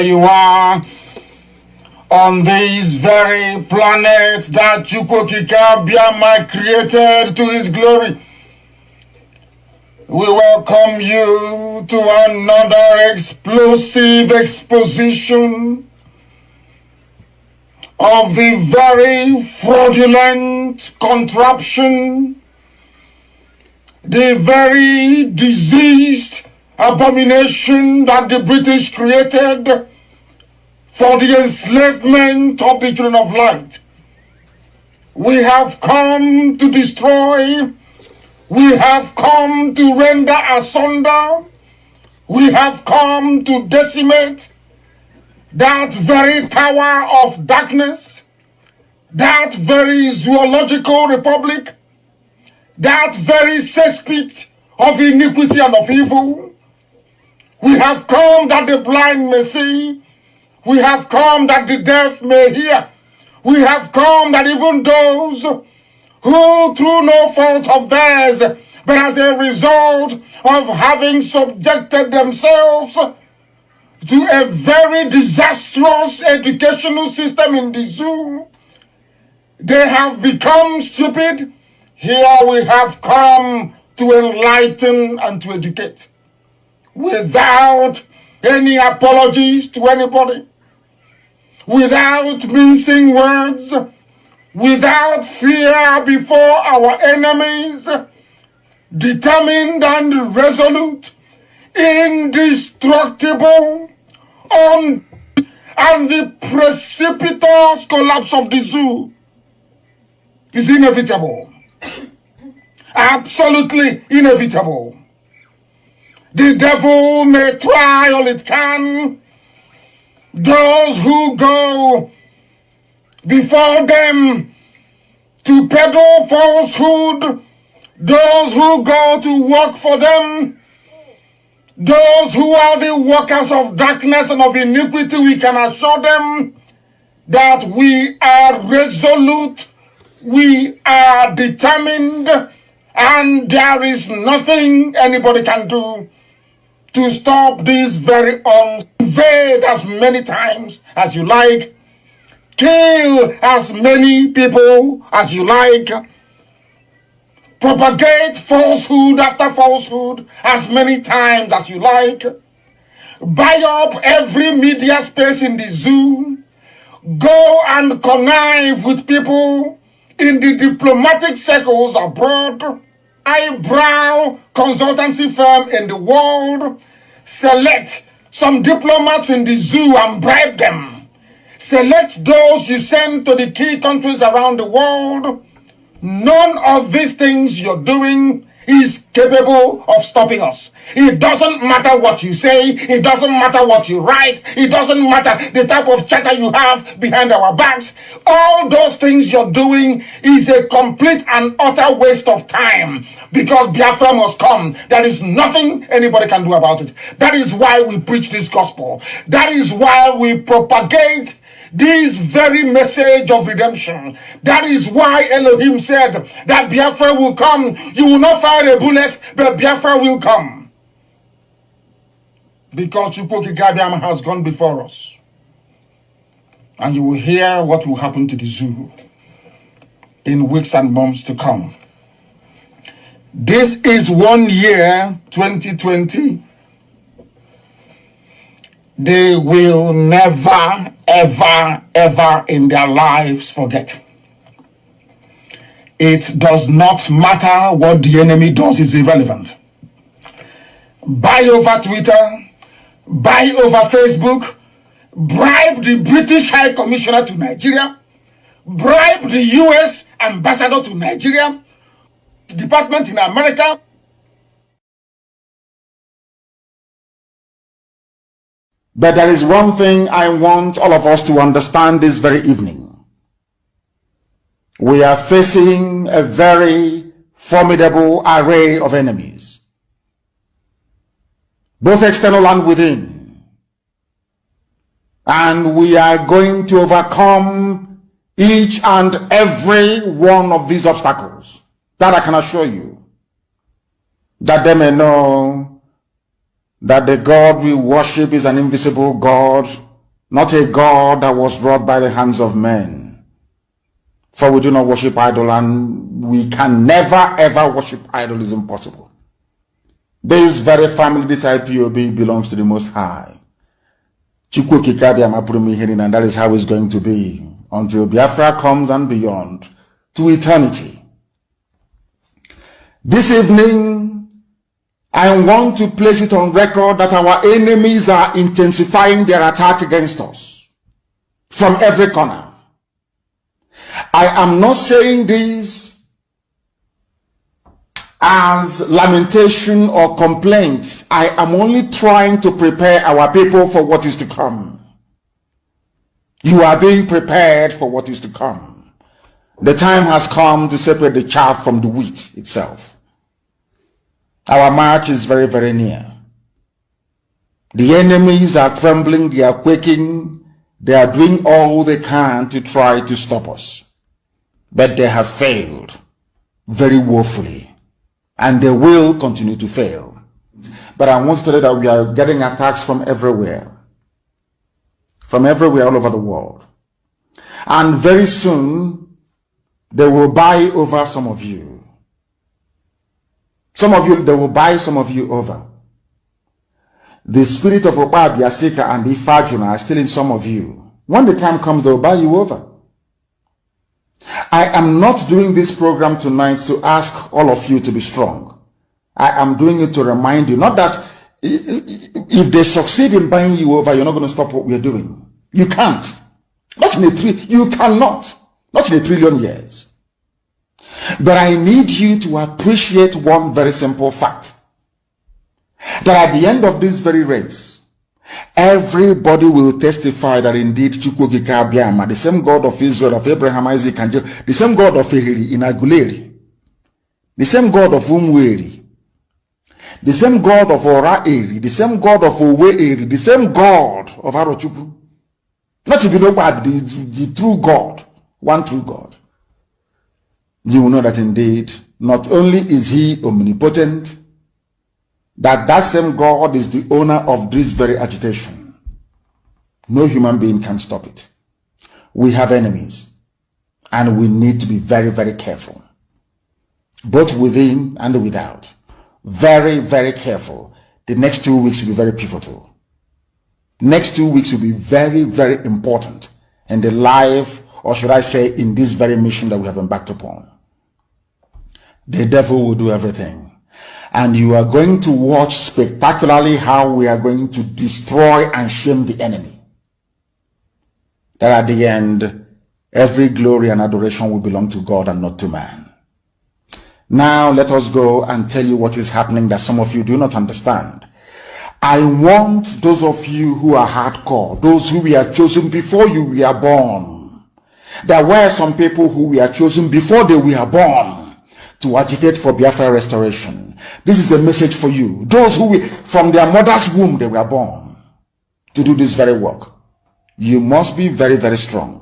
You are on this very planet that Chukwokika Biama created to his glory. We welcome you to another explosive exposition of the very fraudulent contraption, the very diseased abomination that the British created for the enslavement of the children of light. We have come to destroy. We have come to render asunder. We have come to decimate that very tower of darkness, that very zoological republic, that very cesspit of iniquity and of evil. We have come that the blind may see. We have come that the deaf may hear. We have come that even those who through no fault of theirs, but as a result of having subjected themselves to a very disastrous educational system in the zoo, they have become stupid. Here we have come to enlighten and to educate, without any apologies to anybody, without mincing words, without fear before our enemies, determined and resolute, indestructible, and the precipitous collapse of the zoo is inevitable. Absolutely inevitable. The devil may try all it can. Those who go before them to peddle falsehood, those who go to work for them, those who are the workers of darkness and of iniquity, we can assure them that we are resolute, we are determined, and there is nothing anybody can do to stop this very invade as many times as you like, kill as many people as you like, propagate falsehood after falsehood as many times as you like, buy up every media space in the zoo, go and connive with people in the diplomatic circles abroad, eyebrow consultancy firm in the world, select some diplomats in the zoo and bribe them. Select those you send to the key countries around the world. None of these things you're doing is capable of stopping us. It doesn't matter what you say. It doesn't matter what you write. It doesn't matter the type of chatter you have behind our backs. All those things you're doing is a complete and utter waste of time, because Biafra must come. There is nothing anybody can do about it. That is why we preach this gospel. That is why we propagate this very message of redemption. That is why Elohim said that Biafra will come. You will not fire a bullet, but Biafra will come. Because Chukwokika has gone before us. And you will hear what will happen to the zoo in weeks and months to come. This is 1 year, 2020. They will never, ever, ever in their lives forget. It does not matter what the enemy does, is irrelevant. Buy over Twitter, buy over Facebook, bribe the British High Commissioner to Nigeria, bribe the US Ambassador to Nigeria, department in America. But there is one thing I want all of us to understand this very evening. We are facing a very formidable array of enemies, both external and within. And we are going to overcome each and every one of these obstacles. That I can assure you, that they may know that the God we worship is an invisible God, not a God that was wrought by the hands of men. For we do not worship idol, and we can never ever worship idol. Is impossible. This very family, this IPOB, belongs to the Most High. And that is how it's going to be until Biafra comes and beyond to eternity. This evening, I want to place it on record that our enemies are intensifying their attack against us from every corner. I am not saying this as lamentation or complaint. I am only trying to prepare our people for what is to come. You are being prepared for what is to come. The time has come to separate the chaff from the wheat itself. Our march is very, very near. The enemies are trembling, they are quaking, they are doing all they can to try to stop us. But they have failed very woefully, and they will continue to fail. But I want to tell you that we are getting attacks from everywhere all over the world. And very soon, they will buy over some of you. Some of you, they will buy some of you over. The spirit of Oba Biasika and Ifajuna are still in some of you. When the time comes, they will buy you over. I am not doing this program tonight to ask all of you to be strong. I am doing it to remind you, not that if they succeed in buying you over, you're not going to stop what we are doing. You can't. You cannot. Not in a trillion years. But I need you to appreciate one very simple fact. That at the end of this very race, everybody will testify that indeed Chukwukika Biama, the same God of Israel, of Abraham, Isaac, and Jacob, the same God of Ehiri in Aguleri, the same God of Umweri, the same God of Ora-Eri, the same God of Owe-Eri, the same God of Arochukwu. Not to be known by the true God, one true God. You will know that indeed, not only is he omnipotent, that same God is the owner of this very agitation. No human being can stop it. We have enemies, and we need to be very, very careful, both within and without. Very, very careful. The next 2 weeks will be very pivotal. Next 2 weeks will be very, very important in the life, or should I say, in this very mission that we have embarked upon. The devil will do everything. And you are going to watch spectacularly how we are going to destroy and shame the enemy. That at the end, every glory and adoration will belong to God and not to man. Now let us go and tell you what is happening that some of you do not understand. I want those of you who are hardcore, those who we are chosen before you were born. There were some people who were chosen before they were born to agitate for Biafra restoration. This is a message for you. Those who from their mother's womb they were born to do this very work. You must be very, very strong.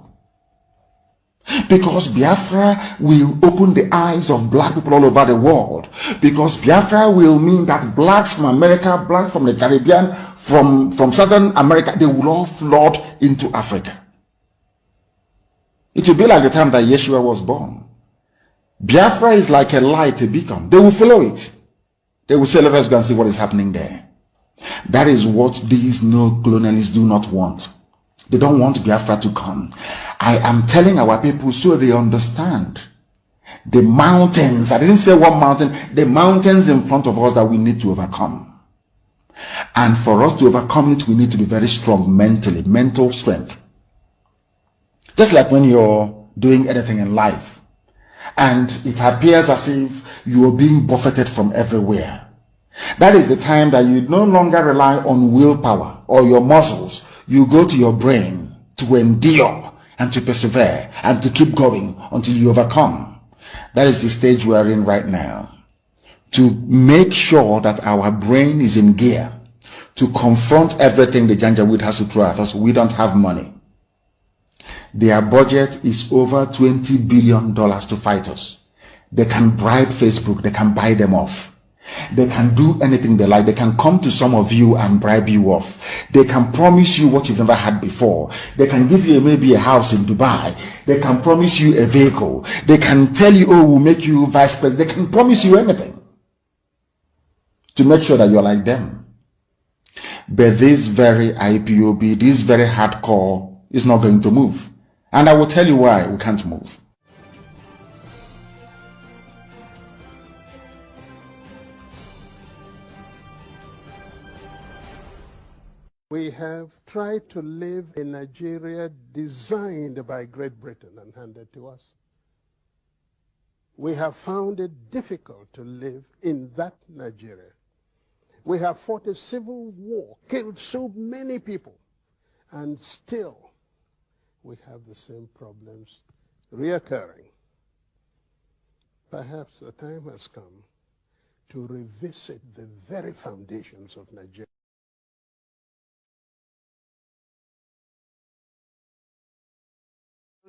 Because Biafra will open the eyes of black people all over the world. Because Biafra will mean that blacks from America, blacks from the Caribbean, from Southern America, they will all flood into Africa. It will be like the time that Yeshua was born. Biafra is like a light, a beacon. They will follow it. They will say, let us go and see what is happening there. That is what these neo-colonialists do not want. They don't want Biafra to come. I am telling our people so they understand. The mountains, I didn't say one mountain, the mountains in front of us that we need to overcome. And for us to overcome it, we need to be very strong mentally, mental strength. Just like when you're doing anything in life, and it appears as if you are being buffeted from everywhere. That is the time that you no longer rely on willpower or your muscles. You go to your brain to endure and to persevere and to keep going until you overcome. That is the stage we are in right now. To make sure that our brain is in gear to confront everything the Janjaweed has to throw at us. We don't have money. Their budget is over $20 billion to fight us. They can bribe Facebook. They can buy them off. They can do anything they like. They can come to some of you and bribe you off. They can promise you what you've never had before. They can give you maybe a house in Dubai. They can promise you a vehicle. They can tell you, oh, we'll make you vice president. They can promise you anything to make sure that you're like them. But this very IPOB, this very hardcore is not going to move. And I will tell you why we can't move. We have tried to live in Nigeria designed by Great Britain and handed to us. We have found it difficult to live in that Nigeria. We have fought a civil war, killed so many people, and still we have the same problems reoccurring. Perhaps the time has come to revisit the very foundations of Nigeria.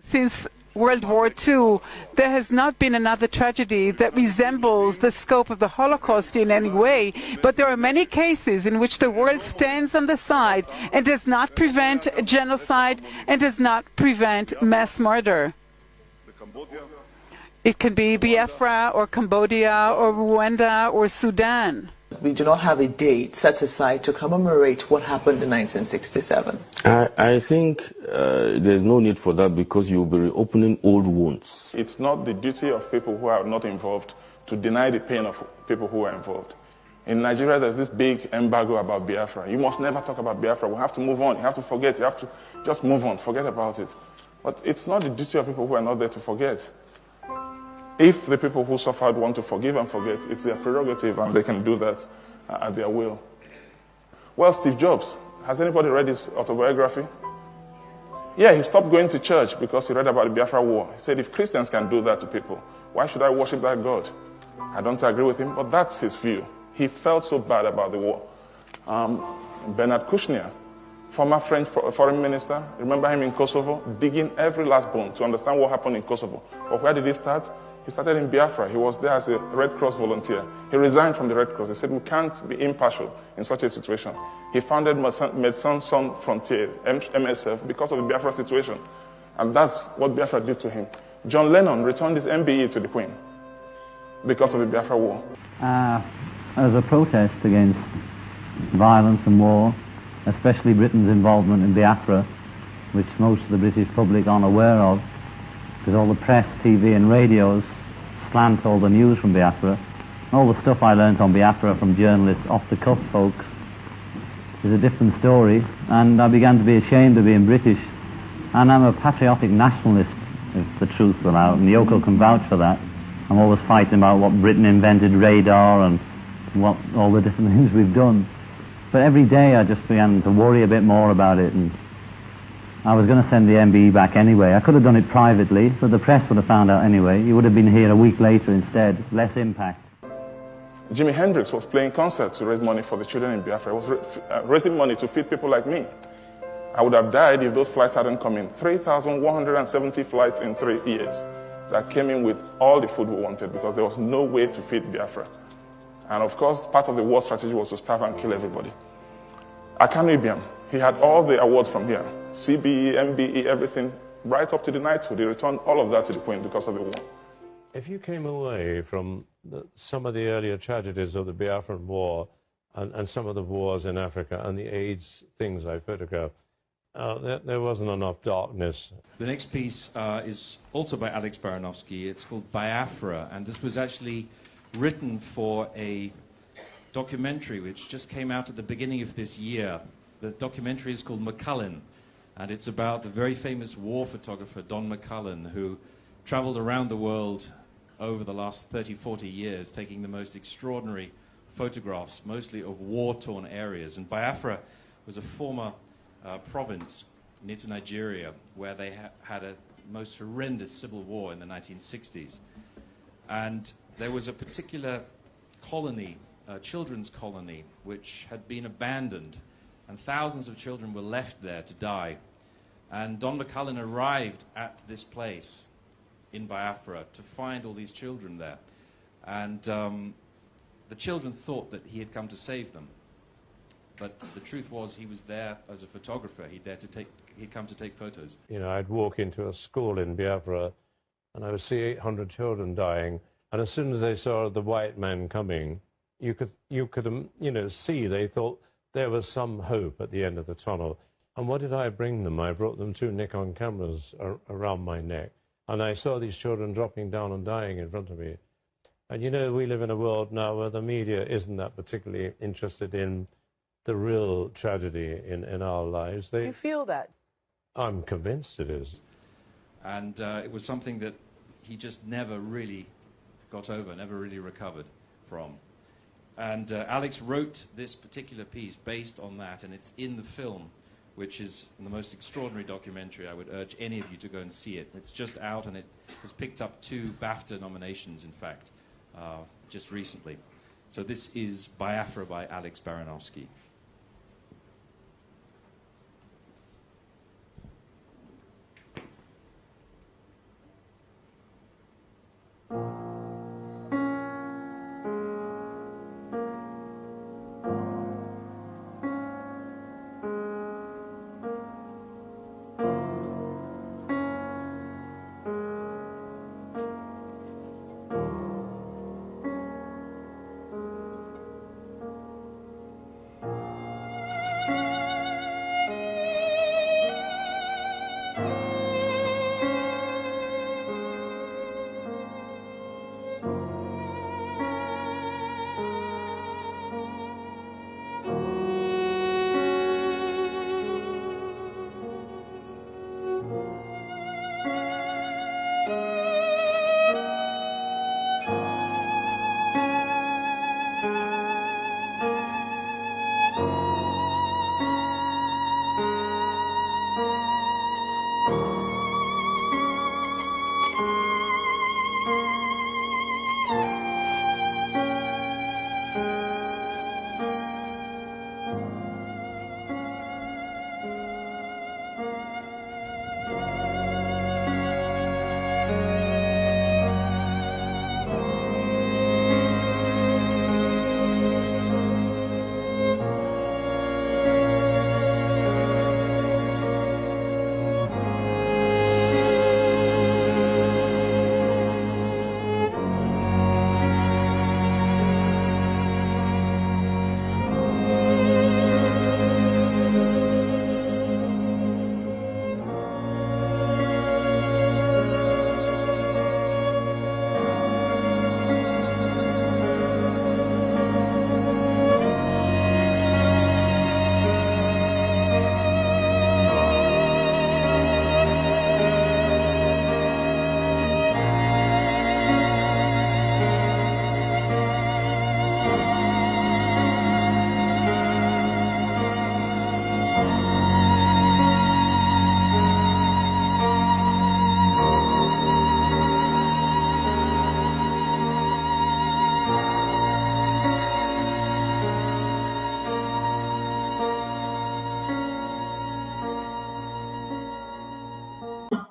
Since World War II, there has not been another tragedy that resembles the scope of the Holocaust in any way, but there are many cases in which the world stands on the side and does not prevent genocide and does not prevent mass murder. It can be Biafra or Cambodia or Rwanda or Sudan. We do not have a date set aside to commemorate what happened in 1967. I think there's no need for that because you'll be reopening old wounds. It's not the duty of people who are not involved to deny the pain of people who are involved. In Nigeria, there's this big embargo about Biafra. You must never talk about Biafra. We have to move on. You have to forget. You have to just move on. Forget about it. But it's not the duty of people who are not there to forget. If the people who suffered want to forgive and forget, it's their prerogative and they can do that at their will. Well, Steve Jobs, has anybody read his autobiography? Yeah, he stopped going to church because he read about the Biafra War. He said, if Christians can do that to people, why should I worship that God? I don't agree with him, but that's his view. He felt so bad about the war. Bernard Kouchner, former French foreign minister, remember him in Kosovo, digging every last bone to understand what happened in Kosovo. But where did he start? He started in Biafra. He was there as a Red Cross volunteer. He resigned from the Red Cross. He said, we can't be impartial in such a situation. He founded Médecins Sans Frontières, MSF, because of the Biafra situation. And that's what Biafra did to him. John Lennon returned his MBE to the Queen because of the Biafra War. As a protest against violence and war, especially Britain's involvement in Biafra, which most of the British public aren't aware of, because all the press, TV and radios slant all the news from Biafra. All the stuff I learnt on Biafra from journalists, off-the-cuff folks, is a different story, and I began to be ashamed of being British. And I'm a patriotic nationalist, if the truth were out, and Yoko can vouch for that. I'm always fighting about what Britain invented, radar, and what all the different things we've done. But every day I just began to worry a bit more about it, and I was going to send the MBE back anyway. I could have done it privately, but the press would have found out anyway. You would have been here a week later instead, less impact. Jimi Hendrix was playing concerts to raise money for the children in Biafra. He was raising money to feed people like me. I would have died if those flights hadn't come in. 3,170 flights in 3 years that came in with all the food we wanted because there was no way to feed Biafra. And of course, part of the war strategy was to starve and kill everybody. Akanu Ibiam, he had all the awards from here. CBE, MBE, everything, right up to the knighthood. He returned all of that to the Queen because of the war. If you came away from some of the earlier tragedies of the Biafran War and some of the wars in Africa and the AIDS things I photographed, there wasn't enough darkness. The next piece is also by Alex Baranovsky. It's called Biafra, and this was actually written for a documentary which just came out at the beginning of this year. The documentary is called McCullen, and it's about the very famous war photographer Don McCullen, who traveled around the world over the last 30, 40 years, taking the most extraordinary photographs, mostly of war-torn areas. And Biafra was a former province near to Nigeria where they had a most horrendous civil war in the 1960s. And there was a particular colony, a children's colony, which had been abandoned, and thousands of children were left there to die. And Don McCullen arrived at this place in Biafra to find all these children there. And the the children thought that he had come to save them. But the truth was he was there as a photographer. He'd come to take photos. You know, I'd walk into a school in Biafra and I would see 800 children dying. And as soon as they saw the white man coming, you could see they thought there was some hope at the end of the tunnel. And what did I bring them? I brought them 2 Nikon cameras around my neck. And I saw these children dropping down and dying in front of me. And you know, we live in a world now where the media isn't that particularly interested in the real tragedy in our lives. You feel that? I'm convinced it is. And it was something that he just never really got over, never really recovered from. And Alex wrote this particular piece based on that, and it's in the film, which is the most extraordinary documentary. I would urge any of you to go and see it. It's just out, and it has picked up 2 BAFTA nominations, in fact, just recently. So this is Biafra by Alex Baranovsky.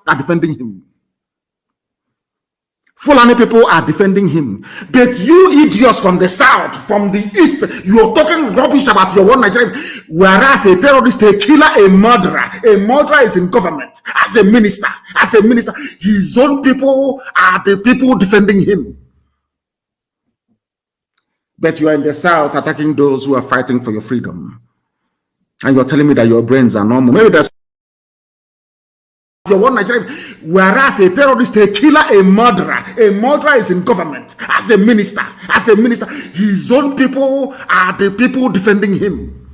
Are defending him. Fulani people are defending him. But you idiots from the south, from the east, you're talking rubbish about your one Nigeria. Whereas a terrorist, a killer, a murderer is in government as a minister. His own people are the people defending him. But you are in the south attacking those who are fighting for your freedom. And you're telling me that your brains are normal. Maybe that's your one Nigeria. Whereas a terrorist, a killer, a murderer is in government as a minister. His own people are the people defending him.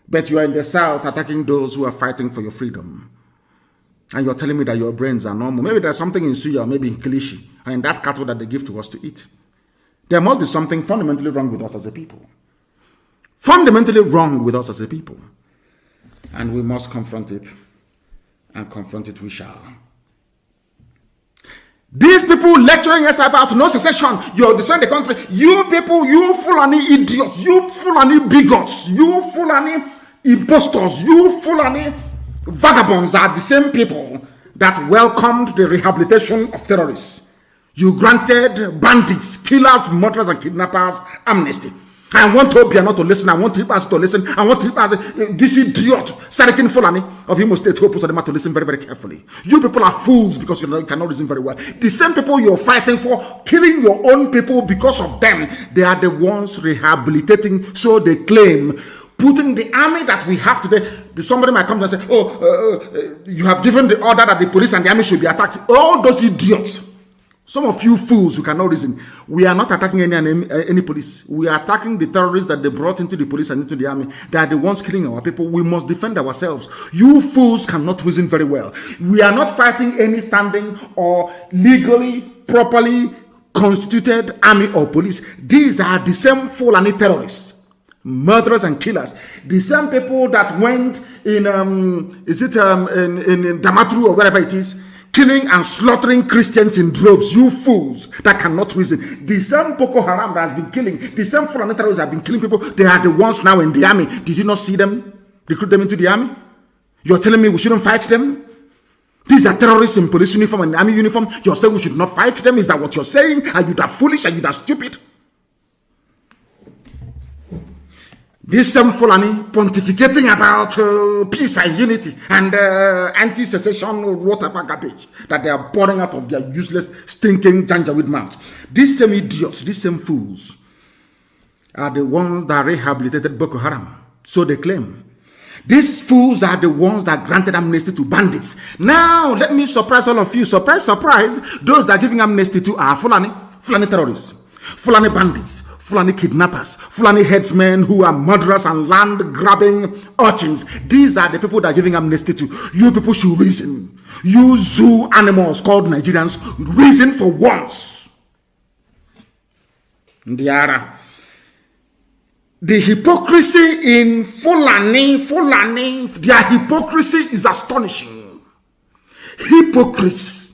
But you are in the south attacking those who are fighting for your freedom. And you're telling me that your brains are normal. Maybe there's something in suya, maybe in kilishi, and in that cattle that they give to us to eat. There must be something fundamentally wrong with us as a people. Fundamentally wrong with us as a people. And we must confront it. And confront it we shall. These people lecturing us about no secession, you're destroying the country. You people, you Fulani idiots, you Fulani bigots, you Fulani impostors, you Fulani vagabonds are the same people that welcomed the rehabilitation of terrorists. You granted bandits, killers, murderers, and kidnappers amnesty. I want Obiano to listen. I want Ibas to listen. I want Ibas, this idiot, Sarikin Fulani of Imo State, Hope Sodema to listen very, very carefully. You people are fools because you cannot listen very well. The same people you're fighting for, killing your own people because of them, they are the ones rehabilitating, so they claim, putting the army that we have today. Somebody might come and say, you have given the order that the police and the army should be attacked. All those idiots. Some of you fools who cannot reason, we are not attacking any police. We are attacking the terrorists that they brought into the police and into the army. They are the ones killing our people. We must defend ourselves. You fools cannot reason very well. We are not fighting any standing or legally, properly constituted army or police. These are the same Fulani terrorists, murderers and killers. The same people that went in, in Damatru or wherever it is, killing and slaughtering Christians in droves. You fools that cannot reason. The same Boko Haram that has been killing, the same Fulani terrorists have been killing people. They are the ones now in the army. Did you not see them? Recruit them into the army? You're telling me we shouldn't fight them? These are terrorists in police uniform and army uniform. You're saying we should not fight them? Is that what you're saying? Are you that foolish? Are you that stupid? This same Fulani pontificating about peace and unity and anti-secession whatever garbage that they are pouring out of their useless, stinking Janjaweed mouths. These same idiots, these same fools are the ones that rehabilitated Boko Haram. So they claim. These fools are the ones that granted amnesty to bandits. Now, let me surprise all of you. Surprise, surprise. Those that are giving amnesty to are Fulani terrorists, Fulani bandits, Fulani kidnappers, Fulani headsmen who are murderers and land-grabbing urchins. These are the people that are giving amnesty to. You people should reason. You zoo animals called Nigerians, reason for once. The hypocrisy in Fulani, their hypocrisy is astonishing. Hypocrites.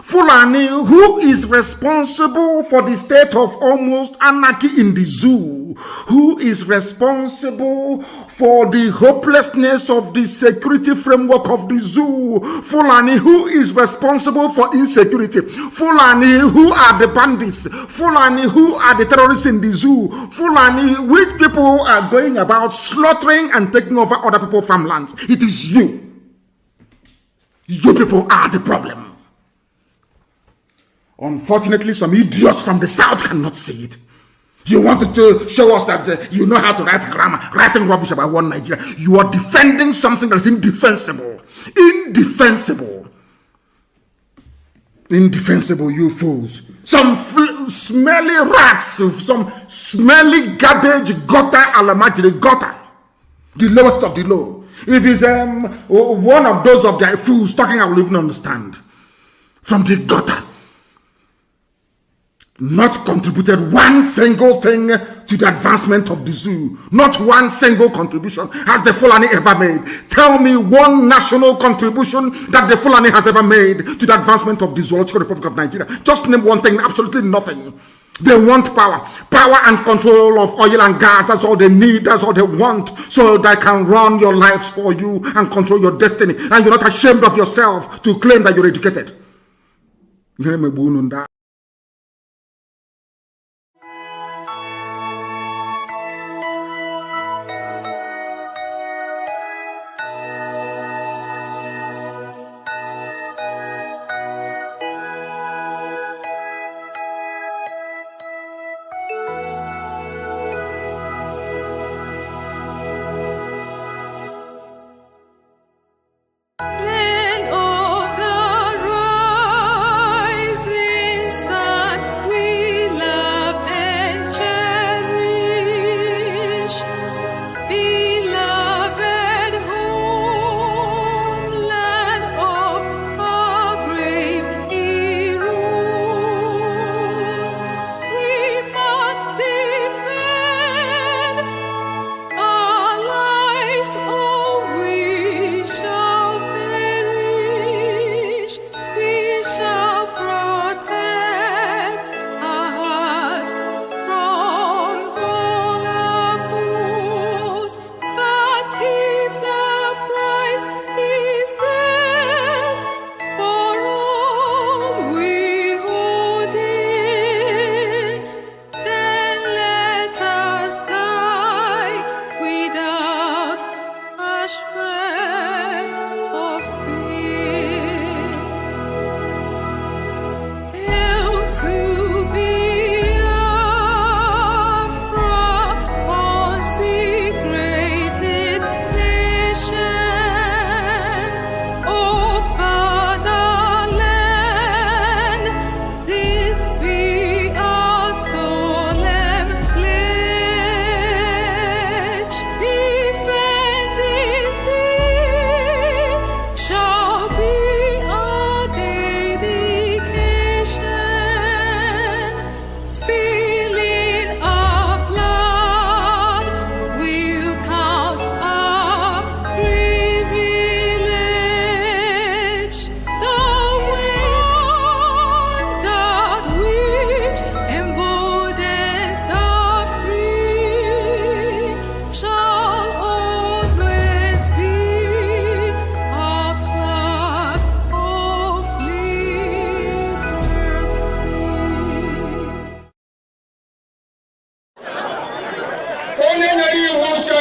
Fulani, who is responsible for the state of almost anarchy in the zoo, who is responsible for the hopelessness of the security framework of the zoo, Fulani, who is responsible for insecurity, Fulani, who are the bandits, Fulani, who are the terrorists in the zoo, Fulani, which people are going about slaughtering and taking over other people's farmlands. It is you. You people are the problem. Unfortunately, some idiots from the south cannot see it. You wanted to show us that you know how to write grammar, writing rubbish about one Nigeria. You are defending something that is indefensible. Indefensible. Indefensible, you fools. Some smelly rats, some smelly garbage, gutter, alamajiri, gutter. The lowest of the low. If it's one of those of their fools talking, I will even understand. From the gutter. Not contributed one single thing to the advancement of the zoo. Not one single contribution has the Fulani ever made. Tell me one national contribution that the Fulani has ever made to the advancement of the Zoological Republic of Nigeria. Just name one thing, absolutely nothing. They want power. Power and control of oil and gas. That's all they need. That's all they want. So they can run your lives for you and control your destiny. And you're not ashamed of yourself to claim that you're educated. Land of the rising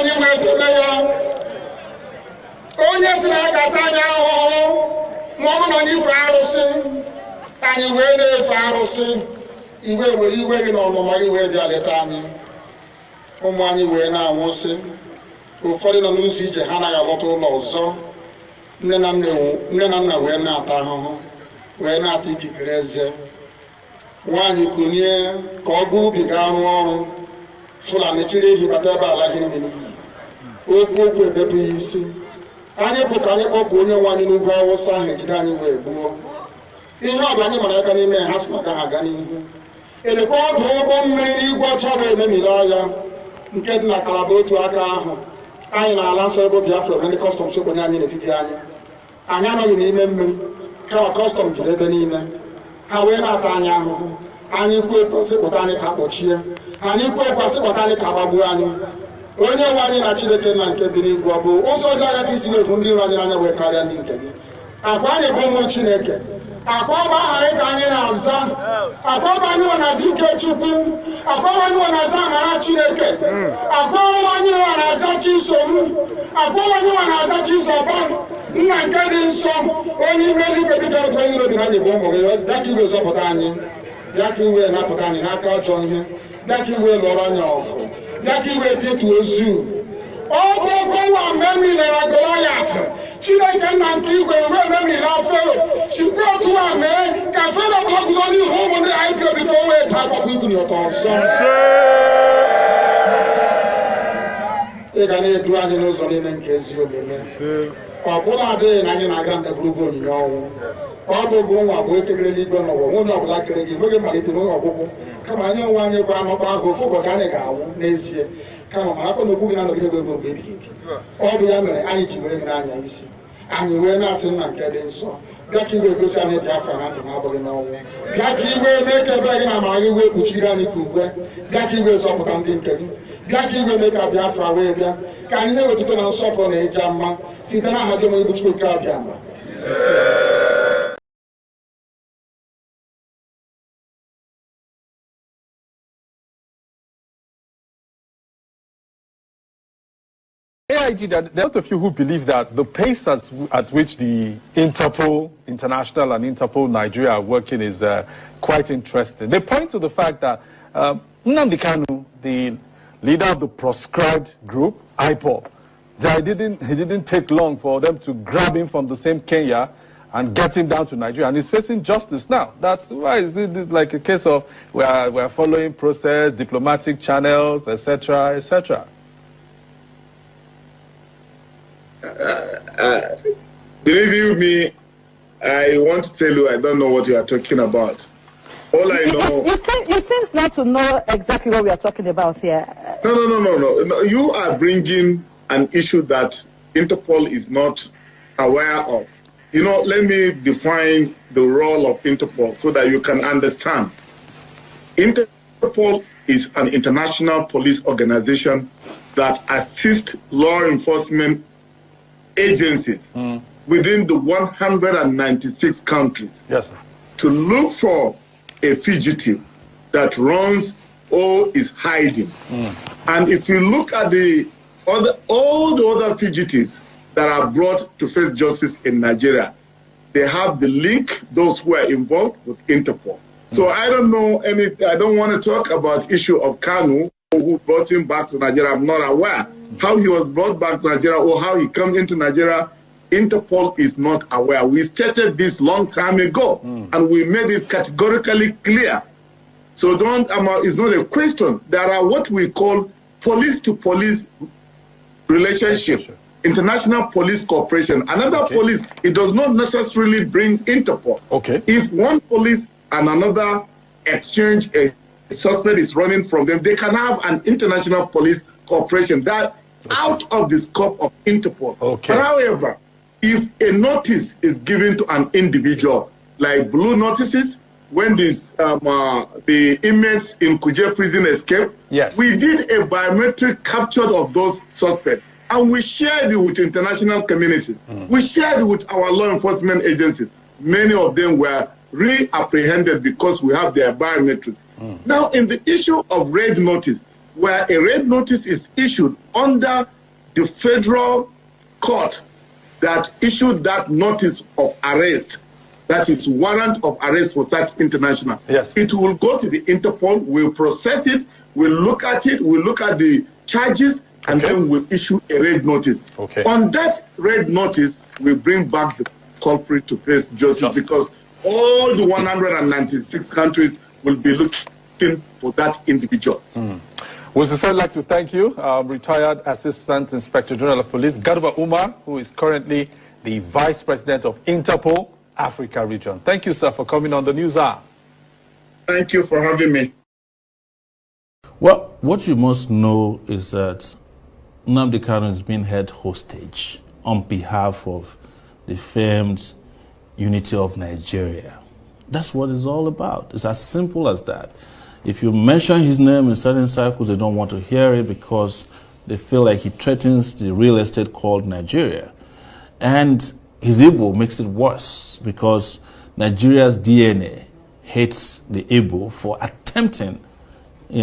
anyị wee tụle ya onye si na agata anyị ahụhụ ma ọ bụ na anyị fe arụsị anyị wee na-efe arụsị iwe were iwe gị na ọnụma gị wee bịa leta anyị ụmụ anyị wee na-anwụsị ụfọdụ nọ n'ụzọ ije ha anaghị alọta ụlọ ọzọ nne na nna wee na-ata ahụhụ wee na-ata ikikere eze nwaanyị kunye ka ọgụ ubi gaa rụọ ọrụ Fulani chiri ehi bata ebe ala ihe niile n'iyi okwu ebepụ ya isi anyị bụ ka anyị kpọkụ onye nwe anyị n'ugwu Awụsa ahụ ejide anyị wee gbuo ihe ọbụla anyị mara aka n'ime ha si na ka ha aga n'ihu elekwa ọdụ ụgbọ mmiri n'igwe ọcha bụ ememiri ọhịa nke dị na Kalaba otu aka ahụ anyị na-ala nsọ ebe Biafra ndị kọstọm sokwenye anyị n'etiti anyị anọghị n'ime mmiri kama kọstọm juru ebe niile ha wee na-ata anyị ahụhụ anyị kwe kwesịpụta anyị ka kpọchie anyị kwe kwesịpụta anyị ka gbagbuo anyị onye nwe anyị na Chineke na nke bi n'igwe ọ bụ ụzọ dị anya ka isi wee hụ ndị iro anyị n'anya wee karịa ndị nke gị akwa anyị bụ ụmụ Chineke akwa ọba aha anyị ka anyị na-aza akwa ọba anyị nwe na-aza ike Chukwu akwa ọba anyị nwe na-aza amara Chineke akwa ọba anyị nwe na-aza Chisom akwa ọba anyị nwe na-aza Chizoba nna nke dị nsọ onye ime eluigwe dịka otu onye iro dị na anyị bụ ụmụ gị bịa ka iwe zọpụta anyị bịa ka iwe napụta anyị n'aka ọjọọ ihe bịa ka iwe lụọrọ anyị ọgụ bịa ka iwe tituo ozu ọ bụ ọkọwa mgbe emilere Goliat Chineke nna nke igwe wee memire Fero sikwa otu a mee ka Fero gbagụzọ n'ihu ụmụ ndị IPOB ka o wee taa akọpụ iguni ụtọ ọzọ ị ga na-edu anyị n'ụzọ niile nke ezi omume ọ bụla adịghị na anyị na-aga ndagwurugwu onyinye ọnwụ ọ bụgụ nwa bụ ekekere n'igwe n'ụwa nwunye ọbụla kere gị nweghị mmalite nweghị ọgwụgwụ kama anyị onwe anyị bụ anọkpa ahụ ofu ụbọchị anyị ga-anwụ n'ezie kama marakwa na okwu gị na-anọgide bụ ego mgbe ebighị ebi ọ bụ ya mere anyị ji were gị n'anya isi anyị wee na-asị nna nke dị nsọ bịa ka iwe egosi anyị Biafra na ndụ ha abụghị n'ọnwụ bịa ka iwe mee ka ebe gị na amara gị wee kpuchiri anyị ka uwe bịa ka iwe zọpụta ndị nke gị bịa ka iwe mee ka Biafra wee bịa ka anyị na-ewetụta na nsọpụrụ na ịja mma site n'aha gị onye bụ Chukwu nke abịa ma AIG, there are a lot of you who believe that the pace at which the Interpol International and Interpol Nigeria are working is quite interesting. They point to the fact that Nnamdi Kanu, the leader of the proscribed group, IPOB, it didn't take long for them to grab him from the same Kenya and get him down to Nigeria, and he's facing justice now. That's why is this like a case of we are following process, diplomatic channels, etc., etc. Believe you me, I want to tell you I don't know what you are talking about. All I know... You seem not to know exactly what we are talking about here. No. You are bringing an issue that Interpol is not aware of. You know, let me define the role of Interpol so that you can understand. Interpol is an international police organization that assists law enforcement agencies within the 196 countries to look for a fugitive that runs or is hiding. And if you look at all the other fugitives that are brought to face justice in Nigeria, they have the link, those who are involved with Interpol. So I don't know I don't want to talk about issue of Kanu, who brought him back to Nigeria. I'm not aware how he was brought back to Nigeria or how he came into Nigeria. Interpol is not aware. We stated this long time ago, and we made it categorically clear. So it's not a question. There are what we call police-to-police relationship, international police cooperation. Another police, it does not necessarily bring Interpol. If one police and another exchange a suspect is running from them, they can have an international police cooperation that out of the scope of Interpol. But however, if a notice is given to an individual, like blue notices, when the inmates in Kuje prison escaped, we did a biometric capture of those suspects, and we shared it with international communities. We shared it with our law enforcement agencies. Many of them were re-apprehended because we have their biometrics. Now, in the issue of red notice, where a red notice is issued under the federal court that issued that notice of arrest, that is warrant of arrest for such international. Yes. It will go to the Interpol, we'll process it, we'll look at it, we'll look at the charges, and then we'll issue a red notice. Okay. On that red notice, we bring back the culprit to face justice because all the 196 countries will be looking for that individual. We'd sincerely like to thank you, retired Assistant Inspector General of Police, Garba Umar, who is currently the Vice President of Interpol Africa Region. Thank you, sir, for coming on the News Hour. Thank you for having me. Well, what you must know is that Nnamdi Kanu is being held hostage on behalf of the famed unity of Nigeria. That's what it's all about. It's as simple as that. If you mention his name in certain circles, they don't want to hear it because they feel like he threatens the real estate called Nigeria. And his Igbo makes it worse because Nigeria's DNA hates the Igbo for attempting, in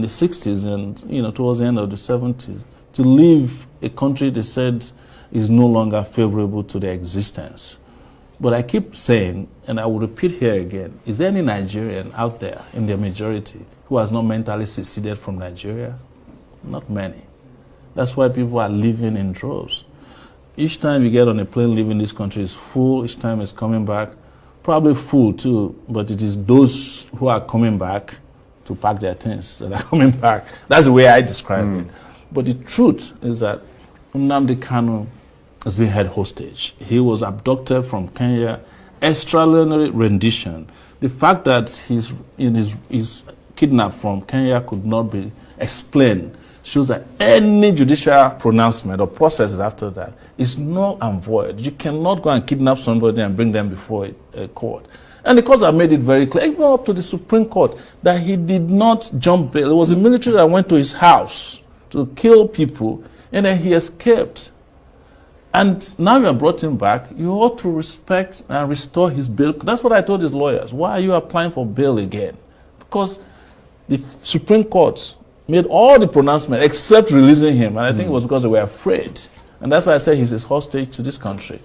the 60s and, towards the end of the 70s, to leave a country they said is no longer favorable to their existence. But I keep saying, and I will repeat here again, is there any Nigerian out there in their majority who has not mentally seceded from Nigeria? Not many. That's why people are living in droves. Each time you get on a plane leaving this country is full, each time it's coming back, probably full too, but it is those who are coming back to pack their things that are coming back. That's the way I describe it. But the truth is that Nnamdi Kanu has been held hostage. He was abducted from Kenya, extraordinary rendition. The fact that he's kidnapped from Kenya could not be explained shows that any judicial pronouncement or processes after that is null and void. You cannot go and kidnap somebody and bring them before a court. And the courts have made it very clear, even up to the Supreme Court, that he did not jump bail. It was the military that went to his house to kill people, and then he escaped. And now you have brought him back, you ought to respect and restore his bail. That's what I told his lawyers. Why are you applying for bail again? Because the Supreme Court made all the pronouncements except releasing him. And I think it was because they were afraid. And that's why I said he's a hostage to this country.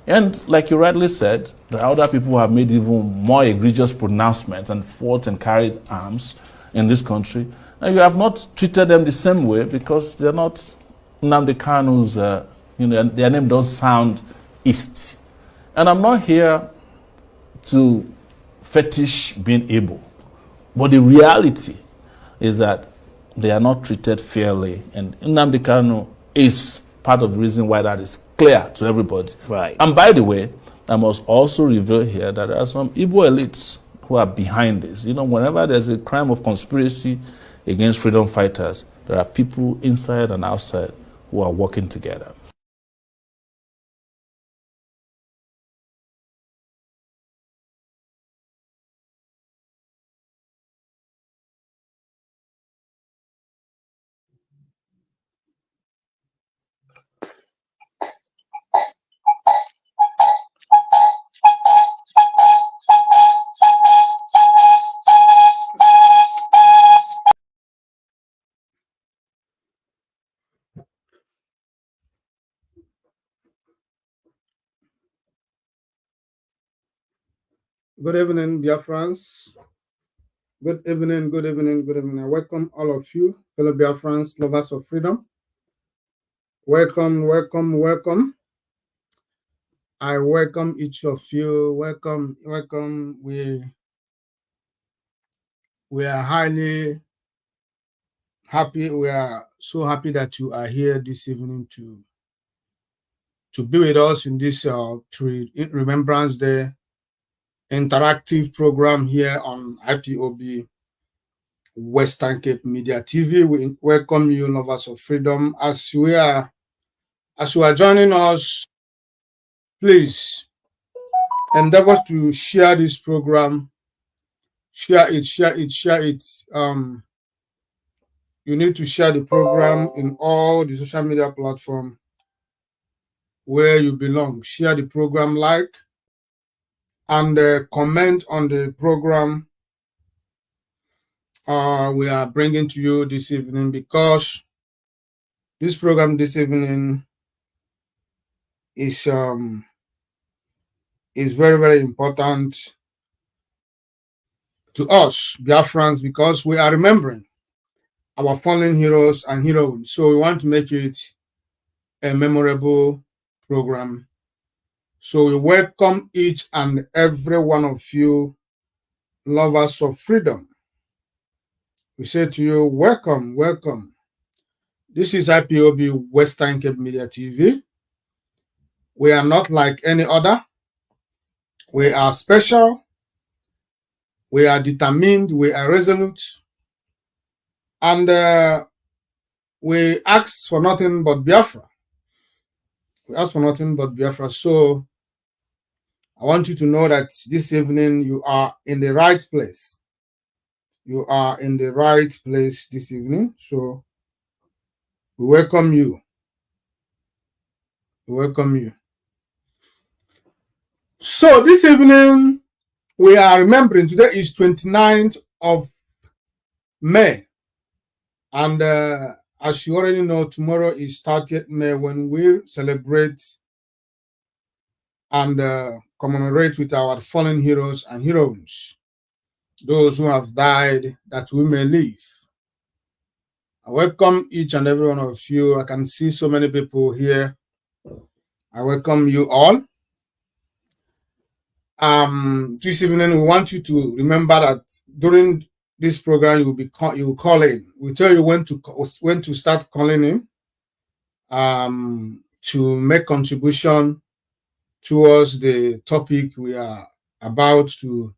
And like you rightly said, there are other people who have made even more egregious pronouncements and fought and carried arms in this country. And you have not treated them the same way because they're not Nnamdi Kanu's, their name don't sound East. And I'm not here to fetish being able. But the reality is that they are not treated fairly. And Nnamdi Kanu is part of the reason why that is clear to everybody. Right. And by the way, I must also reveal here that there are some Igbo elites who are behind this. Whenever there's a crime of conspiracy against freedom fighters, there are people inside and outside who are working together. Good evening, Biafrans. Good evening, good evening, good evening. I welcome all of you, fellow Biafrans, lovers of freedom. Welcome, welcome, welcome. I welcome each of you. Welcome, welcome. We are highly happy. We are so happy that you are here this evening to be with us in this Remembrance Day interactive program here on IPOB Western Cape Media TV. We welcome you, lovers of freedom. As you are joining us, please endeavor to share this program. Share it. You need to share the program in all the social media platforms where you belong. Share the program, like, and comment on the program we are bringing to you this evening, because this program this evening is very, very important to us Biafrans, because we are remembering our fallen heroes and heroines. So we want to make it a memorable program. So we welcome each and every one of you, lovers of freedom. We say to you, welcome, welcome. This is IPOB Western Cape Media TV. We are not like any other. We are special. We are determined. We are resolute. And we ask for nothing but Biafra. We ask for nothing but Biafra. So I want you to know that this evening you are in the right place. You are in the right place this evening. So we welcome you. We welcome you. So this evening we are remembering, today is 29th of May. And as you already know, tomorrow is 30th May, when we celebrate and commemorate with our fallen heroes and heroines, those who have died that we may live. I welcome each and every one of you. I can see so many people here. I welcome you all. This evening we want you to remember that during this program you will call in. We tell you when to start calling in to make contribution towards the topic we are about to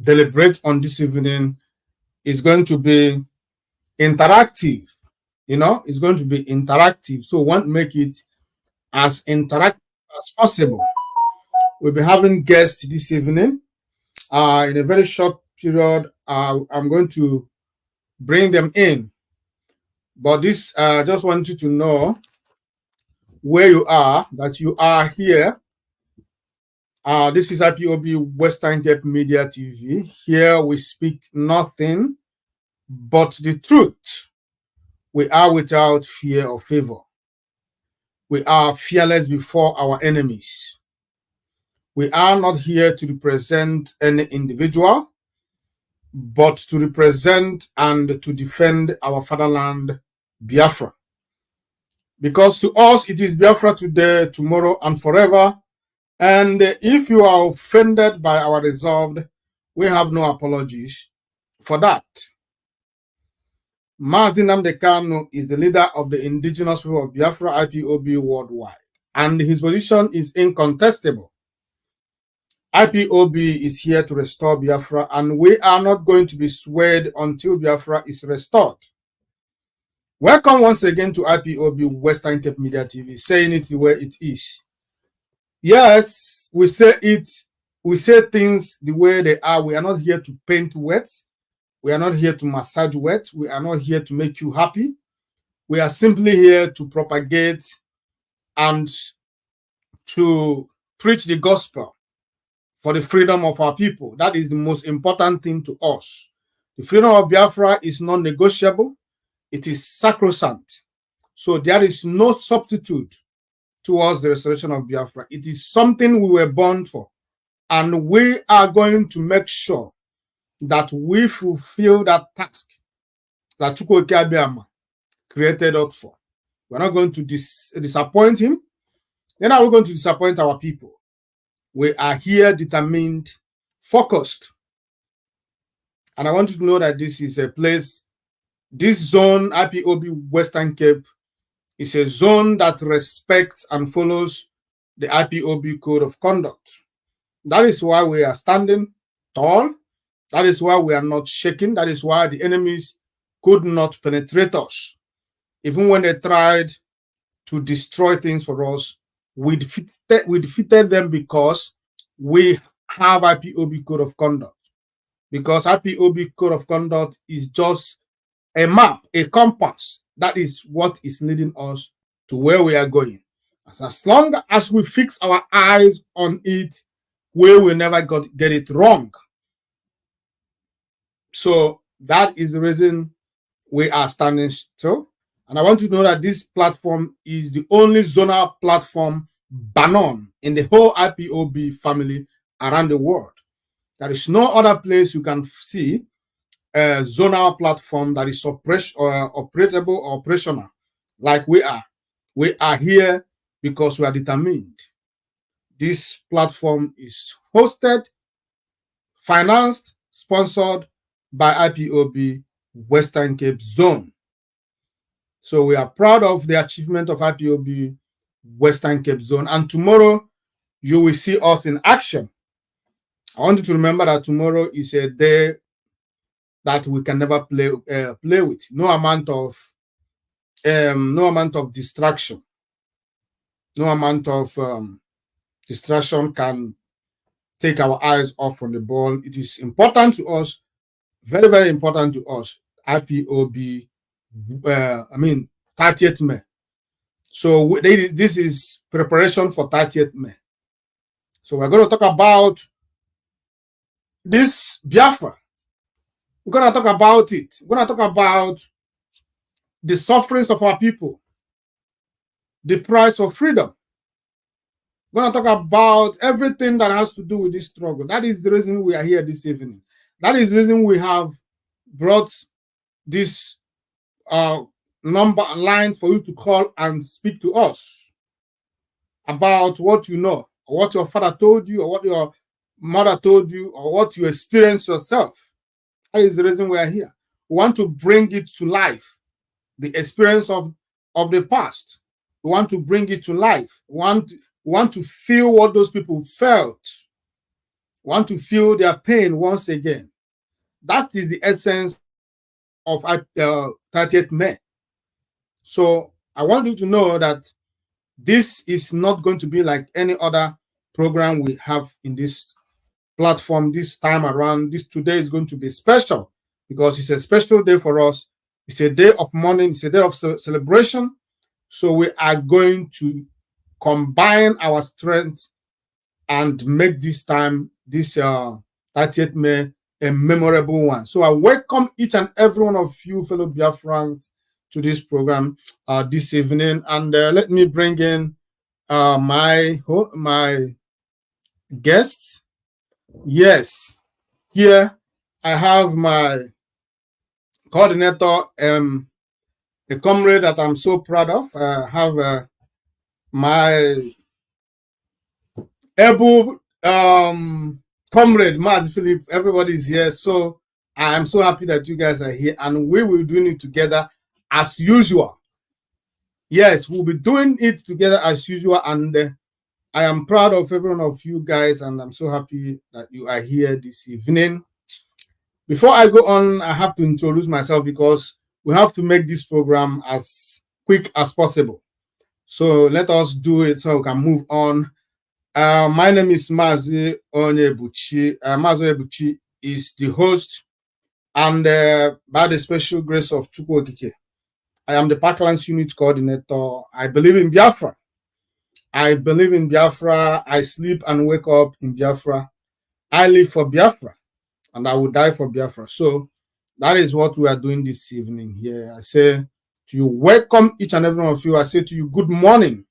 deliberate on this evening. Is going to be interactive. It's going to be interactive. So we want to make it as interactive as possible. We'll be having guests this evening. In a very short period, I'm going to bring them in. But this, I just want you to know where you are, that you are here. This is IPOB Western Cape Media TV. Here we speak nothing but the truth. We are without fear or favor. We are fearless before our enemies. We are not here to represent any individual, but to represent and to defend our fatherland, Biafra. Because to us, it is Biafra today, tomorrow, and forever. And if you are offended by our resolve, we have no apologies for that. Mazi Nnamdi Kanu is the leader of the indigenous people of Biafra, IPOB worldwide, and his position is incontestable. IPOB is here to restore Biafra, and we are not going to be swayed until Biafra is restored. Welcome once again to IPOB Western Cape Media TV, saying it the way it is. Yes, we say it, we say things the way they are. We are not here to paint wet. We are not here to massage wet. We are not here to make you happy. We are simply here to propagate and to preach the gospel for the freedom of our people. That is the most important thing to us. The freedom of Biafra is non-negotiable. It is sacrosanct. So there is no substitute towards the restoration of Biafra. It is something we were born for. And we are going to make sure that we fulfill that task that Chukwuka Abiyama created us for. We're not going to disappoint him. Then are we going to disappoint our people? We are here determined, focused. And I want you to know that this is a place, this zone, IPOB Western Cape, is a zone that respects and follows the IPOB Code of Conduct. That is why we are standing tall. That is why we are not shaking. That is why the enemies could not penetrate us. Even when they tried to destroy things for us, we defeated them because we have IPOB Code of Conduct. Because IPOB Code of Conduct is just a map, a compass. That is what is leading us to where we are going. As long as we fix our eyes on it, we will never get it wrong. So that is the reason we are standing still. And I want you to know that this platform is the only zonal platform banned in the whole IPOB family around the world. There is no other place you can see a zonal platform that is operatable or operational like we are. We are here because we are determined. This platform is hosted, financed, sponsored by IPOB Western Cape Zone. So we are proud of the achievement of IPOB Western Cape Zone. And tomorrow, you will see us in action. I want you to remember that tomorrow is a day that we can never play with. No amount of distraction, no amount of distraction can take our eyes off from the ball. It is important to us, very, very important to us, IPOB, 30th May. So this is preparation for 30th May. So we're going to talk about this Biafra. We're going to talk about it. We're going to talk about the sufferings of our people, the price of freedom. We're going to talk about everything that has to do with this struggle. That is the reason we are here this evening. That is the reason we have brought this number and line for you to call and speak to us about what you know, or what your father told you, or what your mother told you, or what you experienced yourself. That is the reason we are here. We want to bring it to life, the experience of the past. We want to bring it to life. We want to feel what those people felt. We want to feel their pain once again. That is the essence of 30th May. So I want you to know that this is not going to be like any other program we have in this platform this time around. This today is going to be special because it's a special day for us. It's a day of mourning. It's a day of celebration. So we are going to combine our strength and make this time, this 30th May, a memorable one. So I welcome each and every one of you, fellow Biafrans, to this program this evening. And let me bring in my guests. Yes, here I have my coordinator, a comrade that I'm so proud of. I have my able comrade, Maz Philip. Everybody is here. So I am so happy that you guys are here, and we will be doing it together as usual. Yes, we'll be doing it together as usual, and I am proud of every one of you guys, and I'm so happy that you are here this evening. Before I go on, I have to introduce myself because we have to make this program as quick as possible. So let us do it so we can move on. My name is Mazi Onyebuchi. Mazi Onyebuchi is the host, and by the special grace of Chukwu Okike, I am the Parklands Unit Coordinator. I believe in Biafra. I believe in Biafra. I sleep and wake up in Biafra. I live for Biafra, and I will die for Biafra. So that is what we are doing this evening here. I say to you, welcome each and every one of you. I say to you, good morning,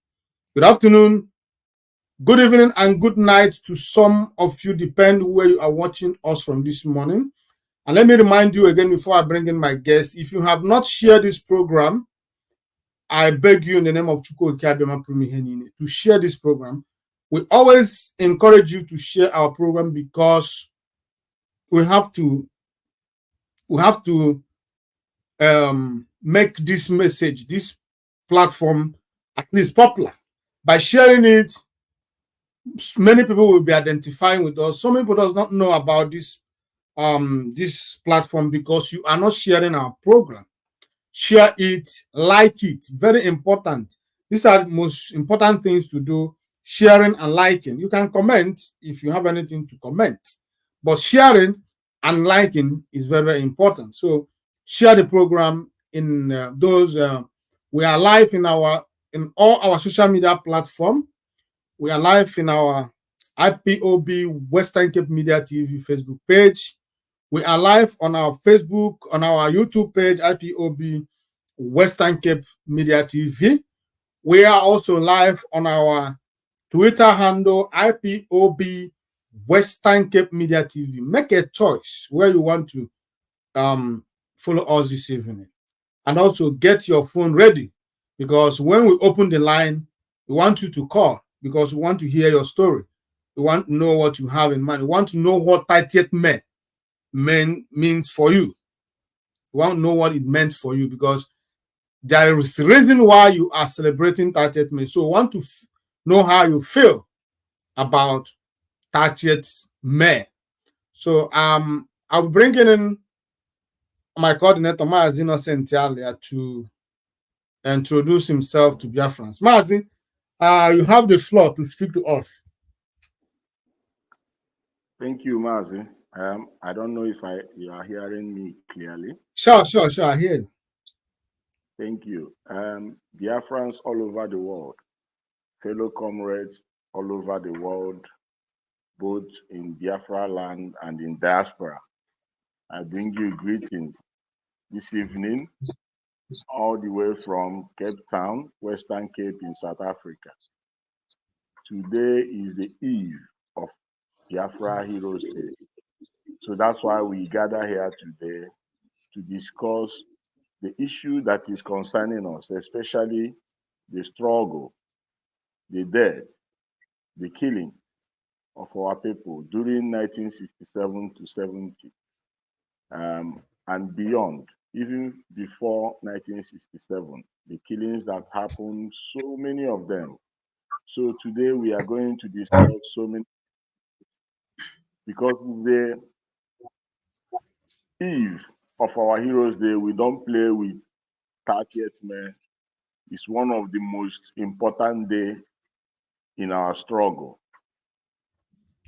good afternoon, good evening, and good night to some of you, depend where you are watching us from this morning. And let me remind you again before I bring in my guest, if you have not shared this program, I beg you in the name of Chukwu Okike to share this program. We always encourage you to share our program because we have to make this message, this platform, at least popular. By sharing it, many people will be identifying with us. Some people does not know about this platform because you are not sharing our program. Share it, like it, very important. These are the most important things to do, sharing and liking. You can comment if you have anything to comment, but sharing and liking is very, very important. So share the program in we are live in all our social media platform. We are live in our IPOB Western Cape Media TV Facebook page. We are live on our Facebook, on our YouTube page, IPOB Western Cape Media TV. We are also live on our Twitter handle, IPOB Western Cape Media TV. Make a choice where you want to follow us this evening. And also get your phone ready, because when we open the line, we want you to call, because we want to hear your story. We want to know what you have in mind. We want to know what 30th May means for you. We want to know what it meant for you, because there is a reason why you are celebrating 30th May. So we want to know how you feel about 30th May. So I'll bring in my coordinator, Mazi Innocent, to introduce himself to Biafrans. Mazi, you have the floor to speak to us. Thank you, Mazi. I don't know if you are hearing me clearly. Sure, I hear you. Thank you. Biafrans all over the world, fellow comrades all over the world, both in Biafra land and in diaspora, I bring you greetings this evening, all the way from Cape Town, Western Cape in South Africa. Today is the eve of Biafra Heroes Day. So that's why we gather here today to discuss the issue that is concerning us, especially the struggle, the death, the killing of our people during 1967 to 70, and beyond, even before 1967, the killings that happened, so many of them. So today we are going to discuss so many, because the eve of our Heroes Day, we don't play with 30th May. It's one of the most important days in our struggle.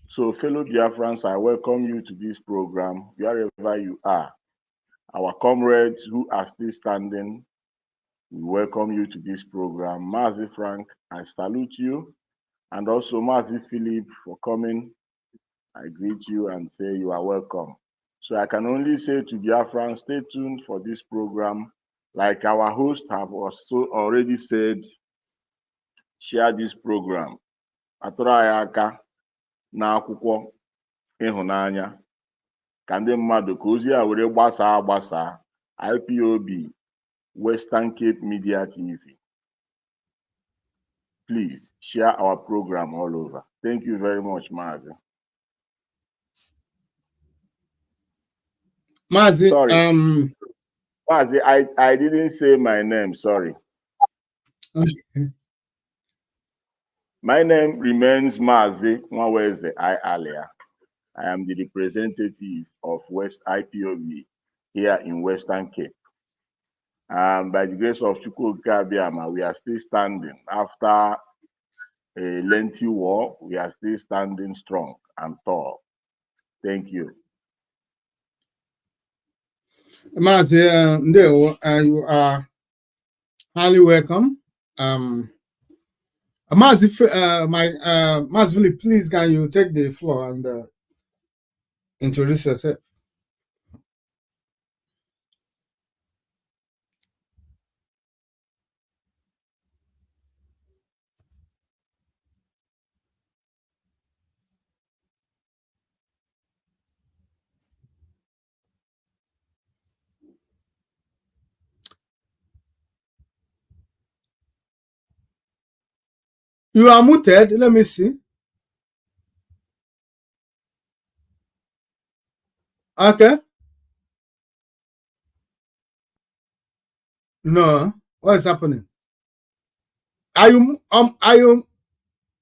So fellow Biafrans, I welcome you to this program, wherever you are. Our comrades who are still standing, we welcome you to this program. Mazi Frank, I salute you. And also Mazi Philip for coming. I greet you and say you are welcome. So I can only say to Biafrans, stay tuned for this program. Like our host have also already said, share this program. Atụrụ anyị aka n'akwụkwọ ịhụnanya ka ndị mmadụ ka ozi a were gbasaa IPOB Western Cape Media TV. Please share our program all over. Thank you very much, Mazi. Mazi, sorry. Mazi, I didn't say my name, sorry. Okay. My name remains Mazi Nwaweze Alia. I am the representative of West IPOB here in Western Cape. By the grace of Chukwuka Abiyama, we are still standing. After a lengthy war, we are still standing strong and tall. Thank you. Mazi, you are highly welcome. Mazi, Mazi, please, can you take the floor and introduce yourself? You are muted. Let me see. Okay. No. What is happening? Are you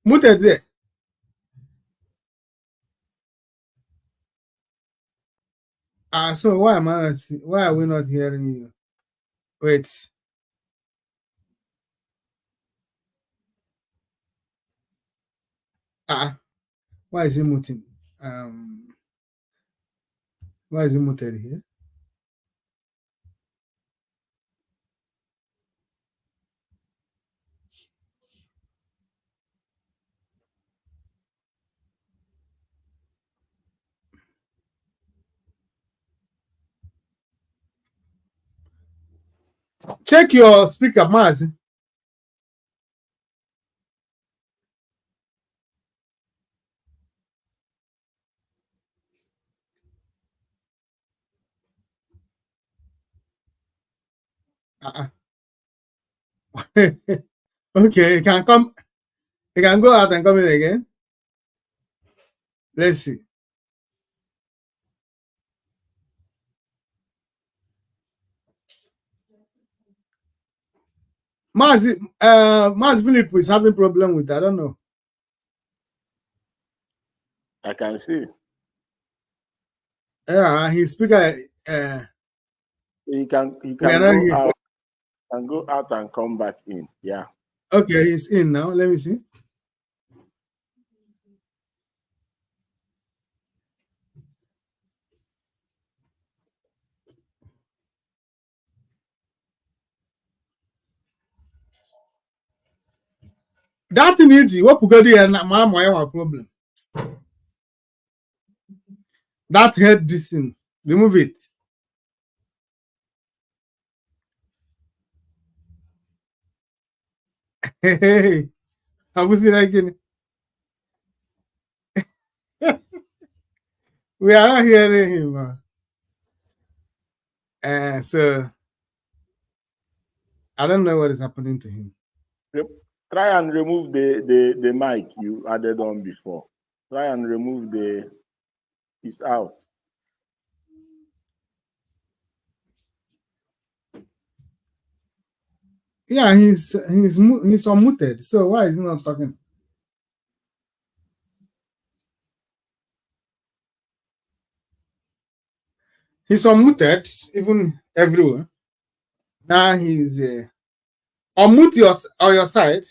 muted there? So why am I not why are we not hearing you? Wait. Why is he muting? Why is he muted here? Check your speaker, Mazi. Okay, you can come. You can go out and come in again. Let's see. Mazi Philip is having problem with. I don't know. I can see. Yeah, his speaker. He can go out and go out and come back in. Yeah. Okay, he's in now. Let me see. That needs what Pugodi and my problem. That head this thing. Remove it. Hey, I was again. We are not hearing him. So I don't know what is happening to him. Try and remove the mic you added on before. Try and remove it's out. Yeah, he's unmuted. So why is he not talking? He's unmuted even everywhere. Now he's unmute your side.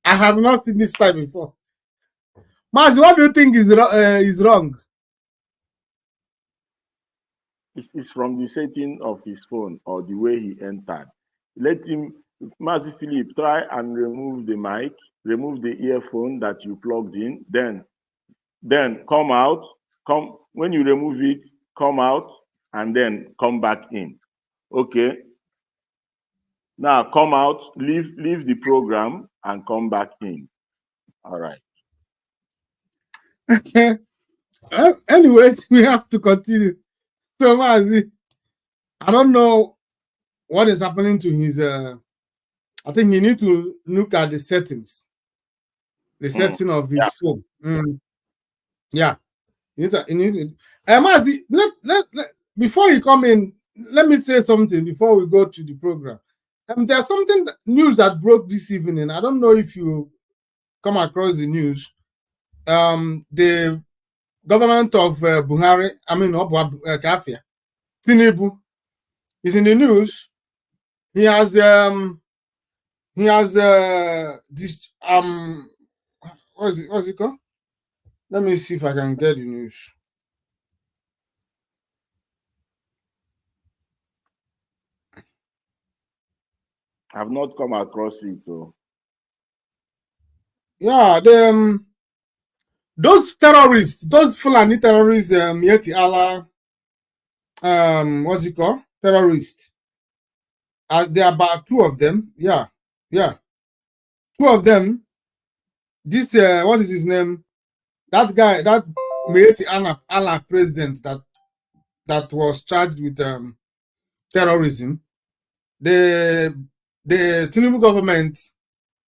I have not seen this time before. Mazi, what do you think is wrong? It's from the setting of his phone or the way he entered. Let him, Mazi Philip, try and remove the mic, remove the earphone that you plugged in, then come out. When you remove it, come out and then come back in. Okay. Now come out, leave the program and come back in. All right. Anyways, we have to continue. So Mazi, I don't know what is happening to his I think you need to look at the settings. The setting of his phone. Yeah. You need to Mazi, before you come in, let me say something before we go to the program. There's something news that broke this evening. I don't know if you come across the news. The government of Buhari, Kafia, Tinubu, is in the news. He has this what's it called? Let me see if I can get the news. I've not come across it though. Yeah, those terrorists, those Fulani terrorists, Yeti Allah, what's it called? Terrorists. There are about two of them. Yeah. Two of them. This what is his name? That guy, that Yeti Allah president that was charged with terrorism. The Tinubu government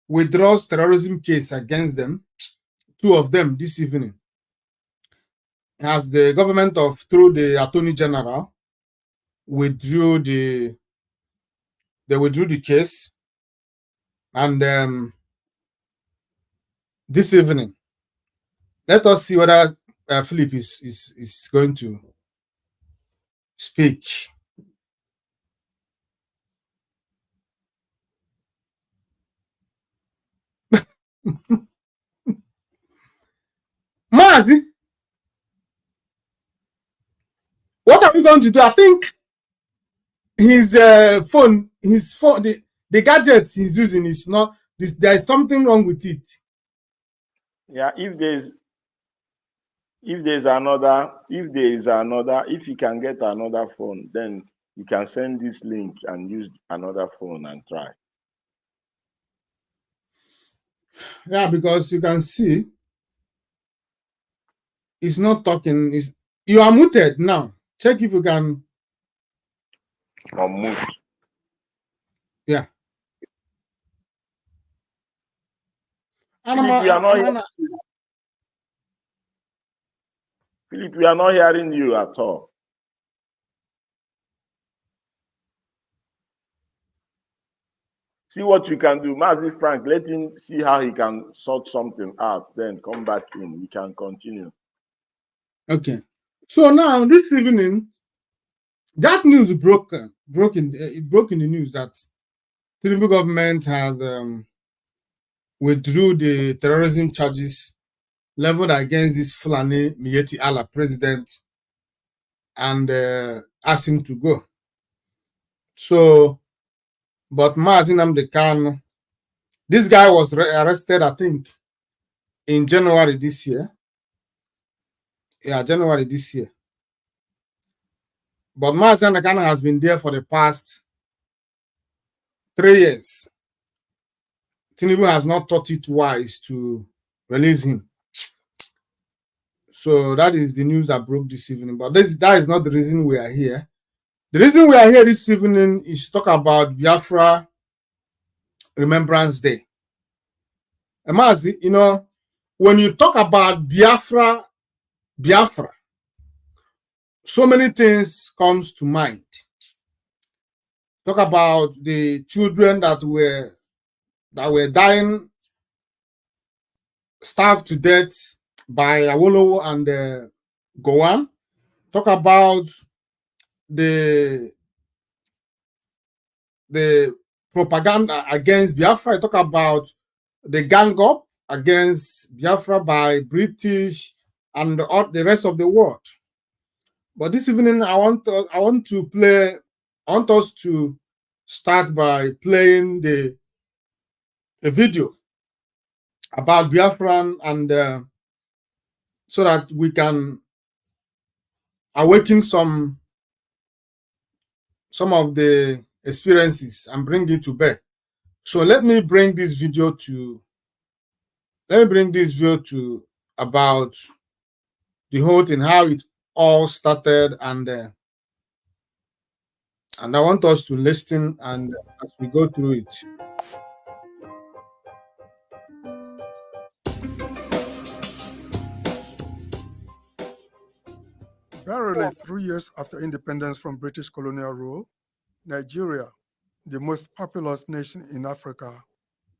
withdraws terrorism case against them. Two of them this evening. As the government through the Attorney General withdrew the case, and this evening, let us see whether Philip is going to speak. Mazi, what are we going to do? I think his phone, the gadgets he's using is not. There is something wrong with it. Yeah, if there you can get another phone, then you can send this link and use another phone and try. Yeah, because you can see it's not talking. You are muted now. Check if you can unmute. Yeah. Philip, we are not hearing you at all. See what you can do. Mazi Frank, let him see how he can sort something out. Then come back in. We can continue. Okay. So now this evening, that news broke in the news that the Tinubu government had withdrew the terrorism charges leveled against this Fulani Miyetti Allah president and asked him to go. So, but Mazi Nnamdi Kanu, this guy was arrested, I think, in January this year. Yeah, January this year. But Mazi Nnamdi Kanu has been there for the past 3 years. Tinubu has not thought it wise to release him. So that is the news that broke this evening. But that is not the reason we are here. The reason we are here this evening is to talk about Biafra Remembrance Day. Amazi, you know, when you talk about Biafra, so many things comes to mind. Talk about the children that were dying, starved to death by Awolowo and Gowon. Talk about the propaganda against Biafra. Talk about the gang up against Biafra by British and the rest of the world. But this evening, I want us to start by playing a video about Biafran and so that we can awaken some of the experiences and bring it to bear. So let me bring this video to about the whole thing, how it all started, and I want us to listen and as we go through it. Barely 3 years after independence from British colonial rule, Nigeria, the most populous nation in Africa,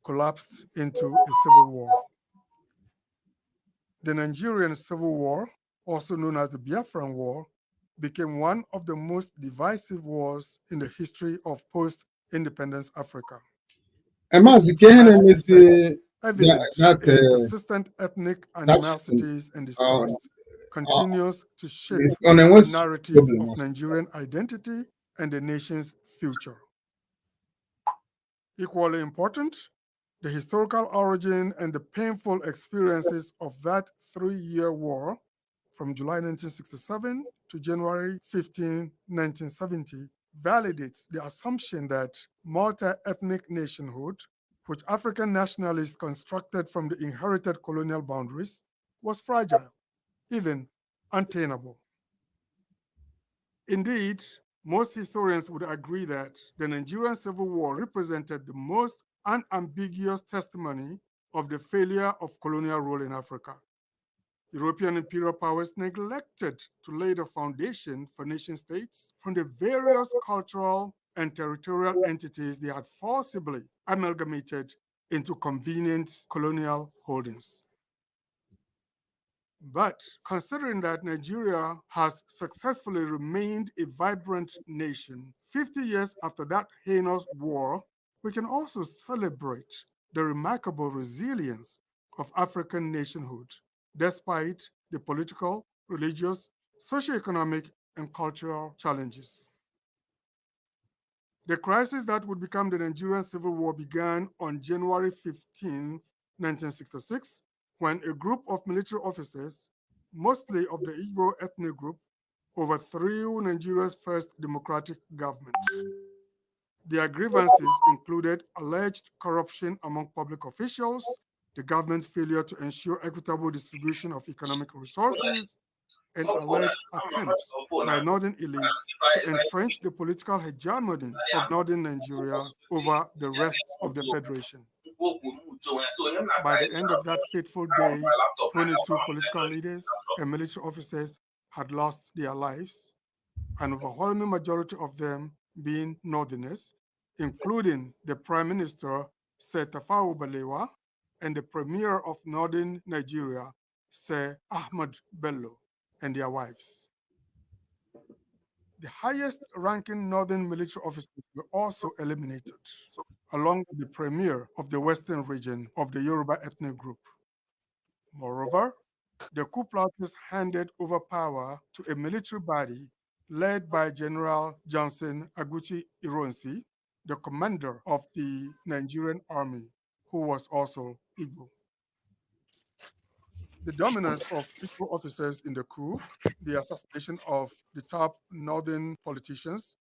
collapsed into a civil war. The Nigerian Civil War, also known as the Biafran War, became one of the most divisive wars in the history of post-independence Africa. Evidence in persistent ethnic animosities and distrust continues to shape the narrative of Nigerian identity and the nation's future. Equally important, the historical origin and the painful experiences of that 3-year war from July 1967 to January 15, 1970 validates the assumption that multi-ethnic nationhood, which African nationalists constructed from the inherited colonial boundaries, was fragile, even untenable. Indeed, most historians would agree that the Nigerian Civil War represented the most unambiguous testimony of the failure of colonial rule in Africa. European imperial powers neglected to lay the foundation for nation states from the various cultural and territorial entities they had forcibly amalgamated into convenient colonial holdings. But considering that Nigeria has successfully remained a vibrant nation 50 years after that heinous war, we can also celebrate the remarkable resilience of African nationhood, despite the political, religious, socioeconomic, and cultural challenges. The crisis that would become the Nigerian Civil War began on January 15, 1966, when a group of military officers, mostly of the Igbo ethnic group, overthrew Nigeria's first democratic government. Their grievances included alleged corruption among public officials, the government's failure to ensure equitable distribution of economic resources, and alleged attempts by northern elites to entrench the political hegemony of northern Nigeria over the rest of the federation. By the end of that fateful day, 22 political leaders and military officers had lost their lives, an overwhelming majority of them being northerners, including the Prime Minister, Sir Tafawa Balewa, and the Premier of Northern Nigeria, Sir Ahmad Bello, and their wives. The highest-ranking northern military officers were also eliminated, along with the Premier of the Western region of the Yoruba ethnic group. Moreover, the coup plotters handed over power to a military body led by General Johnson Aguchi Ironsi, the commander of the Nigerian army, who was also Igbo. The dominance of Igbo officers in the coup, the assassination of the top northern politicians,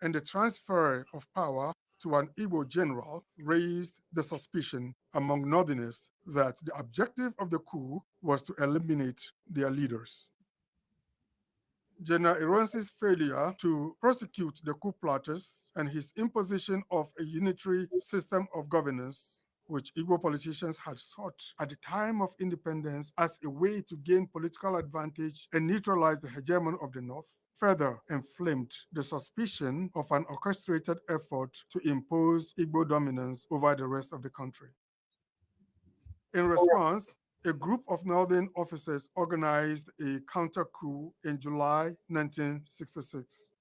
and the transfer of power to an Igbo general raised the suspicion among northerners that the objective of the coup was to eliminate their leaders. General Ironsi's failure to prosecute the coup plotters and his imposition of a unitary system of governance, which Igbo politicians had sought at the time of independence as a way to gain political advantage and neutralize the hegemony of the North, further inflamed the suspicion of an orchestrated effort to impose Igbo dominance over the rest of the country. In response, a group of northern officers organized a counter-coup in July 1966.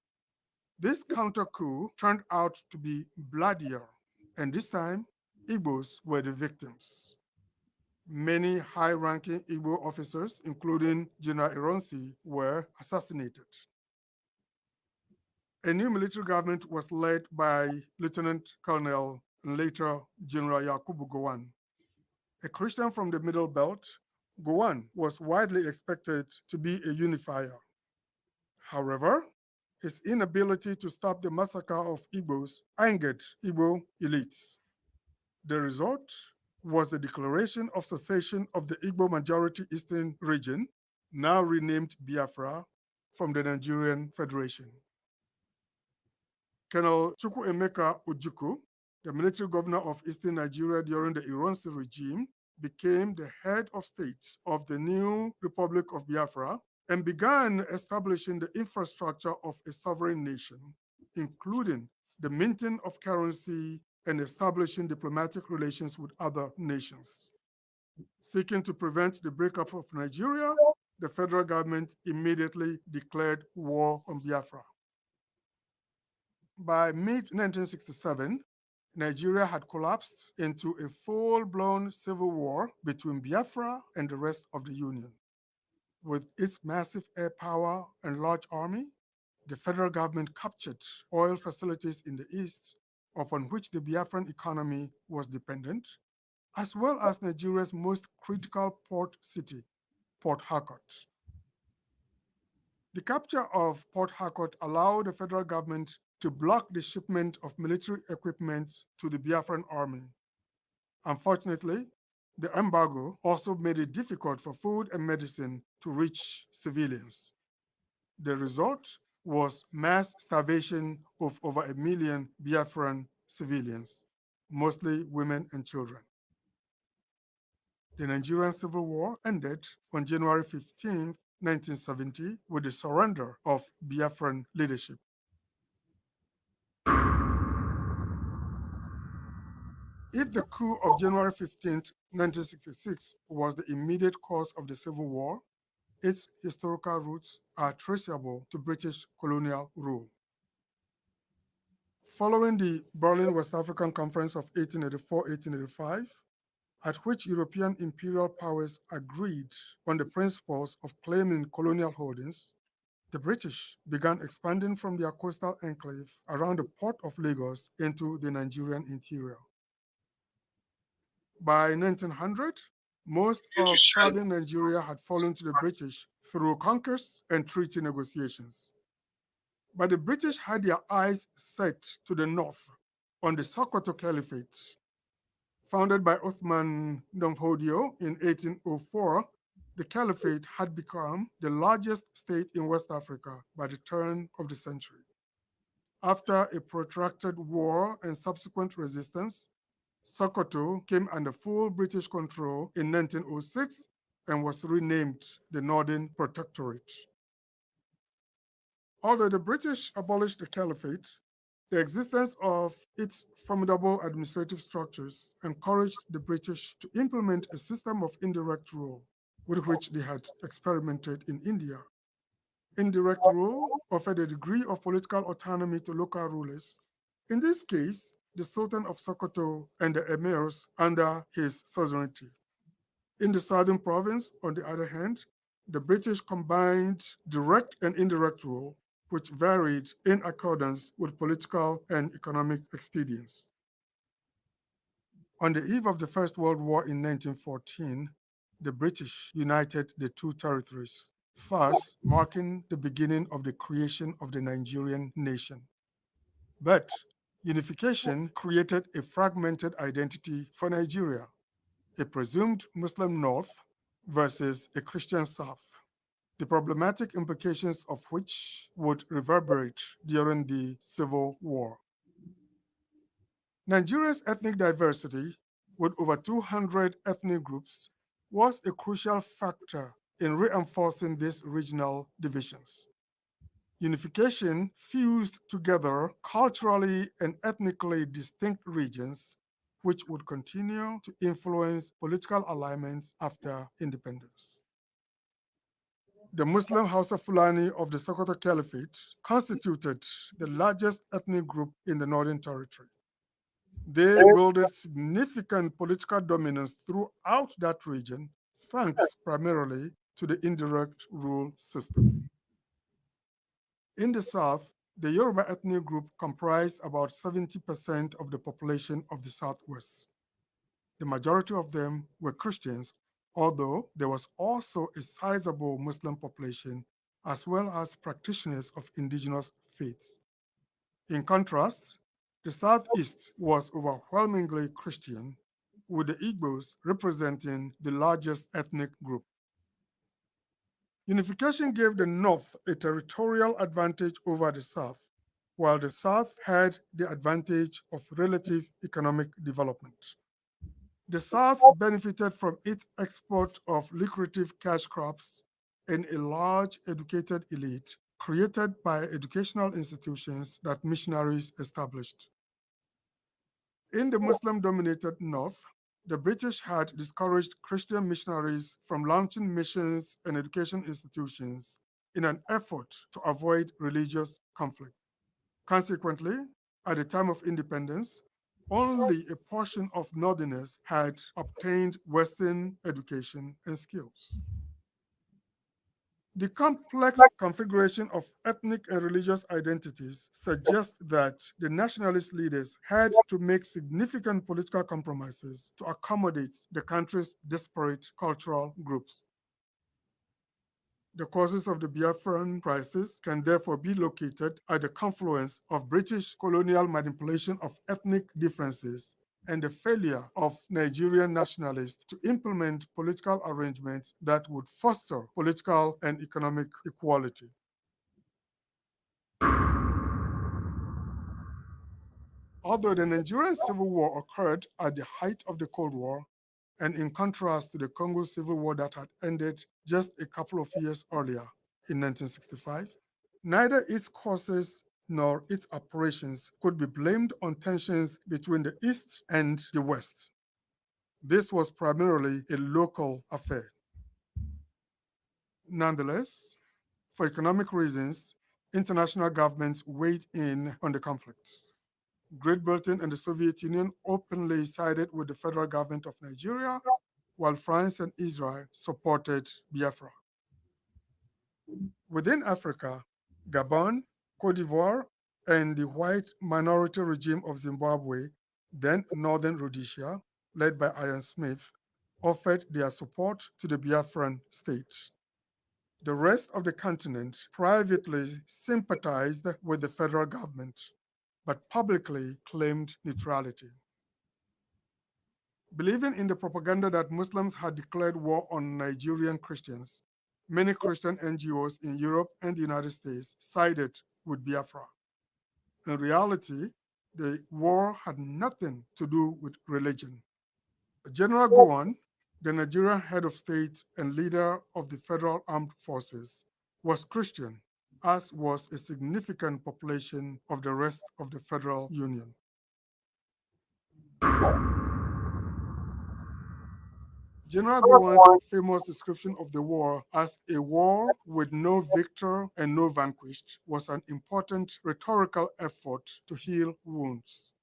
This counter-coup turned out to be bloodier, and this time, Igbos were the victims. Many high-ranking Igbo officers, including General Ironsi, were assassinated. A new military government was led by Lieutenant Colonel and later General Yakubu Gowon. A Christian from the Middle Belt, Gowon was widely expected to be a unifier. However, his inability to stop the massacre of Igbos angered Igbo elites. The result was the declaration of secession of the Igbo majority Eastern region, now renamed Biafra, from the Nigerian Federation. Colonel Chukwuemeka Ojukwu, the military governor of Eastern Nigeria during the Ironsi regime, became the head of state of the new Republic of Biafra and began establishing the infrastructure of a sovereign nation, including the minting of currency and establishing diplomatic relations with other nations. Seeking to prevent the breakup of Nigeria, the federal government immediately declared war on Biafra. By mid-1967, Nigeria had collapsed into a full-blown civil war between Biafra and the rest of the Union. With its massive air power and large army, the federal government captured oil facilities in the east, upon which the Biafran economy was dependent, as well as Nigeria's most critical port city, Port Harcourt. The capture of Port Harcourt allowed the federal government to block the shipment of military equipment to the Biafran army. Unfortunately, the embargo also made it difficult for food and medicine to reach civilians. The result was mass starvation of over 1 million Biafran civilians, mostly women and children. The Nigerian Civil War ended on January 15, 1970, with the surrender of Biafran leadership. If the coup of January 15, 1966 was the immediate cause of the Civil War, its historical roots are traceable to British colonial rule. Following the Berlin West African Conference of 1884-1885, at which European imperial powers agreed on the principles of claiming colonial holdings, the British began expanding from their coastal enclave around the port of Lagos into the Nigerian interior. By 1900, Most of southern Nigeria had fallen to the British through conquest and treaty negotiations. But the British had their eyes set to the north on the Sokoto Caliphate. Founded by Uthman Domfodio in 1804, the Caliphate had become the largest state in West Africa by the turn of the century. After a protracted war and subsequent resistance, Sokoto came under full British control in 1906 and was renamed the Northern Protectorate. Although the British abolished the Caliphate, the existence of its formidable administrative structures encouraged the British to implement a system of indirect rule, with which they had experimented in India. Indirect rule offered a degree of political autonomy to local rulers, in this case, the Sultan of Sokoto and the emirs under his suzerainty. In the southern province, on the other hand, the British combined direct and indirect rule, which varied in accordance with political and economic expedients. On the eve of the First World War in 1914, the British united the two territories, thus marking the beginning of the creation of the Nigerian nation. But unification created a fragmented identity for Nigeria, a presumed Muslim North versus a Christian South, the problematic implications of which would reverberate during the Civil War. Nigeria's ethnic diversity, with over 200 ethnic groups, was a crucial factor in reinforcing these regional divisions. Unification fused together culturally and ethnically distinct regions, which would continue to influence political alignments after independence. The Muslim Hausa Fulani of the Sokoto Caliphate constituted the largest ethnic group in the Northern Territory. They wielded significant political dominance throughout that region, thanks primarily to the indirect rule system. In the south, the Yoruba ethnic group comprised about 70% of the population of the southwest. The majority of them were Christians, although there was also a sizable Muslim population, as well as practitioners of indigenous faiths. In contrast, the southeast was overwhelmingly Christian, with the Igbos representing the largest ethnic group. Unification gave the North a territorial advantage over the South, while the South had the advantage of relative economic development. The South benefited from its export of lucrative cash crops and a large educated elite created by educational institutions that missionaries established. In the Muslim-dominated North, the British had discouraged Christian missionaries from launching missions and education institutions in an effort to avoid religious conflict. Consequently, at the time of independence, only a portion of Northerners had obtained Western education and skills. The complex configuration of ethnic and religious identities suggests that the nationalist leaders had to make significant political compromises to accommodate the country's disparate cultural groups. The causes of the Biafran crisis can therefore be located at the confluence of British colonial manipulation of ethnic differences and the failure of Nigerian nationalists to implement political arrangements that would foster political and economic equality. Although the Nigerian Civil War occurred at the height of the Cold War, and in contrast to the Congo Civil War that had ended just a couple of years earlier in 1965, neither its causes nor its operations could be blamed on tensions between the East and the West. This was primarily a local affair. Nonetheless, for economic reasons, international governments weighed in on the conflicts. Great Britain and the Soviet Union openly sided with the federal government of Nigeria, while France and Israel supported Biafra. Within Africa, Gabon, Cote d'Ivoire, and the white minority regime of Zimbabwe, then Northern Rhodesia, led by Ian Smith, offered their support to the Biafran state. The rest of the continent privately sympathized with the federal government, but publicly claimed neutrality. Believing in the propaganda that Muslims had declared war on Nigerian Christians, many Christian NGOs in Europe and the United States sided with Biafra. In reality, the war had nothing to do with religion. General Gowon, the Nigerian head of state and leader of the Federal Armed Forces, was Christian, as was a significant population of the rest of the Federal Union. General Gowon's famous description of the war as a war with no victor and no vanquished was an important rhetorical effort to heal wounds.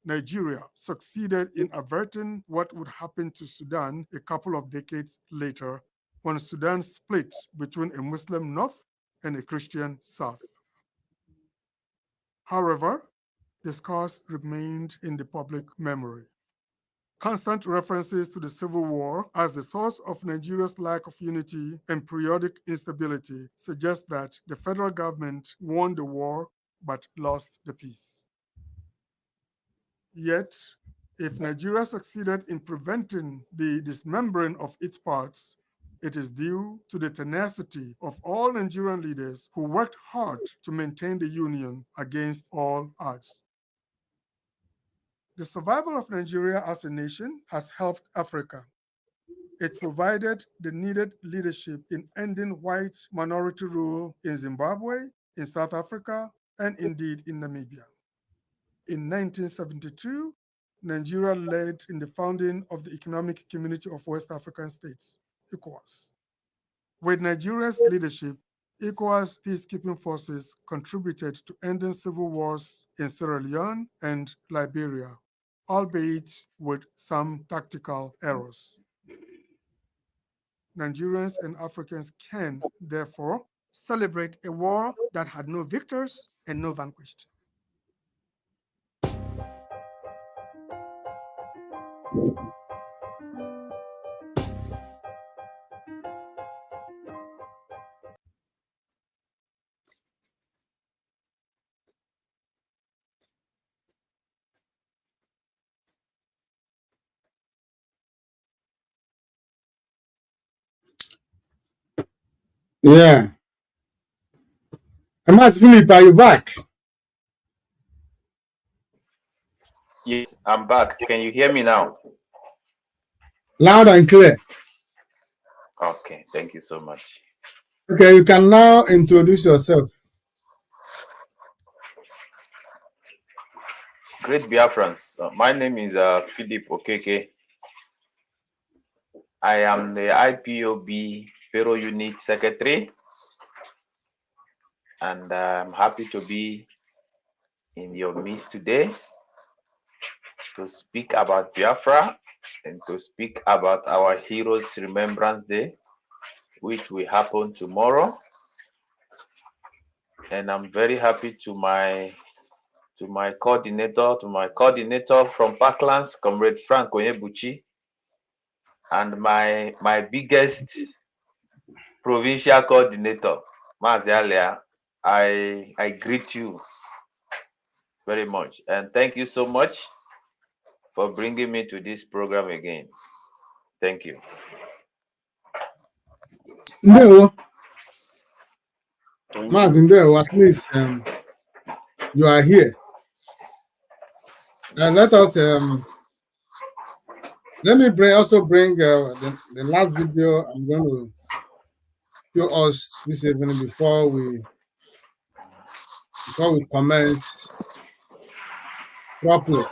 Nigeria succeeded in averting what would happen to Sudan a couple of decades later when Sudan split between a Muslim North and a Christian South. However, the scars remained in the public memory. Constant references to the Civil War as the source of Nigeria's lack of unity and periodic instability suggest that the federal government won the war but lost the peace. Yet, if Nigeria succeeded in preventing the dismembering of its parts, it is due to the tenacity of all Nigerian leaders who worked hard to maintain the union against all odds. The survival of Nigeria as a nation has helped Africa. It provided the needed leadership in ending white minority rule in Zimbabwe, in South Africa, and indeed in Namibia. In 1972, Nigeria led in the founding of the Economic Community of West African States, ECOWAS. With Nigeria's leadership, ECOWAS peacekeeping forces contributed to ending civil wars in Sierra Leone and Liberia, albeit with some tactical errors. Nigerians and Africans can, therefore, celebrate a war that had no victors and no vanquished. Yeah. Mas Philip, are you back? Yes, I'm back. Can you hear me now? Loud and clear. Okay, thank you so much. Okay, you can now introduce yourself. Great Biafrans. My name is Philip Okeke. I am the IPOB Fero Unit Secretary, and I'm happy to be in your midst today to speak about Biafra and to speak about our Heroes Remembrance Day, which will happen tomorrow. And I'm very happy to my coordinator from Parklands, Comrade Frank Onyebuchi, and my biggest provincial coordinator, Mazi Alia. I greet you very much, and thank you so much for bringing me to this program again. Thank you. No. Mazi, at least you are here. And let us let me bring the last video I'm going to show us this evening before we commence properly.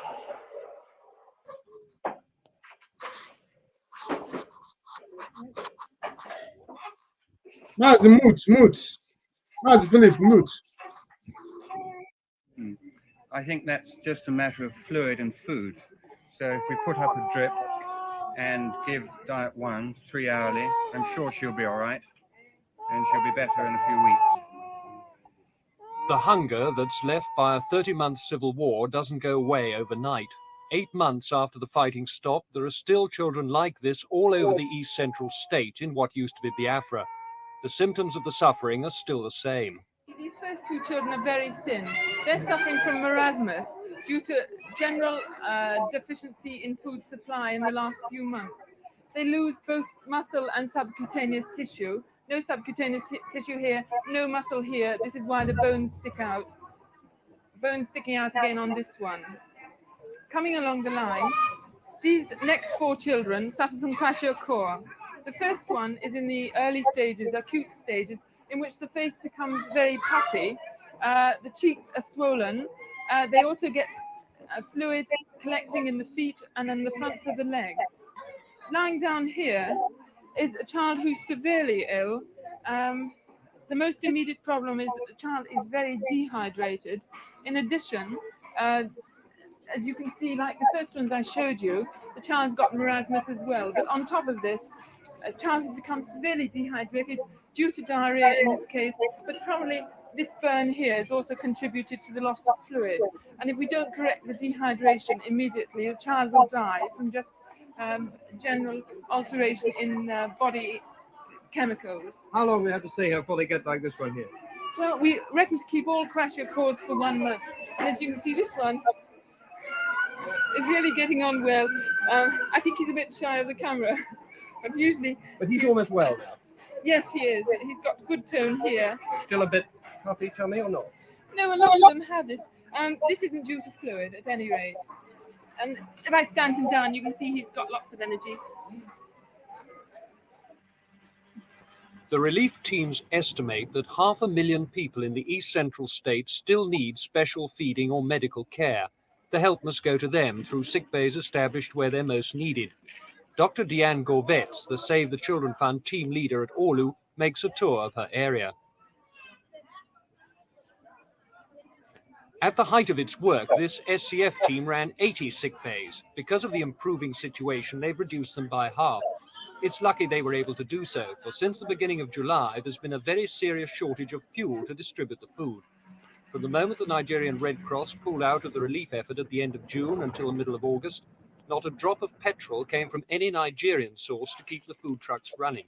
Mazi, mute. Mazi Philip, mute. I think that's just a matter of fluid and food. So if we put up a drip and give diet 1 3 hourly, I'm sure she'll be all right, and she'll be better in a few weeks. The hunger that's left by a 30-month civil war doesn't go away overnight. 8 months after the fighting stopped, there are still children like this all over the East Central state in what used to be Biafra. The symptoms of the suffering are still the same. These first two children are very thin. They're suffering from marasmus due to general deficiency in food supply in the last few months. They lose both muscle and subcutaneous tissue. No subcutaneous tissue here, no muscle here. This is why the bones stick out. Bones sticking out again on this one. Coming along the line, these next four children suffer from kwashiorkor. The first one is in the early stages, acute stages, in which the face becomes very puffy, the cheeks are swollen, they also get fluid collecting in the feet and in the fronts of the legs. Lying down here is a child who's severely ill. The most immediate problem is that the child is very dehydrated. In addition, as you can see, like the first ones I showed you, the child's got marasmus as well. But on top of this, a child has become severely dehydrated due to diarrhea in this case, but probably this burn here has also contributed to the loss of fluid. And if we don't correct the dehydration immediately, the child will die from just general alteration in body chemicals. How long do we have to stay here before they get like this one here? Well, we reckon to keep all kwashiorkors for 1 month. And as you can see, this one is really getting on well. I think he's a bit shy of the camera. But usually... But he's almost well now. Yes, he is. He's got good tone here. Still a bit puffy tummy or not? No, a lot of them have this. This isn't due to fluid, at any rate. And if I stand him down, you can see he's got lots of energy. The relief teams estimate that 500,000 people in the East Central states still need special feeding or medical care. The help must go to them through sick bays established where they're most needed. Dr. Deanne Gorbetz, the Save the Children Fund team leader at Orlu, makes a tour of her area. At the height of its work, this SCF team ran 80 sick bays. Because of the improving situation, they've reduced them by half. It's lucky they were able to do so, for since the beginning of July, there's been a very serious shortage of fuel to distribute the food. From the moment the Nigerian Red Cross pulled out of the relief effort at the end of June until the middle of August, not a drop of petrol came from any Nigerian source to keep the food trucks running.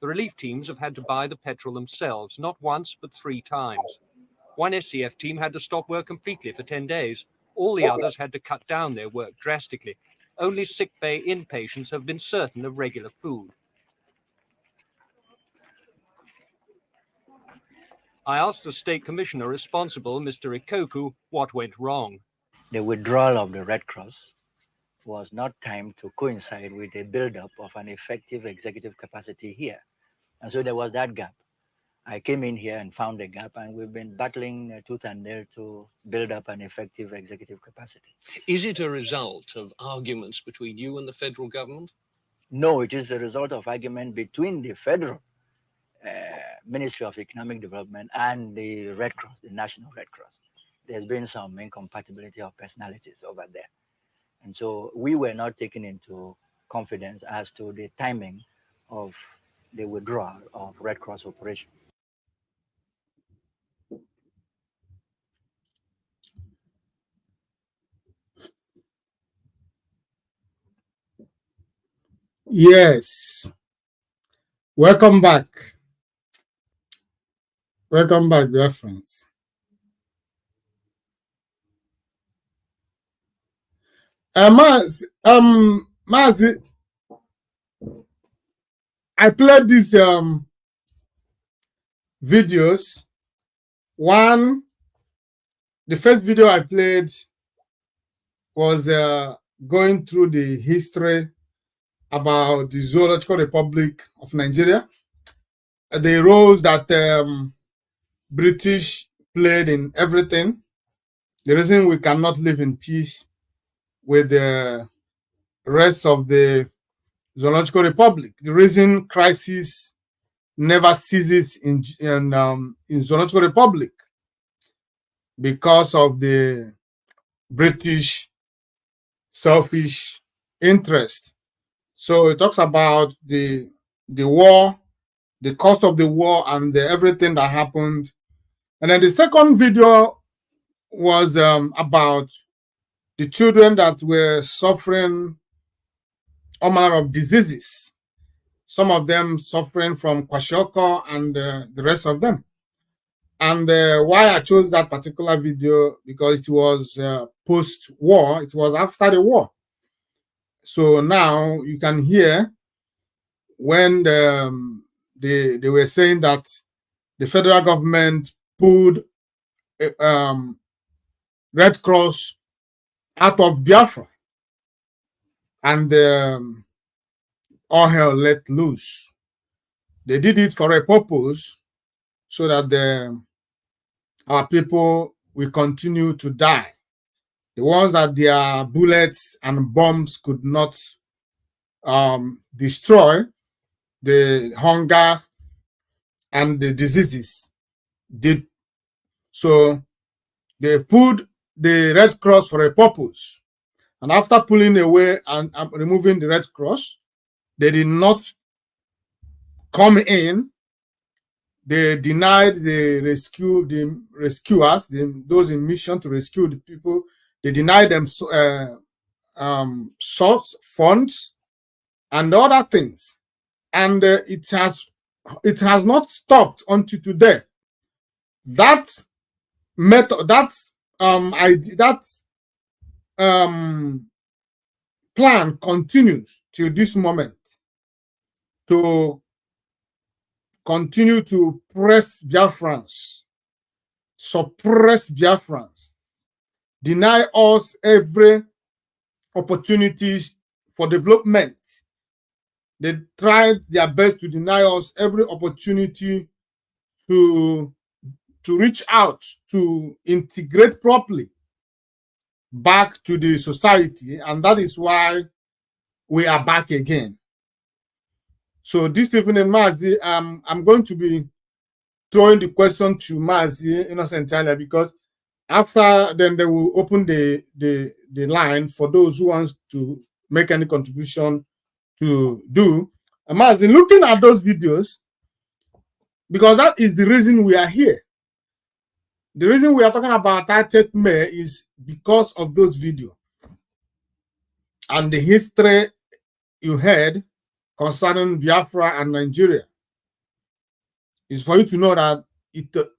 The relief teams have had to buy the petrol themselves, not once, but 3 times. One SCF team had to stop work completely for 10 days. All the others had to cut down their work drastically. Only sick bay inpatients have been certain of regular food. I asked the state commissioner responsible, Mr. Ikoku, what went wrong. The withdrawal of the Red Cross was not timed to coincide with the build-up of an effective executive capacity here. And so there was that gap. I came in here and found a gap, and we've been battling tooth and nail to build up an effective executive capacity. Is it a result of arguments between you and the federal government? No, it is a result of argument between the federal Ministry of Economic Development and the Red Cross, the National Red Cross. There's been some incompatibility of personalities over there. And so we were not taken into confidence as to the timing of the withdrawal of Red Cross operation. Yes. Welcome back. Welcome back, dear friends. Mazi, I played these videos. One, the first video I played was going through the history about the Zoological Republic of Nigeria, the roles that British played in everything, the reason we cannot live in peace with the rest of the Zoological Republic, the reason crisis never ceases in Zoological Republic, because of the British selfish interest. So it talks about the war, the cost of the war, and everything that happened. And then the second video was about the children that were suffering all manner of diseases, some of them suffering from kwashiorkor and the rest of them. And why I chose that particular video, because it was post-war, it was after the war. So now you can hear when they were saying that the federal government pulled Red Cross out of Biafra, and all hell let loose. They did it for a purpose, so that our people will continue to die. The ones that their bullets and bombs could not destroy, the hunger and the diseases did. So they pulled the Red Cross for a purpose. And after pulling away and removing the Red Cross, they did not come in. They denied the rescuers, those in mission to rescue the people. They denied them source funds and other things. And it has not stopped until today. That method, that plan continues till this moment to continue to press Biafrans, suppress Biafrans, deny us every opportunities for development. They tried their best to deny us every opportunity to reach out, to integrate properly back to the society, and that is why we are back again. So this evening, Mazi, I'm going to be throwing the question to Mazi Innocent Talia, because after then they will open the line for those who want to make any contribution to do. Mazi, looking at those videos, because that is the reason we are here. The reason we are talking about 30th May is because of those videos and the history you heard concerning Biafra and Nigeria. Is for you to know that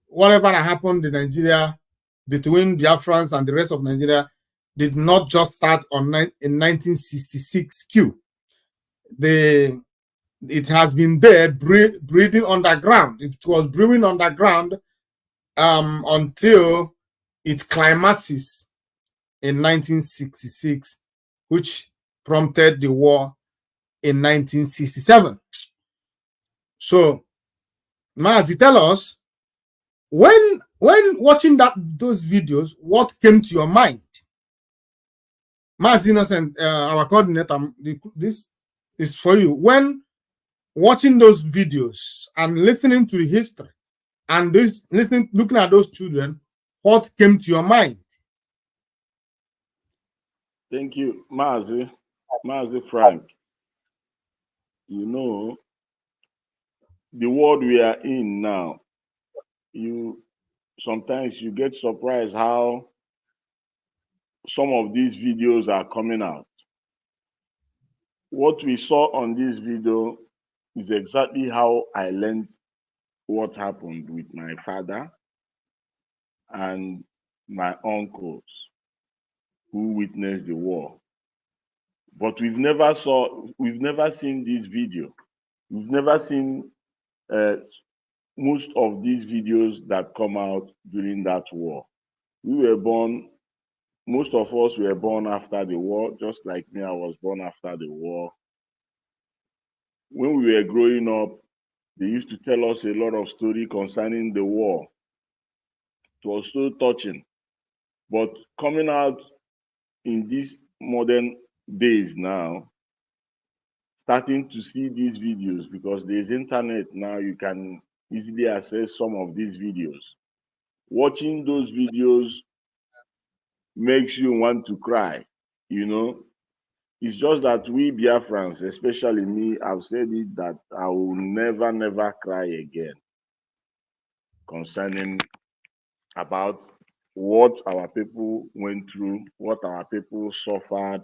whatever happened in Nigeria between Biafrans and the rest of Nigeria did not just start in 1966 Q. It has been there breeding underground. It was brewing underground until it climaxes in 1966, which prompted the war in 1967. So, Mazi, tell us, when watching those videos, what came to your mind? Mazi Innocent, our coordinator, this is for you. When watching those videos and listening to the history and looking at those children, what came to your mind? Thank you, Mazi Frank. You know, the world we are in now, sometimes you get surprised how some of these videos are coming out. What we saw on this video is exactly how I learned what happened with my father and my uncles who witnessed the war. But we've never seen this video. We've never seen most of these videos that come out during that war. Most of us were born after the war, just like me, I was born after the war. When we were growing up, they used to tell us a lot of story concerning the war. It was so touching. But coming out in these modern days now, starting to see these videos, because there's internet now, you can easily access some of these videos. Watching those videos makes you want to cry, you know. It's just that we Biafrans, especially me, I've said it, that I will never cry again concerning about what our people went through, what our people suffered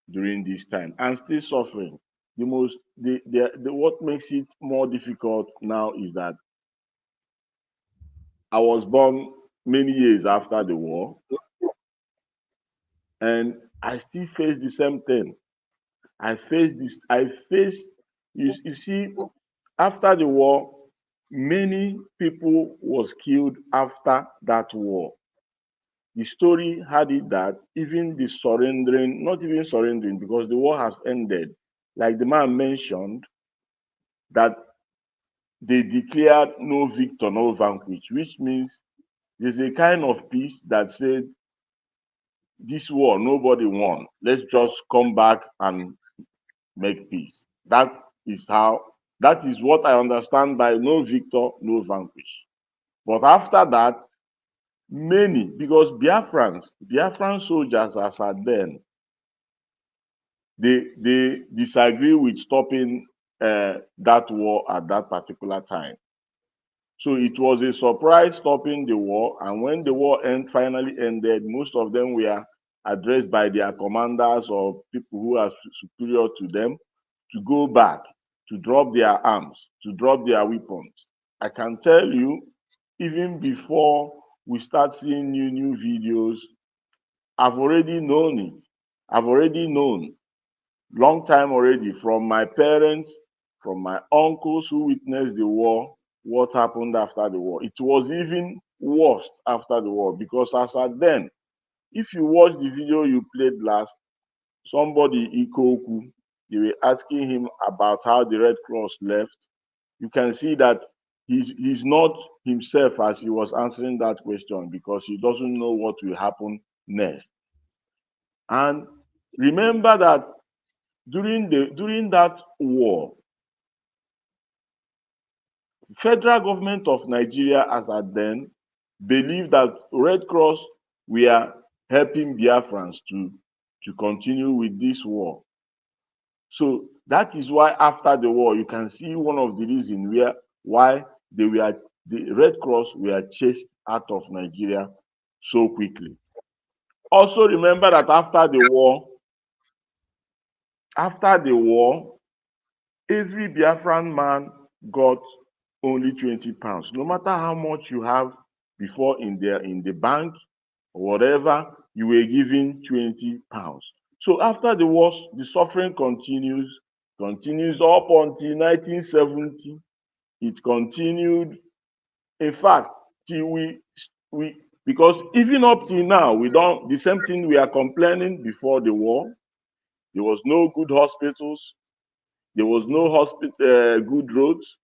during this time, and still suffering. What makes it more difficult now is that I was born many years after the war, and I still face the same thing. I face, you see, after the war, many people was killed after that war. The story had it that even the surrendering, not even surrendering because the war has ended, like the man mentioned, that they declared no victor, no vanquish, which means there's a kind of peace that said, this war, nobody won. Let's just come back and make peace. That is what I understand by no victor, no vanquish. But after that, many, because Biafran soldiers as at then, they disagree with stopping that war at that particular time. So it was a surprise stopping the war, and when the war finally ended, most of them were addressed by their commanders or people who are superior to them to go back, to drop their arms, to drop their weapons. I can tell you, even before we start seeing new videos, I've already known it. I've already known, long time already, from my parents, from my uncles who witnessed the war, what happened after the war. It was even worse after the war, because as at then, if you watch the video you played last, somebody, Ikoku, they were asking him about how the Red Cross left. You can see that he's not himself as he was answering that question, because he doesn't know what will happen next. And remember that during that war, federal government of Nigeria as at then believed that Red Cross were helping Biafrans to continue with this war. So that is why after the war, you can see one of the reasons why the Red Cross were chased out of Nigeria so quickly. Also remember that after the war, every Biafran man got only 20 pounds. No matter how much you have before in the bank or whatever, you were given 20 pounds. So after the war, the suffering continues up until 1970. It continued. In fact, till because even up till now, the same thing we are complaining before the war. There was no good hospitals. There was no good roads.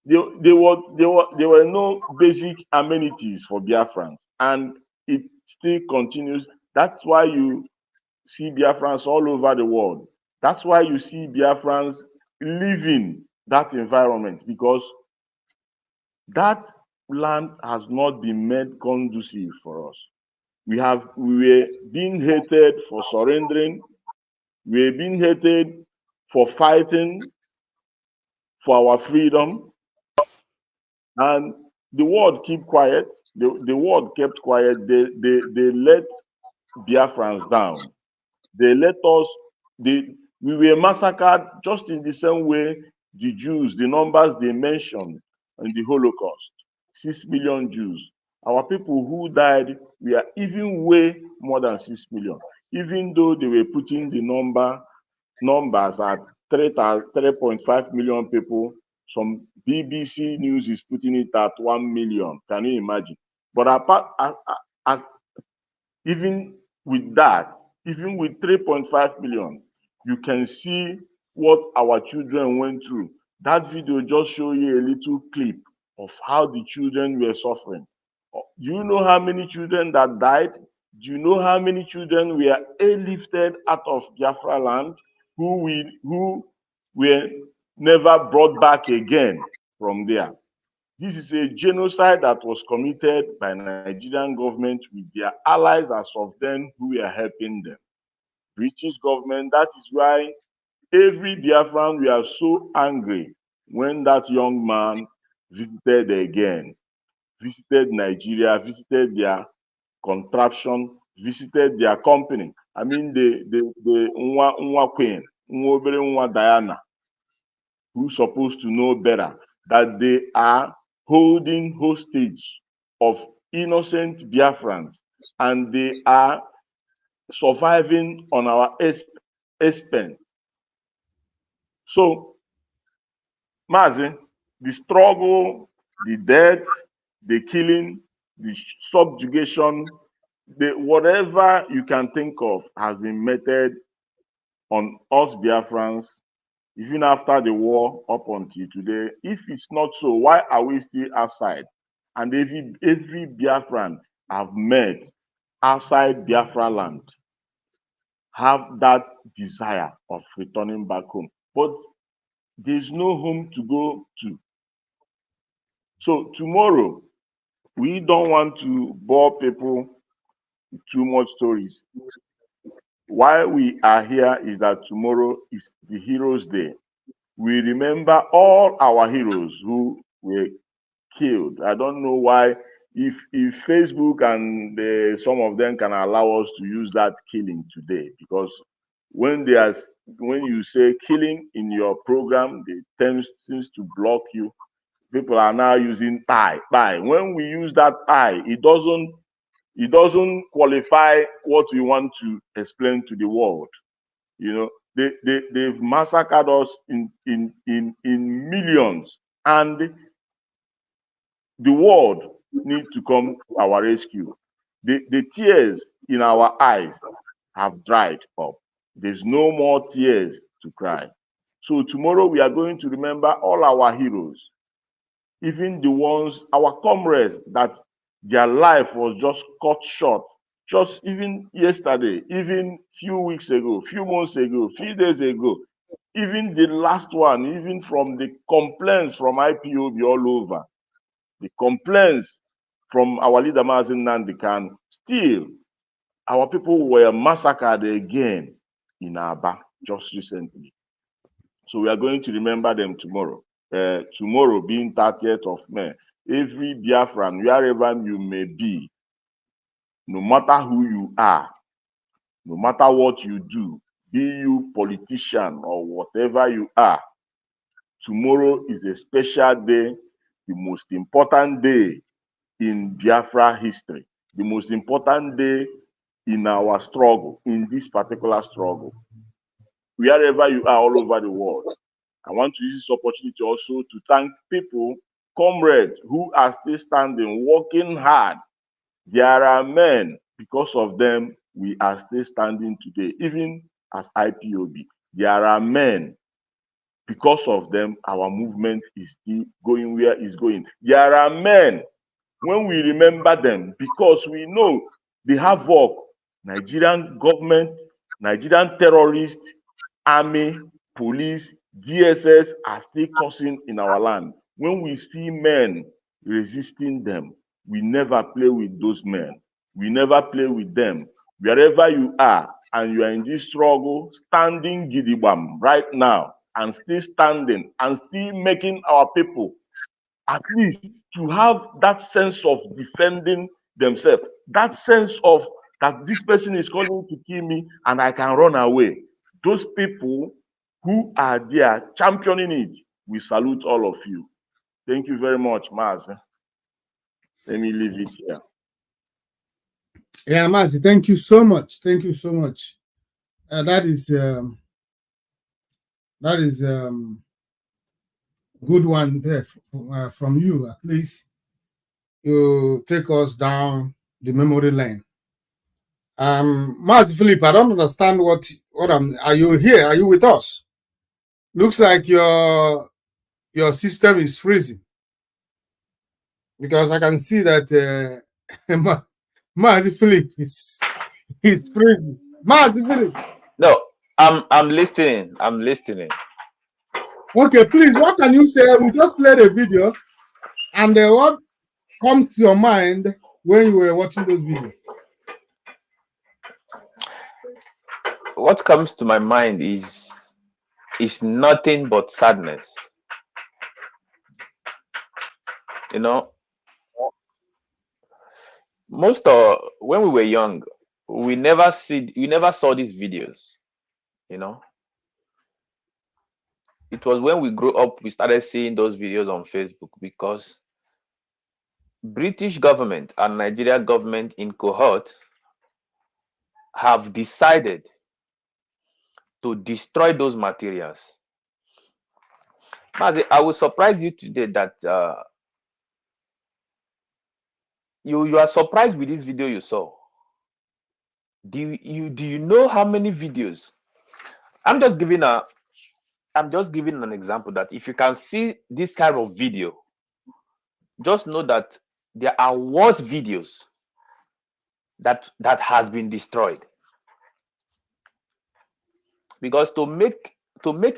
There were no basic amenities for Biafrans, and it still continues. That's why you see Biafrans all over the world. That's why you see Biafrans living that environment, because that land has not been made conducive for us. We were being hated for surrendering. We were being hated for fighting for our freedom, and the world kept quiet. The world kept quiet. They let Biafrans down. They let us. We were massacred just in the same way the Jews, the numbers they mentioned in the Holocaust, 6 million Jews. Our people who died were even way more than 6 million, even though they were putting the numbers at 3.5 million people. Some BBC News is putting it at 1 million. Can you imagine? But even with that, even with 3.5 million, you can see what our children went through. That video just show you a little clip of how the children were suffering. Do you know how many children that died? Do you know how many children were airlifted out of Biafra land who were never brought back again from there? This is a genocide that was committed by Nigerian government with their allies as of then who were helping them. British government, that is why every Biafran were so angry when that young man visited again. visited Nigeria, visited their contraption, visited their company. I mean, the Nwa Queen, Nwa Diana, who's supposed to know better, that they are holding hostage of innocent Biafrans, and they are surviving on our expense. So, Mazi, the struggle, the death, the killing, the subjugation, the whatever you can think of has been meted on us Biafrans, even after the war up until today. If it's not so, why are we still outside? And every Biafran I've met outside Biafra land have that desire of returning back home. But there's no home to go to. So tomorrow, we don't want to bore people with too much stories. Why we are here is that tomorrow is the Heroes' Day. We remember all our heroes who were killed. I don't know why, if Facebook and some of them can allow us to use that killing today, because when you say killing in your program, they tend to block you. People are now using tie. When we use that tie, it doesn't qualify what we want to explain to the world. You know, they've massacred us in millions, and the world need to come to our rescue. The tears in our eyes have dried up. There's no more tears to cry. So tomorrow we are going to remember all our heroes, even the ones, our comrades, that their life was just cut short, just even yesterday, even few weeks ago, few months ago, few days ago, even the last one, even from the complaints from IPOB all over, the complaints from our leader Mazen Nandikan, still our people were massacred again in Aba just recently. So we are going to remember them tomorrow. Tomorrow being 30th of May, every Biafran, wherever you may be, no matter who you are, no matter what you do, be you politician or whatever you are, tomorrow is a special day, the most important day in Biafra history, the most important day in our struggle, in this particular struggle. Wherever you are all over the world, I want to use this opportunity also to thank people, comrades, who are still standing, working hard. There are men, because of them, we are still standing today, even as IPOB. There are men, because of them, our movement is still going where it's going. There are men, when we remember them, because we know they have work, Nigerian government, Nigerian terrorists, army, police, DSS are still causing in our land. When we see men resisting them, we never play with those men. We never play with them. Wherever you are and you are in this struggle, standing gidigam right now, and still standing and still making our people at least to have that sense of defending themselves, that sense of that this person is calling to kill me and I can run away. Those people who are there championing it, we salute all of you. Thank you very much, Maz. Let me leave it here. Yeah, Maz, thank you so much. Thank you so much. That is good one there from you. At least you take us down the memory lane. Maz Philip, I don't understand what are you here? Are you with us? Looks like your system is freezing, because I can see that Maz Philip is freezing. Maz Philip. No, I'm listening. I'm listening. Okay, please, what can you say? We just played a video, and what comes to your mind when you were watching those videos? What comes to my mind is nothing but sadness. You know, when we were young, we never saw these videos, you know. It was when we grew up we started seeing those videos on Facebook, because British government and Nigeria government in cohort have decided to destroy those materials. Mazi, I will surprise you today that you are surprised with this video you saw. Do you know how many videos? I'm just giving an example that if you can see this kind of video, just know that there are worse videos that has been destroyed. Because to make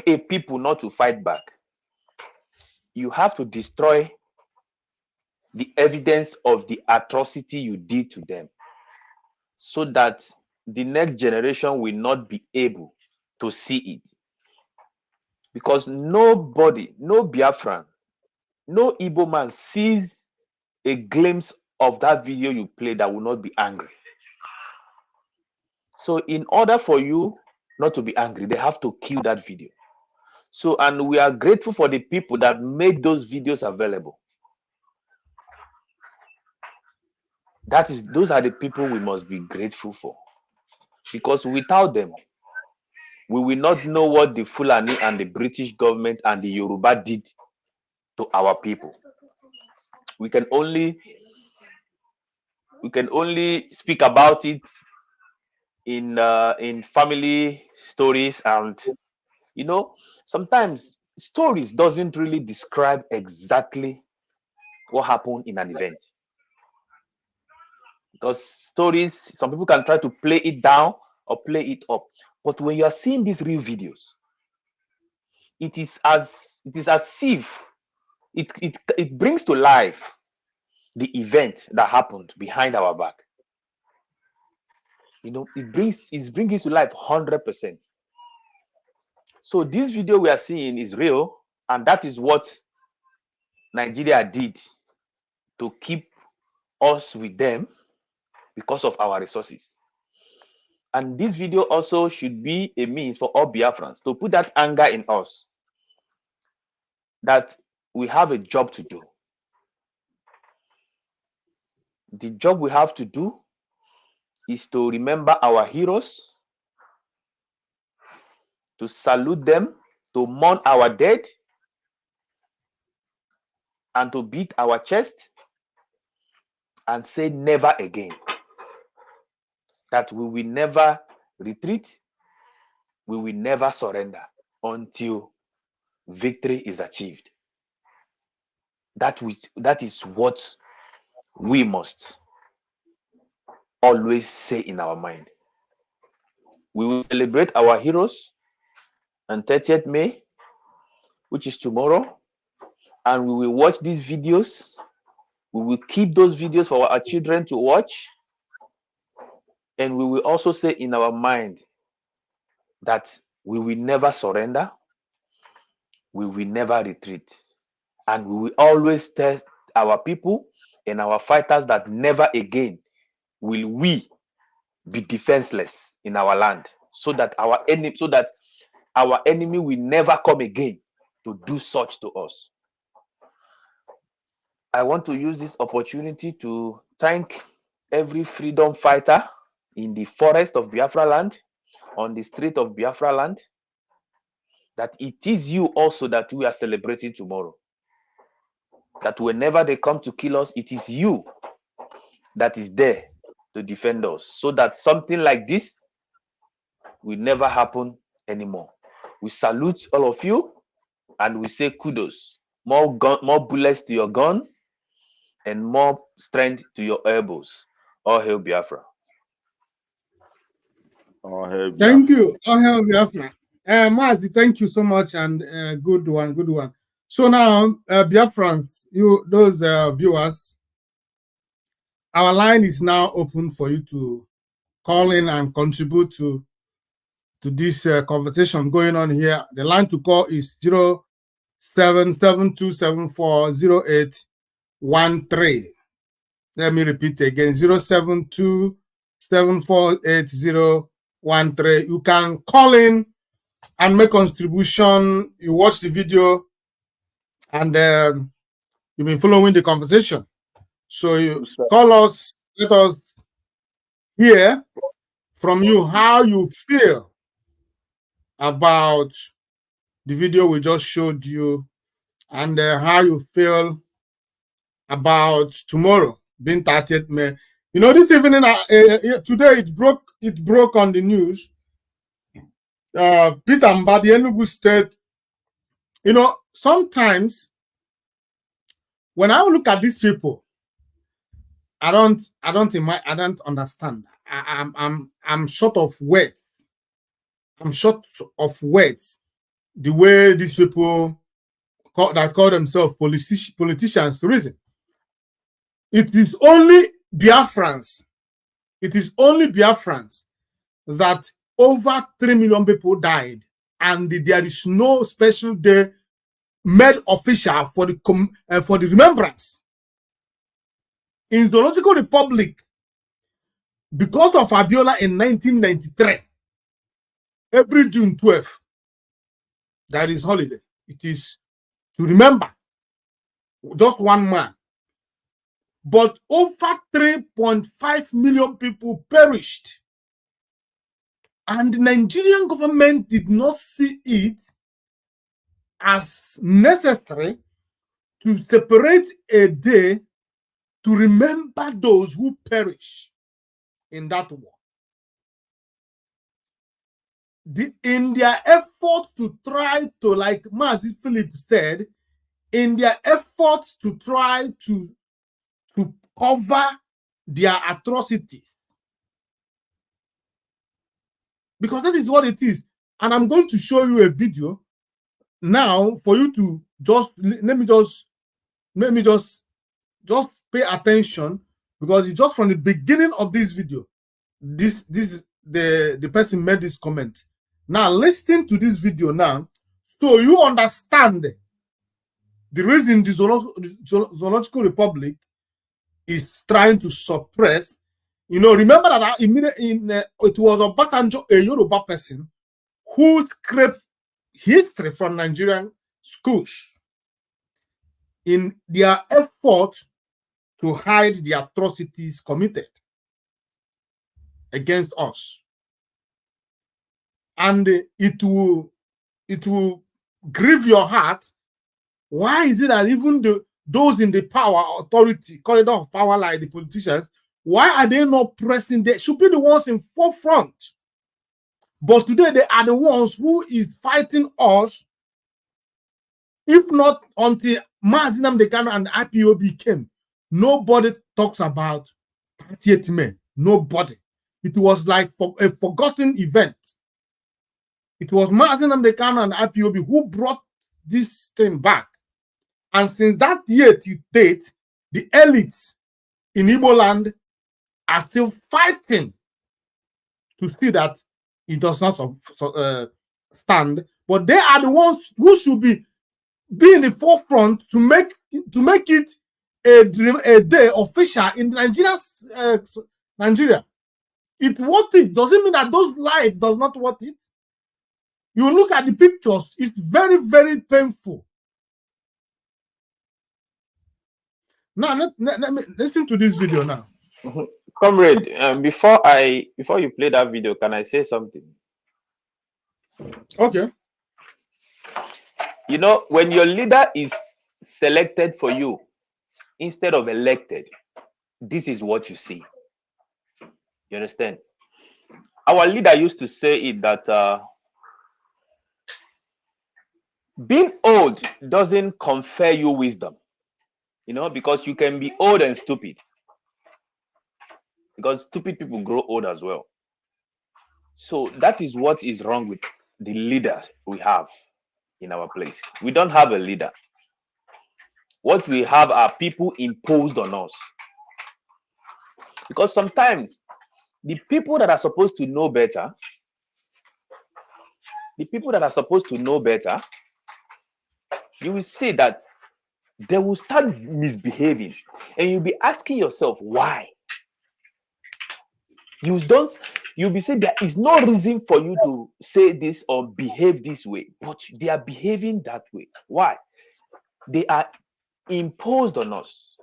a people not to fight back, you have to destroy the evidence of the atrocity you did to them, so that the next generation will not be able to see it. Because nobody, no Biafran, no Igbo man sees a glimpse of that video you play that will not be angry. So in order for you not to be angry, they have to kill that video. So, and we are grateful for the people that made those videos available. Those are the people we must be grateful for. Because without them, we will not know what the Fulani and the British government and the Yoruba did to our people. We can only speak about it in family stories, and you know, sometimes stories doesn't really describe exactly what happened in an event. Because stories, some people can try to play it down or play it up, but when you are seeing these real videos, it is as if it brings to life the event that happened behind our back. You know, it brings it to life 100%. So this video we are seeing is real, and that is what Nigeria did to keep us with them because of our resources. And this video also should be a means for all Biafrans to put that anger in us, that we have a job to do. The job we have to do is to remember our heroes, to salute them, to mourn our dead, and to beat our chest and say never again. That we will never retreat, we will never surrender until victory is achieved. That is what we must always say in our mind. We will celebrate our heroes on 30th May, which is tomorrow, and we will watch these videos. We will keep those videos for our children to watch, and we will also say in our mind that we will never surrender, we will never retreat, and we will always tell our people and our fighters that never again will we be defenseless in our land, so that our enemy will never come again to do such to us. I want to use this opportunity to thank every freedom fighter in the forest of Biafra land, on the street of Biafra land, that it is you also that we are celebrating tomorrow. That whenever they come to kill us, it is you that is there to defend us, so that something like this will never happen anymore. We salute all of you, and we say kudos. More bullets to your gun, and more strength to your elbows. All hail Biafra. All hail Biafra. Thank you. All hail Biafra. Mazi, thank you so much, and good one. So now, Biafrans, those viewers, our line is now open for you to call in and contribute to this conversation going on here. The line to call is 0772740813. Let me repeat again, 072-7480-13. You can call in and make contribution. You watch the video and you've been following the conversation. So you call us, let us hear from you how you feel about the video we just showed you and how you feel about tomorrow being 30th May. You know, this evening, today it broke on the news. Peter Mbadi, Enugu State. You know, sometimes when I look at these people, I don't understand. I'm short of words. I'm short of words. The way these people that call themselves politicians reason. It is only Biafrans. It is only Biafrans that over 3 million people died, and there is no special day made official for the remembrance. In Zoological Republic, because of Abiola in 1993, every June 12th, there is holiday. It is to remember just one man. But over 3.5 million people perished. And the Nigerian government did not see it as necessary to separate a day to remember those who perish in that war. In their effort to try to, like Mazi Philip said, in their efforts to try to cover their atrocities. Because that is what it is. And I'm going to show you a video now for you to just let me just pay attention, because it's just from the beginning of this video. This is the person made this comment. Now listen to this video now, so you understand the reason the Zoological Republic is trying to suppress. You know, remember that it was Obasanjo, a Yoruba person, who scraped history from Nigerian schools in their effort to hide the atrocities committed against us. And it will grieve your heart. Why is it that even those in the power authority, corridor of power, like the politicians, why are they not pressing? They should be the ones in forefront. But today they are the ones who is fighting us. If not until Mazi Nnamdi Kanu and IPOB came, nobody talks about 30th May. Nobody. It was like a forgotten event. It was Mazi Nnamdi Kanu and IPOB who brought this thing back. And since that year to date, the elites in Igbo land are still fighting to see that it does not stand. But they are the ones who should be in the forefront to make it a day official in Nigeria. It worth it. Doesn't mean that those lives does not worth it. You look at the pictures, it's very, very painful. Now let me listen to this video now. Comrade, before you play that video, can I say something? Okay. You know, when your leader is selected for you instead of elected, this is what you see. You understand? Our leader used to say it that being old doesn't confer you wisdom. You know, because you can be old and stupid. Because stupid people grow old as well. So that is what is wrong with the leaders we have in our place. We don't have a leader. What we have are people imposed on us. Because sometimes the people that are supposed to know better, you will see that they will start misbehaving, and you'll be asking yourself why. You'll be saying there is no reason for you to say this or behave this way, but they are behaving that way. Why? They are imposed on us.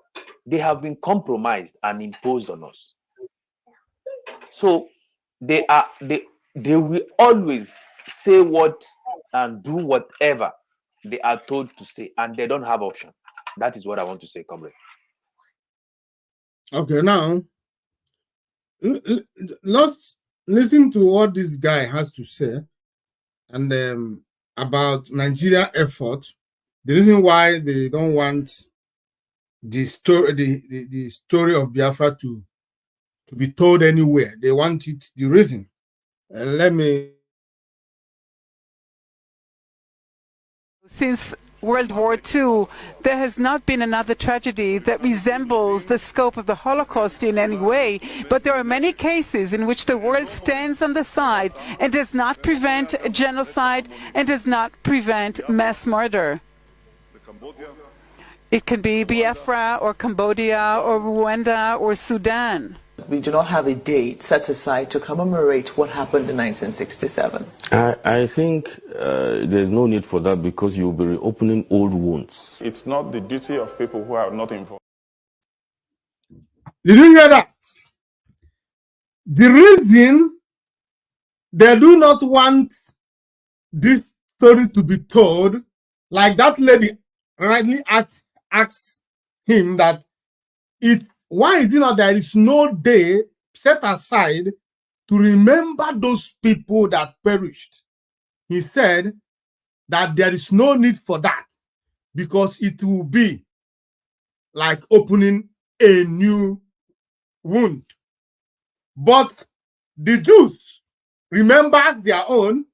They have been compromised and imposed on us. So they will always say what and do whatever they are told to say, and they don't have option. That is what I want to say, comrade. Okay, now let's listen to what this guy has to say, and about Nigeria effort. The reason why they don't want the story, the story of Biafra to be told anywhere. They want it. The reason. Let me. Since World War II, there has not been another tragedy that resembles the scope of the Holocaust in any way, but there are many cases in which the world stands on the side and does not prevent genocide and does not prevent mass murder. It can be Biafra or Cambodia or Rwanda or Sudan. We do not have a date set aside to commemorate what happened in 1967. I think there's no need for that because you'll be reopening old wounds. It's not the duty of people who are not involved. Did you hear that? The reason they do not want this story to be told, like that lady rightly asked him that why is it not there is no day set aside to remember those people that perished? He said that there is no need for that because it will be like opening a new wound. But the Jews remembers their own.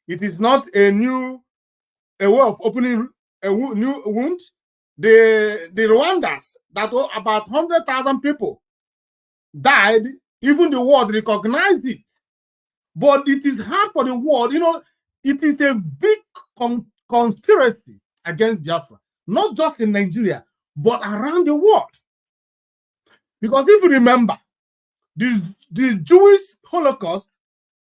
It is not a way of opening a new wound. The Rwandans, that were about 100,000 people died, even the world recognized it. But it is hard for the world, it is a big conspiracy against Biafra, not just in Nigeria, but around the world. Because if you remember, the Jewish Holocaust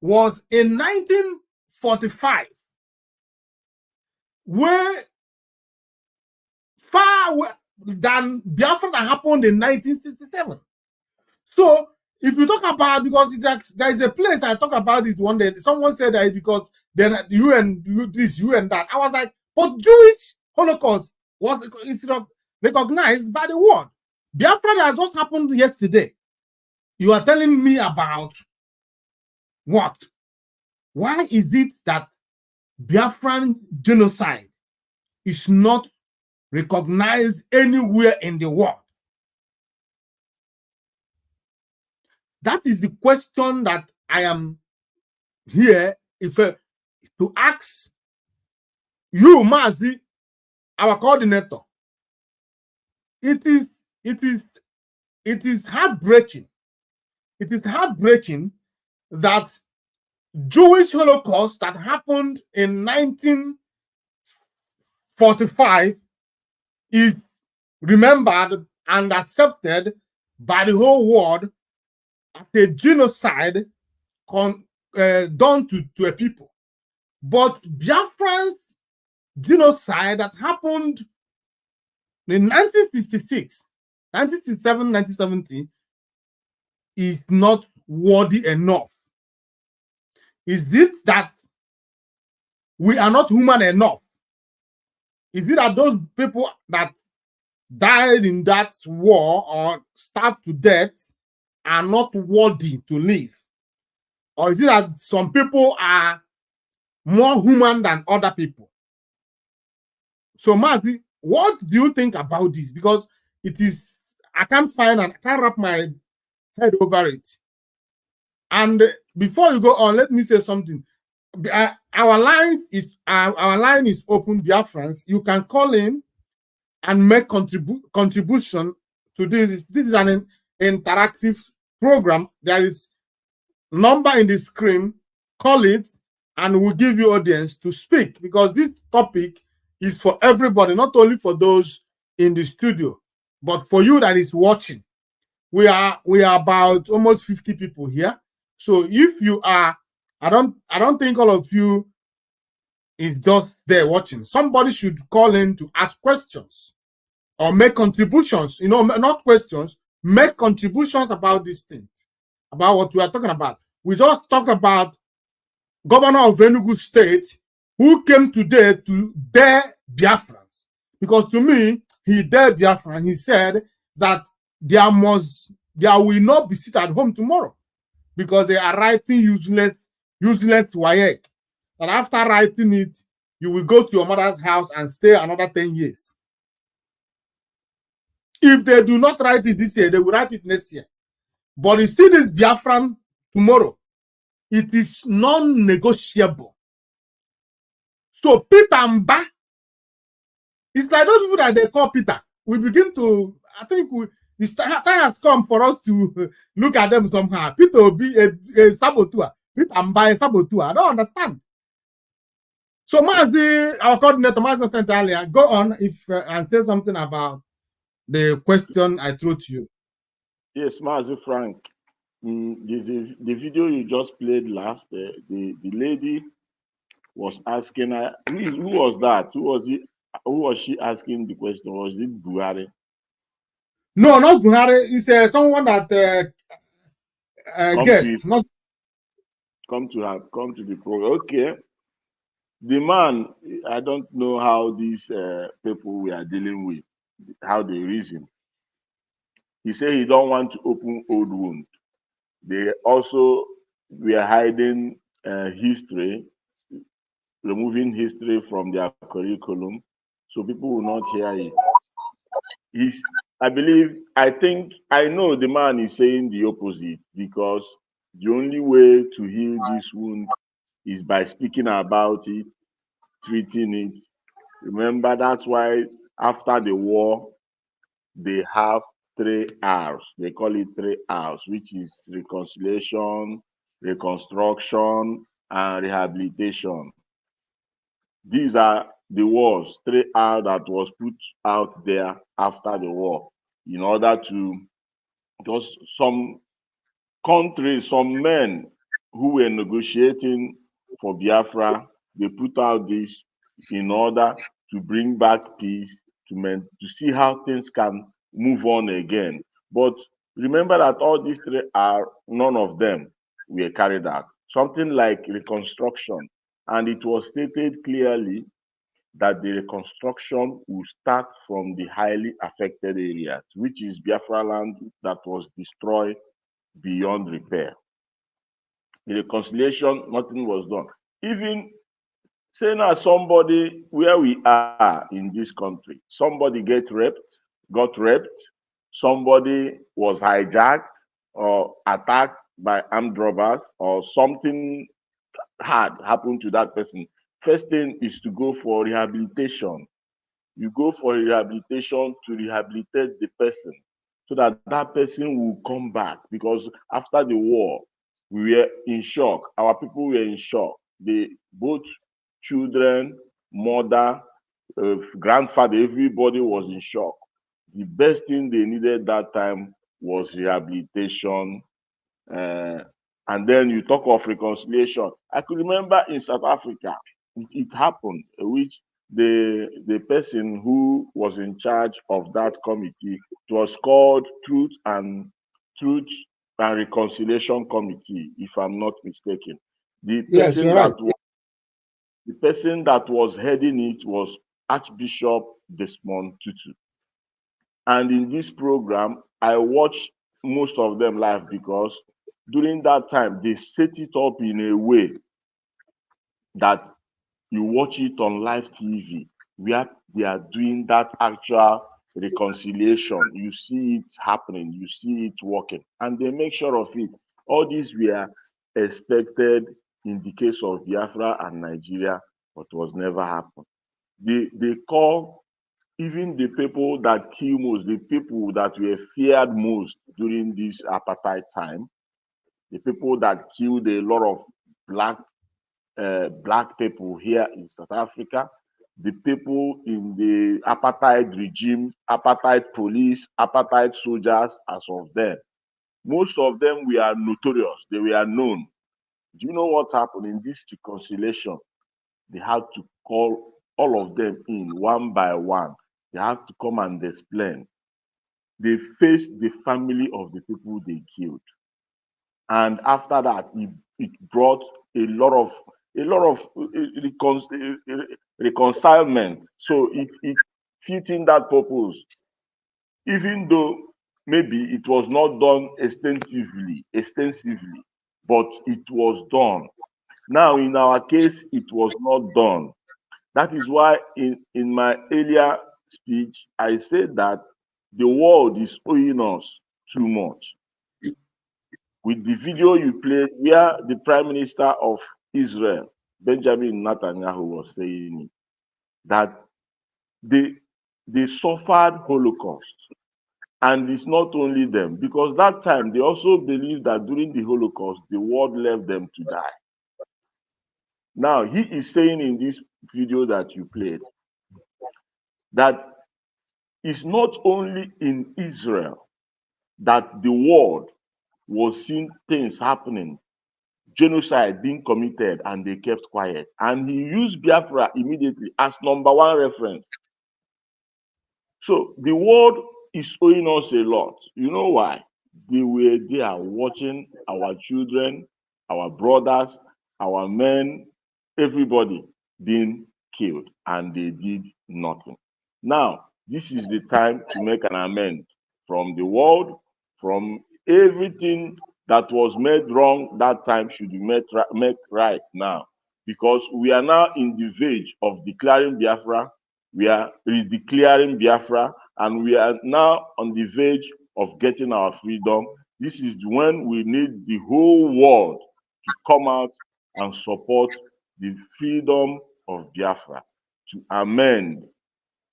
was in 1945, where far than Biafra that happened in 1967. So if you talk about, because there is a place I talk about it one day, someone said that because then UN this, UN that. I was like, but Jewish Holocaust was instead of recognized by the world. Biafra that just happened yesterday. You are telling me about what? Why is it that Biafran genocide is not recognized anywhere in the world? That is the question that I am here to ask you, Mazi, our coordinator. It is heartbreaking. It is heartbreaking that Jewish Holocaust that happened in 1945 is remembered and accepted by the whole world as a genocide done to a people. But Biafran's genocide that happened in 1966, 1967, 1970 is not worthy enough. Is it that we are not human enough? Is it that those people that died in that war or starved to death are not worthy to live? Or is it that some people are more human than other people? So, Mazi, what do you think about this? Because I can't find and I can't wrap my head over it. And before you go on, let me say something. Our line is open, Biafrans. You can call in and make contribution to this. This is an interactive program. There is number in the screen. Call it, and we'll give you audience to speak, because this topic is for everybody, not only for those in the studio. But for you that is watching, we are about almost 50 people here. So if you are, I don't think all of you is just there watching. Somebody should call in to ask questions or make contributions. Not questions, make contributions about this thing, about what we are talking about. We just talked about Governor of Enugu State who came today to dare Biafrans. Because to me, he dared Biafran. He said that there will not be sit at home tomorrow because they are writing useless WAEC. That after writing it, you will go to your mother's house and stay another 10 years. If they do not write it this year, they will write it next year. But it still is Biafran tomorrow. It is non-negotiable. So Peter Mba, it's like those people that they call Peter. We begin to, I think the time has come for us to look at them somehow. Peter will be a saboteur. Peter Mba, a saboteur. I don't understand. So our coordinator, Mazi earlier, go on and say something about the question I threw to you. Yes, Mazi Frank. The video you just played last, the lady was asking her, who was that? Who was she asking the question? Was it Buhari? No, not Buhari. It's someone that guessed. Come to the program. Okay. The man, I don't know how these people we are dealing with, how they reason. He said he don't want to open old wound. They also were hiding history, removing history from their curriculum, so people will not hear it. I know the man is saying the opposite, because the only way to heal this wound is by speaking about it, treating it. Remember, that's why after the war, they have 3 R's. They call it 3 R's, which is reconciliation, reconstruction, and rehabilitation. These are the wars, 3 R's that was put out there after the war in order to just some countries, some men who were negotiating for Biafra, they put out this in order to bring back peace, to see how things can move on again. But remember that all these 3 are, none of them were carried out. Something like reconstruction, and it was stated clearly that the reconstruction will start from the highly affected areas, which is Biafra land that was destroyed beyond repair. The reconciliation, nothing was done. Even say now somebody, where we are in this country, somebody got raped, somebody was hijacked or attacked by armed robbers, or something hard happened to that person. First thing is to go for rehabilitation. You go for rehabilitation to rehabilitate the person, so that that person will come back. Because after the war, we were in shock. Our people were in shock. Both children, mother, grandfather, everybody was in shock. The best thing they needed that time was rehabilitation. And then you talk of reconciliation. I could remember in South Africa, it happened, which the person who was in charge of that committee, it was called Truth and Reconciliation Committee, if I'm not mistaken. The person that was heading it was Archbishop Desmond Tutu. And in this program, I watched most of them live, because during that time, they set it up in a way that you watch it on live TV, where they are doing that actual reconciliation. You see it happening, you see it working, and they make sure of it. All these were expected in the case of Biafra and Nigeria, but was never happened. They call even the people that kill most, the people that were feared most during this apartheid time, the people that killed a lot of black people here in South Africa, the people in the apartheid regime, apartheid police, apartheid soldiers as of then. Most of them were notorious. They were known. Do you know what happened in this reconciliation? They had to call all of them in one by one. They had to come and explain. They faced the family of the people they killed. And after that, it brought a lot of reconcilement. So it fit in that purpose, even though maybe it was not done extensively, but it was done. Now, in our case, it was not done. That is why in my earlier speech, I said that the world is owing us too much. With the video you played, where the Prime Minister of Israel, Benjamin Netanyahu, was saying that they suffered Holocaust. And it's not only them, because that time they also believed that during the Holocaust, the world left them to die. Now, he is saying in this video that you played that it's not only in Israel that the world was seeing things happening, genocide being committed, and they kept quiet. And he used Biafra immediately as #1 reference. So the world is owing us a lot. You know why? They were there watching our children, our brothers, our men, everybody being killed, and they did nothing. Now, this is the time to make an amend from the world, from everything that was made wrong that time should be made right now, because we are now in the verge of declaring Biafra. We are declaring Biafra, and we are now on the verge of getting our freedom. This is when we need the whole world to come out and support the freedom of Biafra, to amend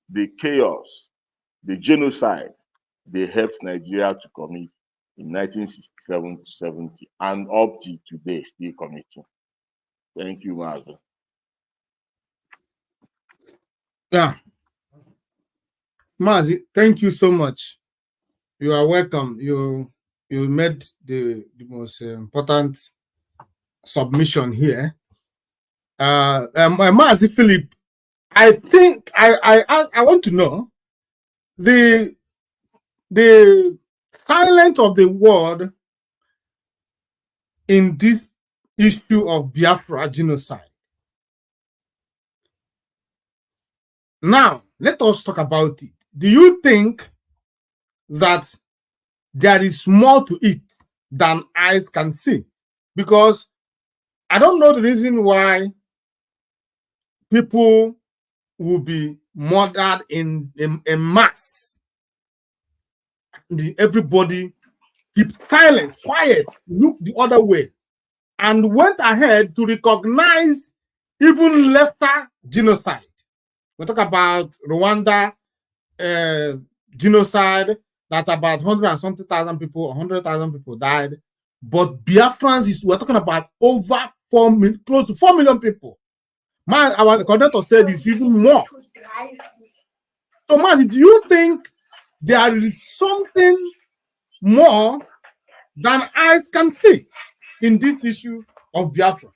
the chaos, the genocide they helped Nigeria to commit in 1967 to 70, and up to today still committing. Thank you, Master. Yeah. Mazi, thank you so much. You are welcome. You made the most important submission here. Mazi Philip, I think I want to know the silence of the world in this issue of Biafra genocide. Now, let us talk about it. Do you think that there is more to it than eyes can see? Because I don't know the reason why people will be murdered in mass. Everybody keep silent, quiet, look the other way, and went ahead to recognize even lesser genocide. We talk about Rwanda genocide, that about 100 and something thousand people, 100,000 people died. But Biafrans we're talking about over 4 million, close to 4 million people. Man, our coordinator said it's even more. So, man, do you think there is something more than eyes can see in this issue of Biafra?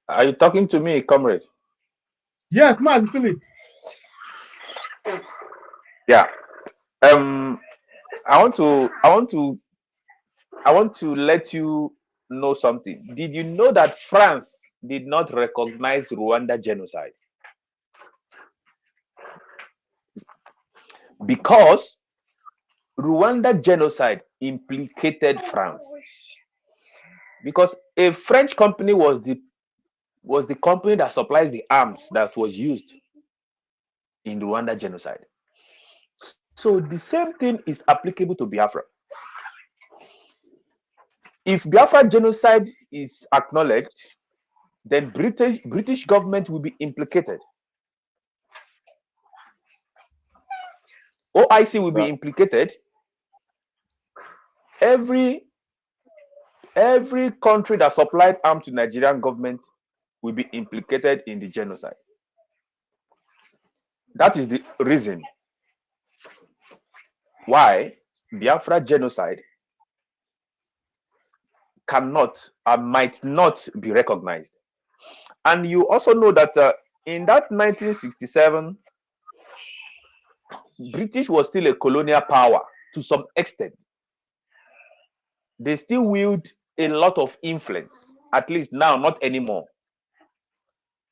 Are you talking to me, comrade? Yes, Master Philip. Yeah. I want to let you know something. Did you know that France did not recognize Rwanda genocide? Because Rwanda genocide implicated France. Because a French company was the company that supplies the arms that was used in Rwanda genocide. So the same thing is applicable to Biafra. If Biafra genocide is acknowledged, then British government will be implicated. OIC will be implicated. Every country that supplied arms to Nigerian government will be implicated in the genocide. That is the reason why Biafra genocide cannot and might not be recognized. And you also know that in that 1967, British was still a colonial power to some extent. They still wield a lot of influence, at least now, not anymore.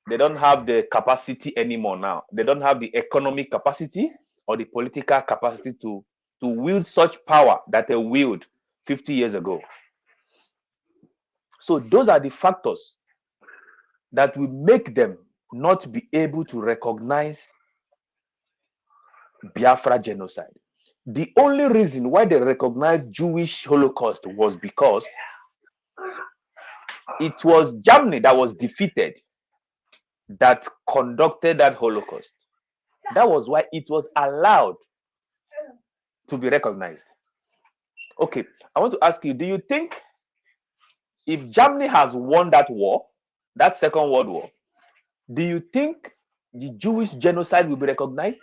They don't have the capacity anymore now. They don't have the economic capacity or the political capacity to wield such power that they wield 50 years ago. So those are the factors that will make them not be able to recognize Biafra genocide. The only reason why they recognized Jewish Holocaust was because it was Germany that was defeated that conducted that Holocaust. That was why it was allowed to be recognized. Okay, I want to ask you, do you think if Germany has won that war, that Second World War, do you think the Jewish genocide will be recognized?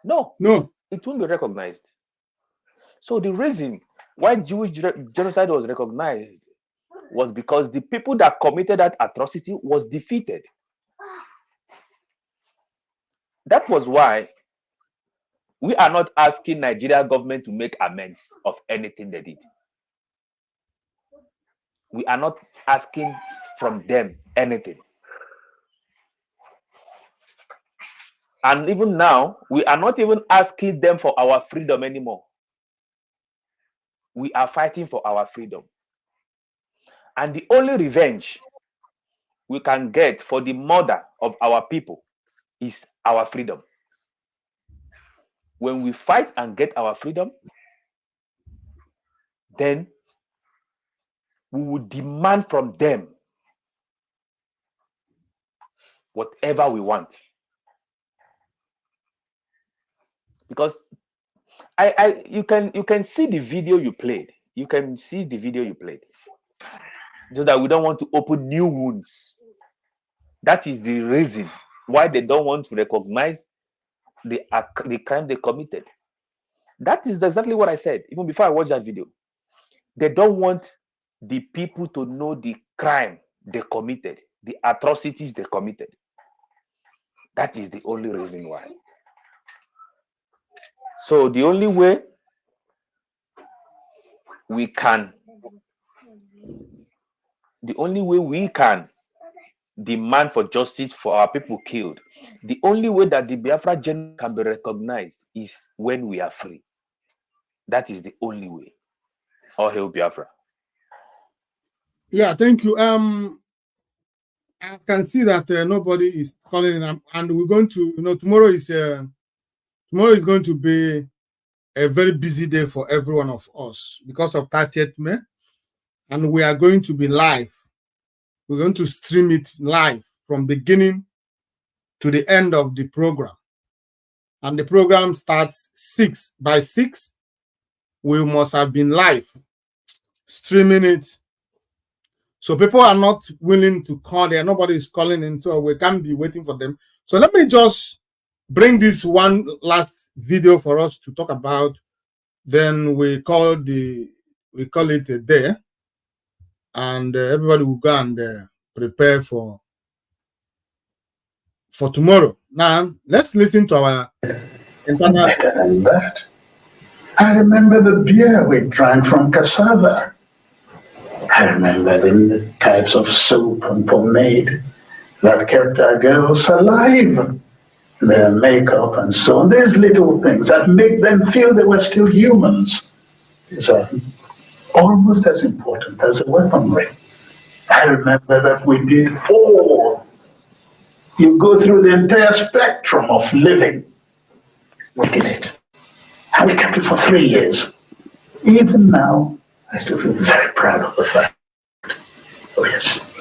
No. No. It won't be recognized. So the reason why Jewish genocide was recognized was because the people that committed that atrocity was defeated. That was why we are not asking Nigeria government to make amends of anything they did. We are not asking from them anything. And even now, we are not even asking them for our freedom anymore. We are fighting for our freedom. And the only revenge we can get for the murder of our people is our freedom. When we fight and get our freedom, then we will demand from them whatever we want. Because you can see the video you played. You can see the video you played. Just that we don't want to open new wounds. That is the reason why they don't want to recognize the crime they committed. That is exactly what I said, even before I watched that video. They don't want the people to know the crime they committed, the atrocities they committed. That is the only reason why. So the only way we can demand for justice for our people killed, the only way that the Biafra genocide can be recognized is when we are free. That is the only way. All hail Biafra. Yeah, thank you. I can see that nobody is calling, and we're going to, tomorrow is going to be a very busy day for every one of us because of 30th May, and we are going to be live. We're going to stream it live from beginning to the end of the program, and the program starts 6. By 6, we must have been live streaming it. So people are not willing to call there. Nobody is calling in, so we can't be waiting for them. So let me just bring this one last video for us to talk about. Then we call it a day, and everybody will go and prepare for tomorrow. Now let's listen to our internal. Better than that, I remember the beer we drank from cassava. I remember the types of soap and pomade that kept our girls alive, their makeup and so on. These little things that make them feel they were still humans is almost as important as the weaponry. I remember that we did all. You go through the entire spectrum of living. We did it. And we kept it for 3 years. Even now, I still feel very proud of the fact. Oh, yes.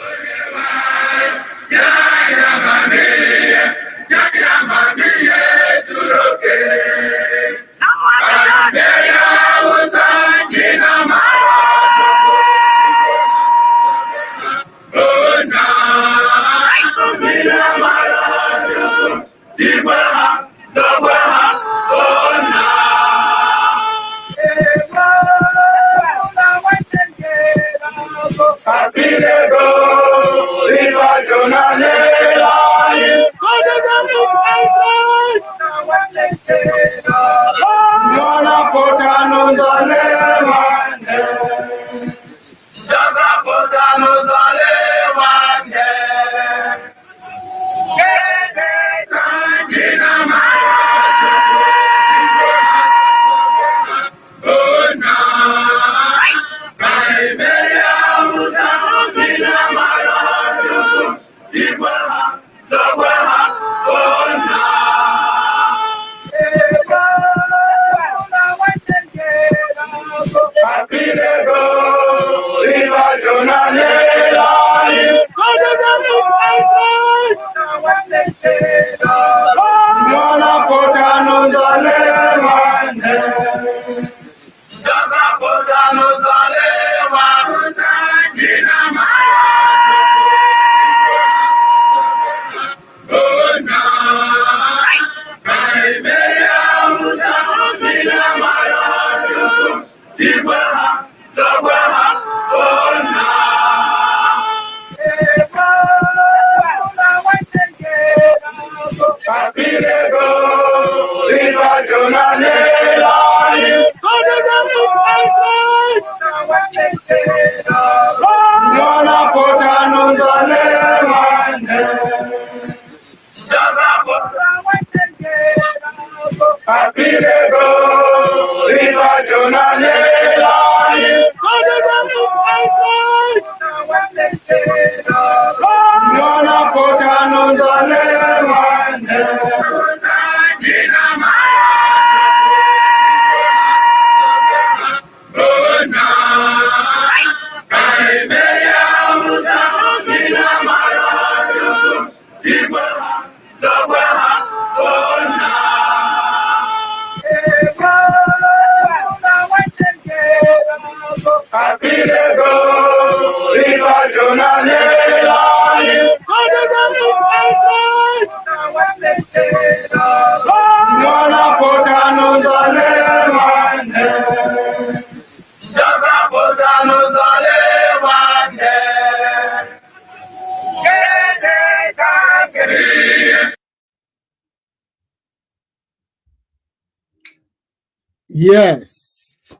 Yes.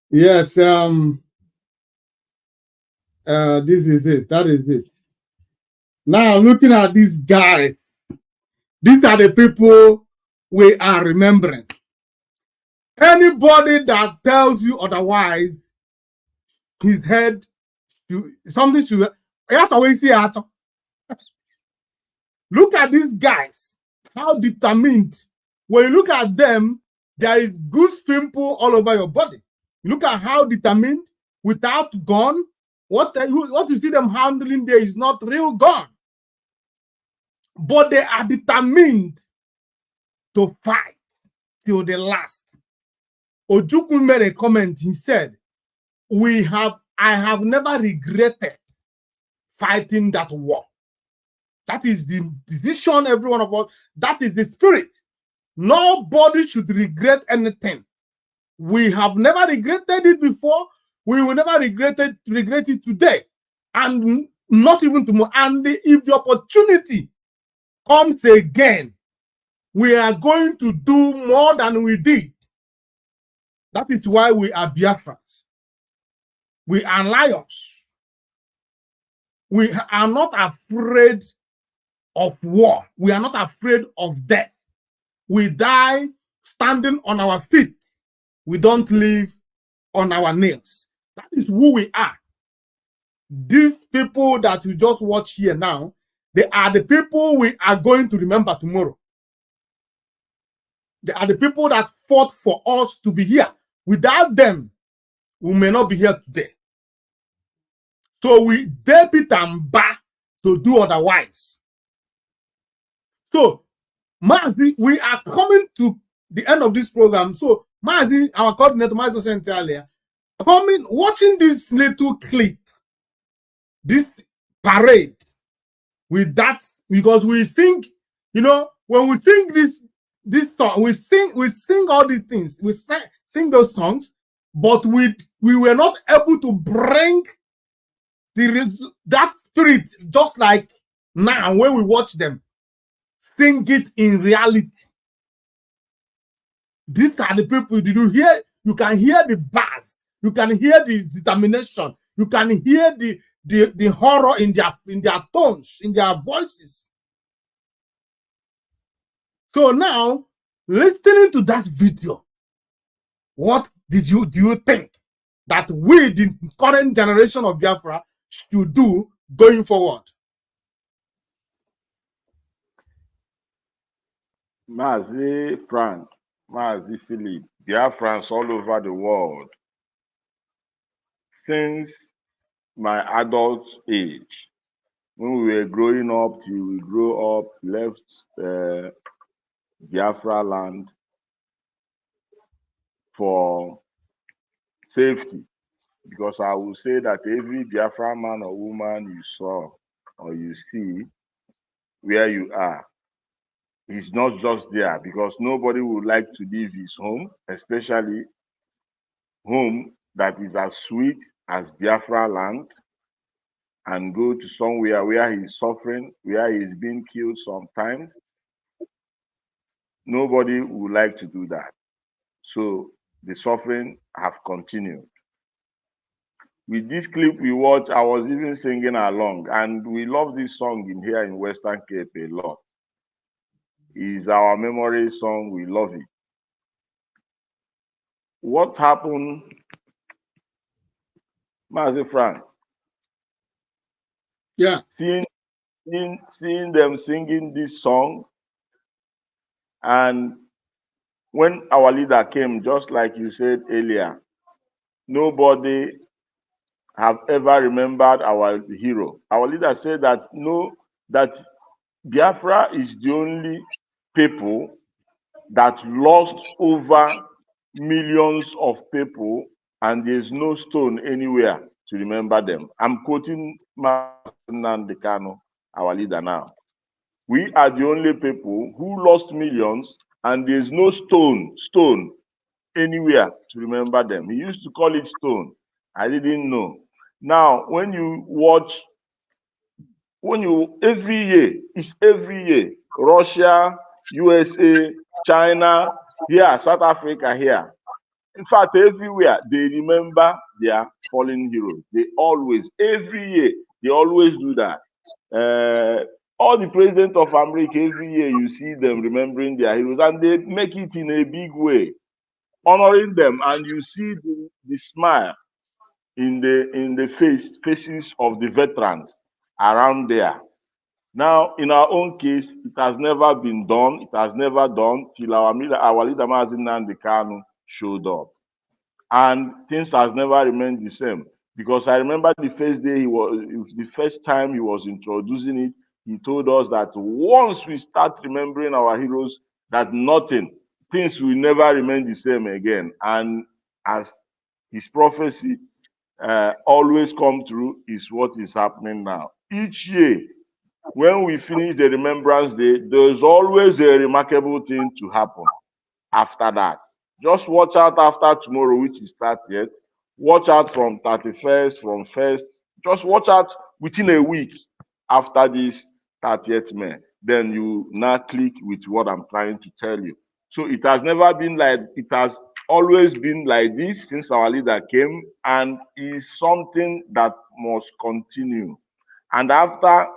Yes, this is it. That is it. Now, looking at these guys, these are the people we are remembering. Anybody that tells you otherwise, his head, something to look at these guys, how determined. When you look at them, there is goose pimple all over your body. You look at how determined, without gun, what you see them handling there is not real gun. But they are determined to fight till the last. Ojukwu made a comment. He said, I have never regretted fighting that war. That is the decision, every one of us. That is the spirit. Nobody should regret anything. We have never regretted it before. We will never regret it today. And not even tomorrow. And if the opportunity comes again, we are going to do more than we did. That is why we are Biafrans. We are lions. We are not afraid of war. We are not afraid of death. We die standing on our feet. We don't live on our nails. That is who we are. These people that you just watch here now, they are the people we are going to remember tomorrow. They are the people that fought for us to be here. Without them, we may not be here today. So we dare it and back to do otherwise. So, Mazi, we are coming to the end of this program. So, Mazi, our coordinator, Mazi sent earlier, watching this little clip, this parade with that, because we sing, when we sing this song, we sing all these things, we sing those songs, but we were not able to bring that spirit just like now when we watch them. sing it in reality. These are the people. Did you hear? You can hear the bass. You can hear the determination. You can hear the horror in their tones, in their voices. So now, listening to that video, what do you think that we, the current generation of Biafra, should do going forward? Mazi Frank, Mazi Philip, Biafrans all over the world. Since my adult age, when we were growing up till we grew up, left Biafra land for safety. Because I will say that every Biafra man or woman you saw or you see where you are, is not just there, because nobody would like to leave his home, especially home that is as sweet as Biafra land, and go to somewhere where he's suffering, where he's being killed sometimes. Nobody would like to do that. So the suffering have continued. With this clip we watched, I was even singing along, and we love this song in here in Western Cape a lot. It's our memory song, we love it. What happened, Mazi Frank? Yeah. Seeing them singing this song, and when our leader came, just like you said earlier, nobody have ever remembered our hero. Our leader said that that Biafra is the only people that lost over millions of people, and there's no stone anywhere to remember them. I'm quoting Nnamdi Kanu, our leader now. We are the only people who lost millions, and there's no stone anywhere to remember them. He used to call it stone. I didn't know. Now, when you watch, every year, Russia, USA, China, here, South Africa, here. In fact, everywhere, they remember their fallen heroes. They always, every year, they always do that. All the presidents of America, every year, you see them remembering their heroes, and they make it in a big way, honoring them, and you see the smile in the faces of the veterans around there. Now, in our own case, it has never been done. It has never done till our leader, Mazi Nnamdi Kanu, showed up. And things has never remained the same. Because I remember the first time he was introducing it, he told us that once we start remembering our heroes, that things will never remain the same again. And as his prophecy always come true, is what is happening now. Each year, when we finish the Remembrance Day, there's always a remarkable thing to happen after that. Just watch out after tomorrow, which is 30th. Watch out from 31st, from 1st. Just watch out within a week after this 30th May. Then you now click with what I'm trying to tell you. So it has never been like, it has always been like this since our leader came, and is something that must continue. And after,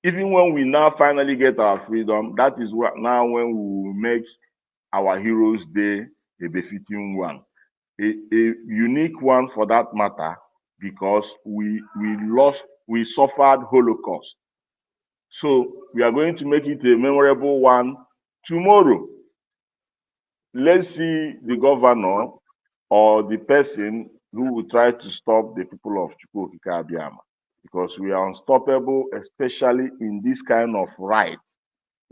even when we now finally get our freedom, that is what now when we will make our Heroes Day a befitting one, a unique one for that matter, because we suffered Holocaust. So we are going to make it a memorable one tomorrow. Let's see the governor or the person who will try to stop the people of Chukwuokike Abịama, because we are unstoppable, especially in this kind of right,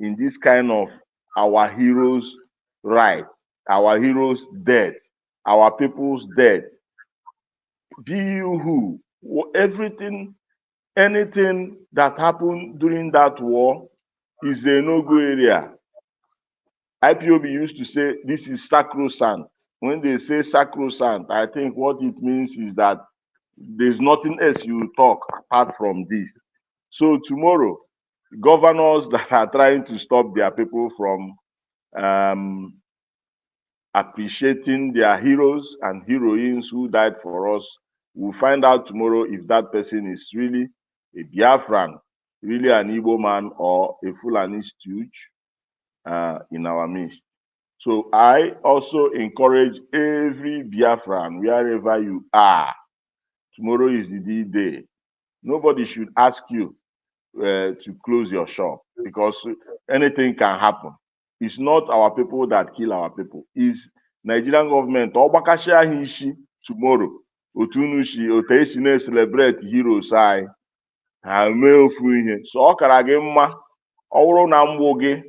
in this kind of our heroes' rights, our heroes' death, our people's death. Be you who, everything, anything that happened during that war is a no-go area. IPOB used to say this is sacrosanct. When they say sacrosanct, I think what it means is that there's nothing else you talk apart from this. So tomorrow, governors that are trying to stop their people from appreciating their heroes and heroines who died for us. We'll find out tomorrow if that person is really a Biafran, really an Igbo man, or a Fulani stooge in our midst. So I also encourage every Biafran, wherever you are, tomorrow is the D-Day. Nobody should ask you to close your shop because anything can happen. It's not our people that kill our people. It's Nigerian government. Obakashia Hishi tomorrow. Otunushi, Oteishine celebrate heroes. I have male free. So Okaragema, Oro Namboge,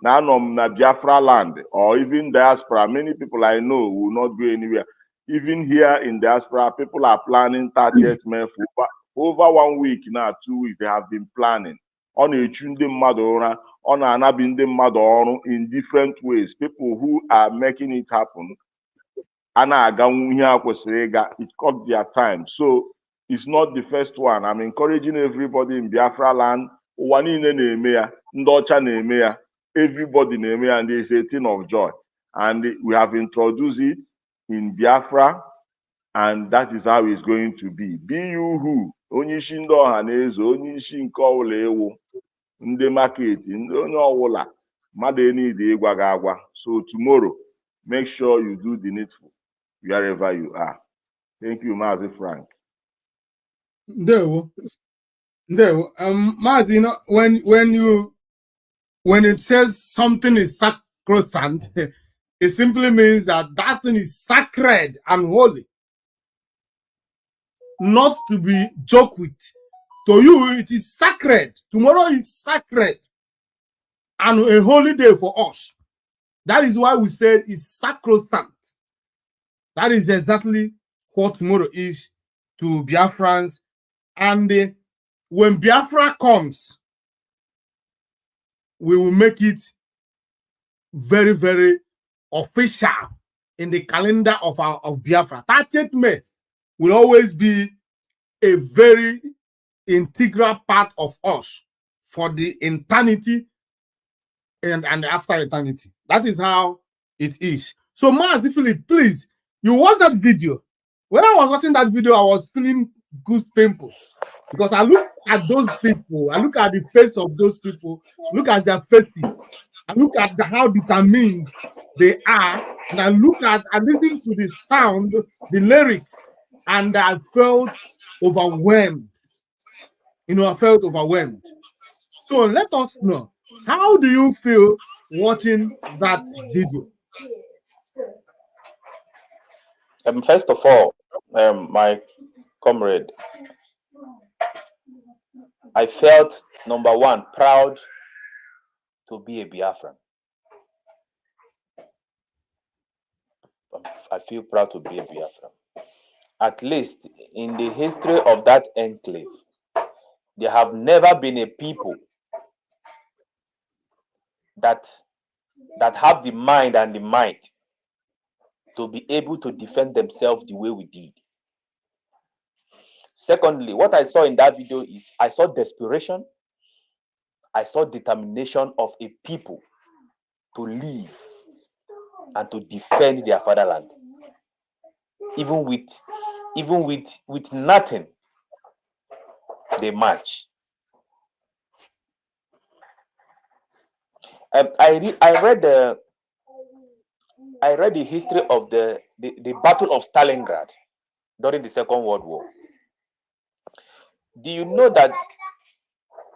Nanom na Biafra land, or even diaspora. Many people I know will not go anywhere. Even here in diaspora, people are planning 30th May for over 1 week now, 2 weeks, they have been planning. On a Tunde Madora, on an Abinde Madoro in different ways. People who are making it happen. It got their time. So it's not the first one. I'm encouraging everybody in Biafra land. Everybody and there's a thing of joy. And we have introduced it in Biafra. And that is how it's going to be. Be you who, onyishi ndo hanezo, onyishi nke ọwụla ewu, ndị market, onye ọwụla, mmadụ need ịgwa gị agwa. So tomorrow, make sure you do the needful wherever you are. Thank you, Mazi Frank. No, Mazi, you know, when it says something is sacrosanct, it simply means that that thing is sacred and holy, not to be joked with. To you, it is sacred. Tomorrow is sacred and a holy day for us. That is why we said it's sacrosanct. That is exactly what tomorrow is to Biafrans. And when Biafra comes, we will make it very, very official in the calendar of Biafra. 30th May will always be a very integral part of us for the eternity and after eternity. That is how it is. So, Mazi Philip, please, you watch that video. When I was watching that video, I was feeling goose pimples because I look at those people, I look at the face of those people, look at their faces, I look at how determined they are, and I look at and listen to the sound, the lyrics, and I felt overwhelmed. You know, I felt overwhelmed. So let us know, how do you feel watching that video? First of all, my comrade, I felt, number one, proud to be a Biafran. I feel proud to be a Biafran. At least in the history of that enclave, there have never been a people that have the mind and the might to be able to defend themselves the way we did. Secondly, what I saw in that video is I saw desperation, I saw determination of a people to live and to defend their fatherland, even with nothing. They march. I read the history of the Battle of Stalingrad during the Second World War. Do you know that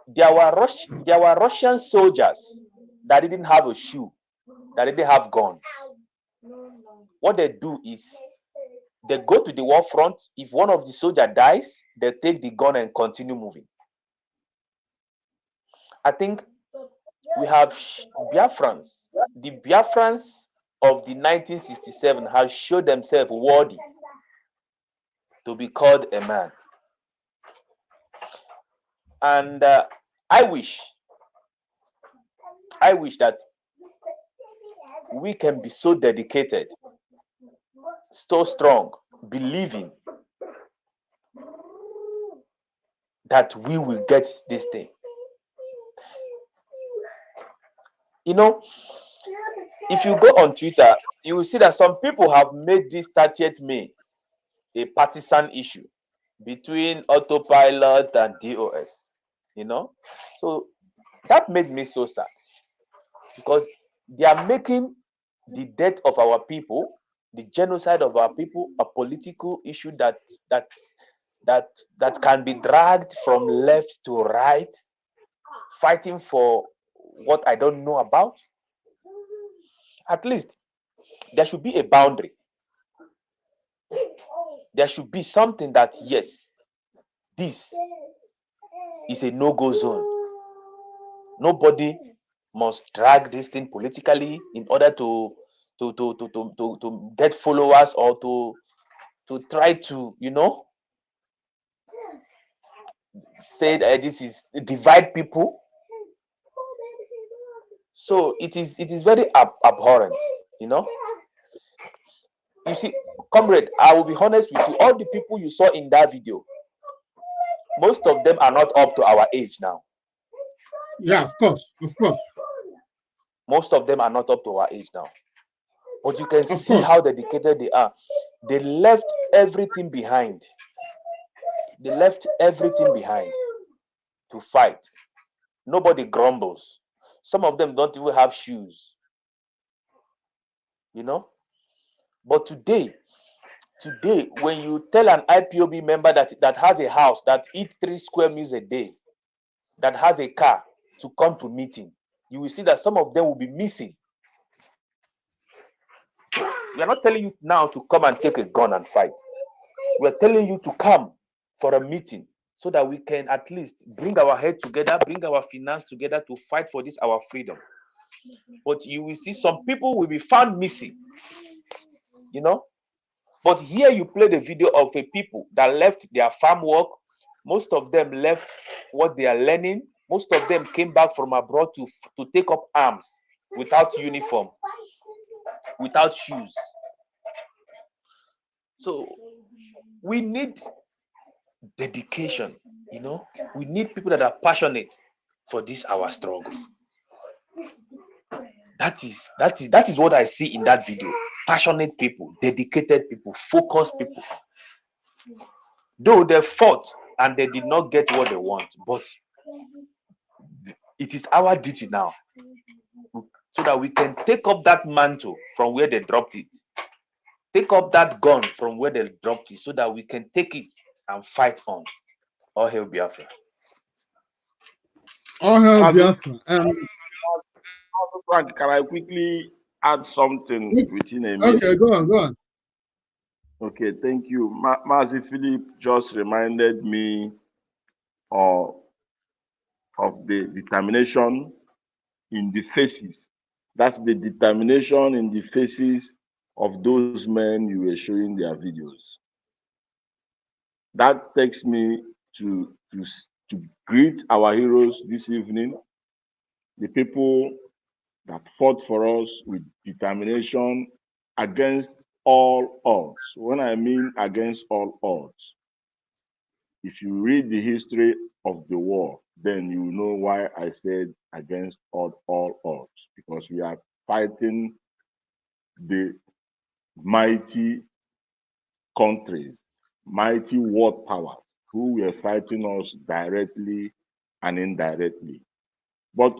there were Russian soldiers that didn't have a shoe, that didn't have guns? What they do is they go to the war front. If one of the soldiers dies, they take the gun and continue moving. I think we have Biafrans. The Biafrans of the 1967 have showed themselves worthy to be called a man. And I wish that we can be so dedicated, so strong, believing that we will get this thing. You know, if you go on Twitter, you will see that some people have made this 30th May a partisan issue between autopilot and DOS. You know, so that made me so sad because they are making the death of our people, the genocide of our people, a political issue that can be dragged from left to right, fighting for what I don't know about. At least there should be a boundary. There should be something that, yes, this is a no-go zone. Nobody must drag this thing politically in order to get followers or to try to, you know, say that this is divide people. So it is very abhorrent, you know. You see, comrade, I will be honest with you, all the people you saw in that video, most of them are not up to our age now. Yeah, of course, of course. Most of them are not up to our age now. But you can see how dedicated they are. They left everything behind. They left everything behind to fight. Nobody grumbles. Some of them don't even have shoes. You know? But today, when you tell an IPOB member that has a house, that eats 3 square meals a day, that has a car to come to meeting, you will see that some of them will be missing. We are not telling you now to come and take a gun and fight. We are telling you to come for a meeting so that we can at least bring our head together, bring our finance together to fight for this, our freedom. But you will see some people will be found missing, you know. But here you play the video of a people that left their farm work. Most of them left what they are learning. Most of them came back from abroad to take up arms without uniform, without shoes. So we need dedication, you know. We need people that are passionate for this our struggle. That is what I see in that video. Passionate people, dedicated people, focused people. Though they fought and they did not get what they want, but it is our duty now so that we can take up that mantle from where they dropped it. Take up that gun from where they dropped it so that we can take it and fight on. All hail Biafra. All hail Biafra. Frank, can I quickly add something within a minute? Okay, go on. Okay, thank you. Mazi Philip just reminded me of the determination in the faces. That's the determination in the faces of those men you were showing their videos. That takes me to greet our heroes this evening, the people that fought for us with determination against all odds. When I mean against all odds, if you read the history of the war, then you know why I said against all odds, because we are fighting the mighty countries, mighty world powers who were fighting us directly and indirectly. But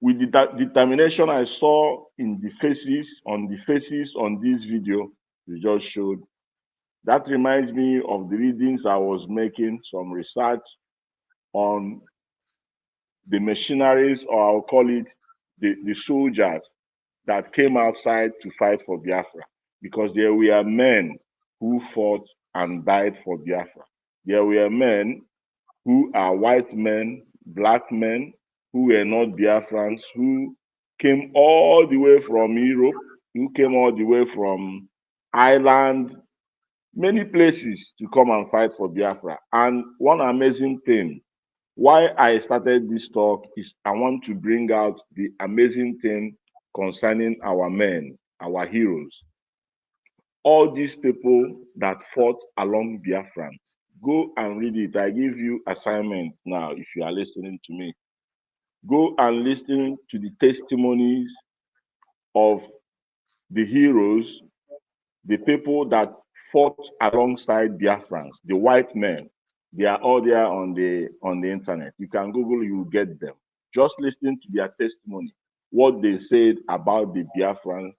with the determination I saw in the faces, on this video you just showed, that reminds me of the readings I was making, some research on the machineries, or I'll call it the soldiers that came outside to fight for Biafra, because there were men who fought and died for Biafra. There were men who are white men, black men, who were not Biafrans, who came all the way from Europe, who came all the way from Ireland, many places to come and fight for Biafra. And one amazing thing, why I started this talk is I want to bring out the amazing thing concerning our men, our heroes. All these people that fought along Biafrans. Go and read it. I give you assignment now if you are listening to me. Go and listen to the testimonies of the heroes, the people that fought alongside Biafrans, the white men. They are all there on the internet. You can Google, you will get them. Just listen to their testimony, what they said about the Biafrans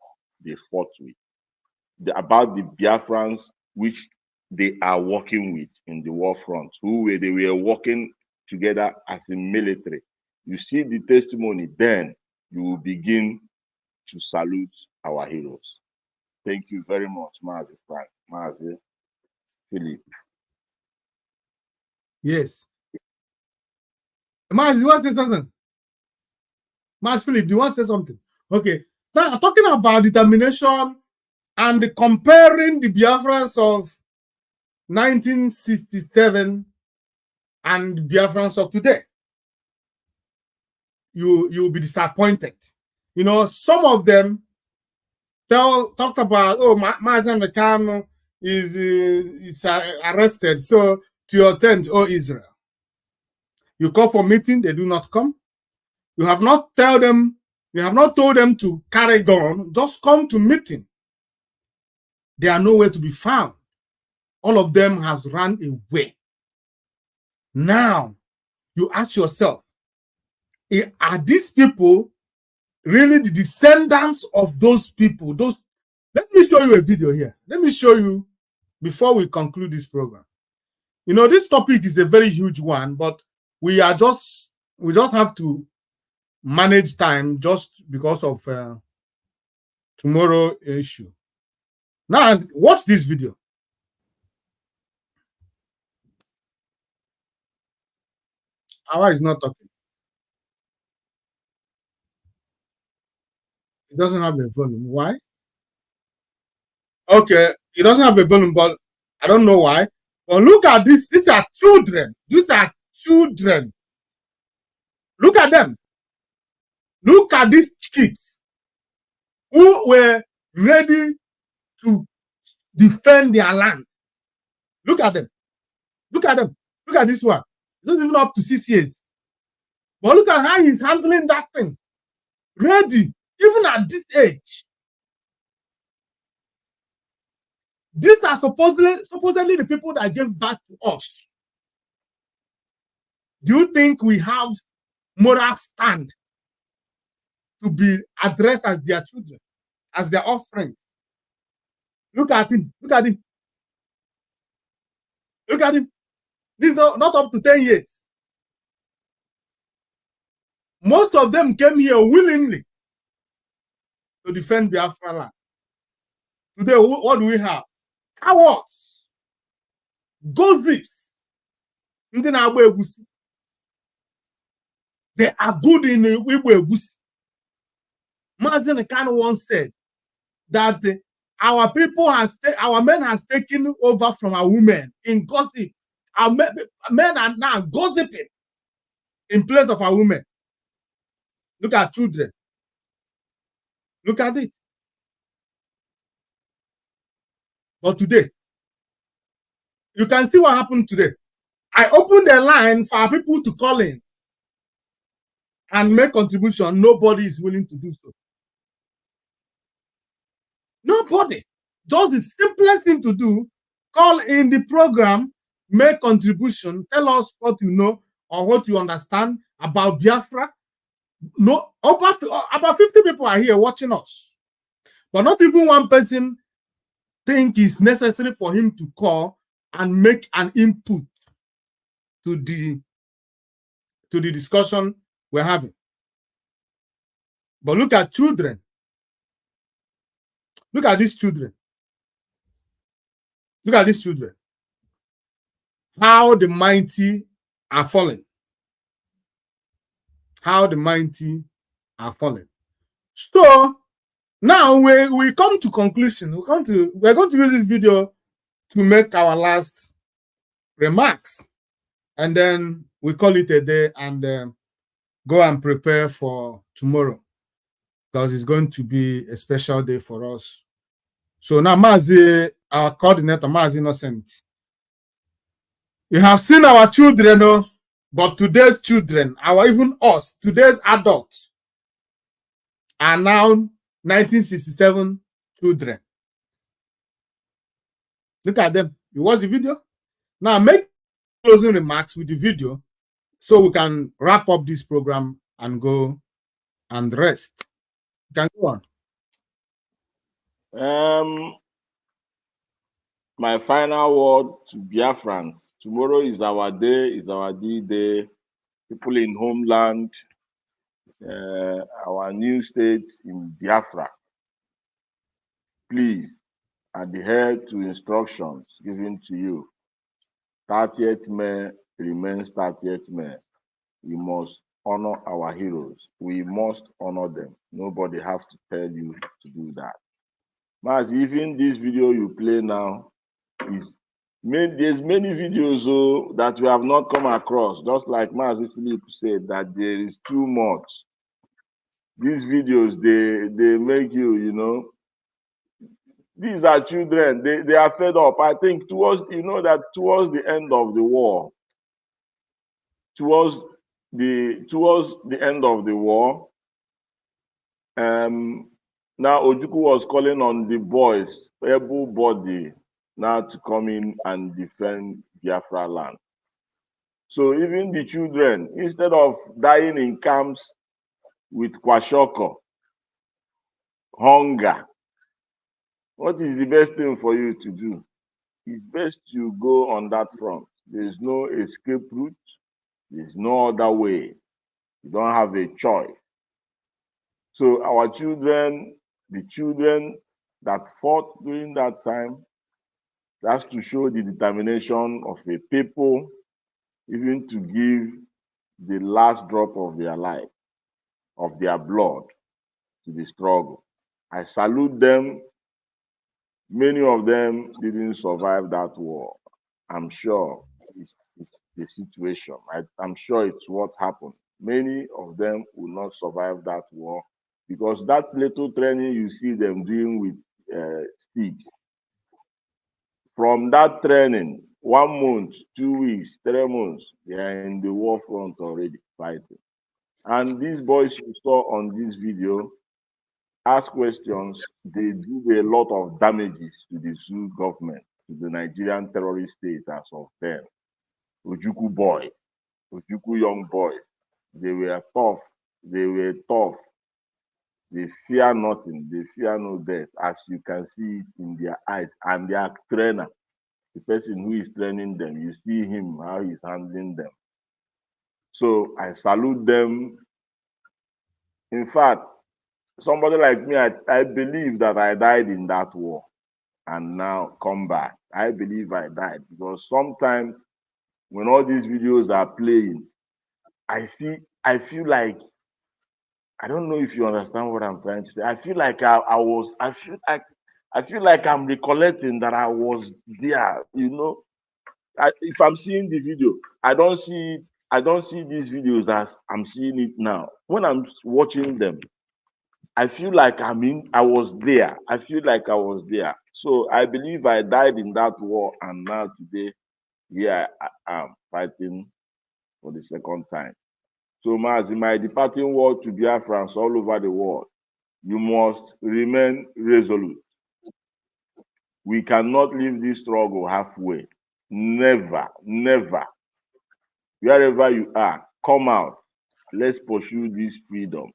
they fought with, about the Biafrans which they are working with in the war front, they were working together as a military. You see the testimony, then you will begin to salute our heroes. Thank you very much, Mazi Frank, Mazi Philip. Yes. Mazi, you want to say something? Mazi Philip, do you want to say something? Okay. Now, talking about determination and comparing the Biafrans of 1967 and Biafrans of today, you'll be disappointed. You know, some of them talked about, oh, Mazi Kano is arrested, so to your tent, oh Israel. You call for meeting, they do not come. You have not told them to carry gun, just come to meeting. They are nowhere to be found. All of them has run away. Now, you ask yourself, are these people really the descendants of those people? Let me show you a video here. Let me show you before we conclude this program. You know, this topic is a very huge one, but we just have to manage time just because of tomorrow issue. Now, watch this video. Awa is not talking. It doesn't have a volume. Why? Okay, it doesn't have a volume, but I don't know why. But look at this. These are children. These are children. Look at them. Look at these kids who were ready to defend their land. Look at them. Look at them. Look at this one. It's not even up to 6 years. But look at how he's handling that thing. Ready, even at this age. These are supposedly the people that gave birth to us. Do you think we have moral stand to be addressed as their children, as their offspring? Look at him. Look at him. Look at him. This is not up to 10 years. Most of them came here willingly to defend Biafra land. Today, what do we have? Cowards, gossips. They are good in Igbo. Mazi Kano once said that our men has taken over from our women in gossip. Our men are now gossiping in place of our women. Look at children. Look at it. But today, you can see what happened today. I opened the line for people to call in and make contribution. Nobody is willing to do so. Nobody. Just the simplest thing to do, call in the program, make contribution, tell us what you know or what you understand about Biafra. No, about 50 people are here watching us. But not even one person think it's necessary for him to call and make an input to the discussion we're having. But look at children. Look at these children. Look at these children. How the mighty are falling. How the mighty are falling. So now we come to conclusion. We're going to use this video to make our last remarks, and then we call it a day and go and prepare for tomorrow, because it's going to be a special day for us. So now, Mazi, our coordinator, Mazi Innocent, you have seen our children, But today's children, even us, today's adults, are now 1967 children. Look at them. You watch the video? Now make closing remarks with the video so we can wrap up this program and go and rest. You can go on. My final word to Biafrans. Tomorrow is our day, is our D-Day. People in homeland, our new state in Biafra, please adhere to instructions given to you. 30th May remains 30th May. We must honor our heroes. We must honor them. Nobody has to tell you to do that. Mas, even this video you play now, there's many videos that we have not come across, just like Mazi Philip said, that there is too much. These videos, they make you, these are children, they are fed up. I think towards the end of the war, towards the end of the war, now Ojukwu was calling on the boys, able-bodied, now to come in and defend Biafra land. So even the children, instead of dying in camps with kwashoko, hunger, what is the best thing for you to do? It's best you go on that front. There's no escape route. There's no other way. You don't have a choice. So our children, the children that fought during that time, that's to show the determination of a people, even to give the last drop of their life, of their blood, to the struggle. I salute them. Many of them didn't survive that war. I'm sure it's the situation. I'm sure it's what happened. Many of them will not survive that war because that little training you see them doing with sticks. From that training, 1 month, 2 weeks, 3 months, they are in the war front already fighting. And these boys you saw on this video ask questions. They do a lot of damages to the Zoo government, to the Nigerian terrorist state as of then. Ojukwu boy, Ojukwu young boys, they were tough. They were tough. They fear nothing. They fear no death, as you can see it in their eyes. And their trainer, the person who is training them, you see him, how he's handling them. So I salute them. In fact, somebody like me, I believe that I died in that war and now come back. I believe I died because sometimes when all these videos are playing, I feel like, I don't know if you understand what I'm trying to say. I feel like I feel like I'm recollecting that I was there, if I'm seeing the video, I don't see these videos as I'm seeing it now. When I'm watching them, I feel like I was there. I feel like I was there. So I believe I died in that war, and now today, here I am fighting for the second time. So, Maz, in my departing word to Biafrans all over the world, you must remain resolute. We cannot leave this struggle halfway. Never, never. Wherever you are, come out. Let's pursue this freedom.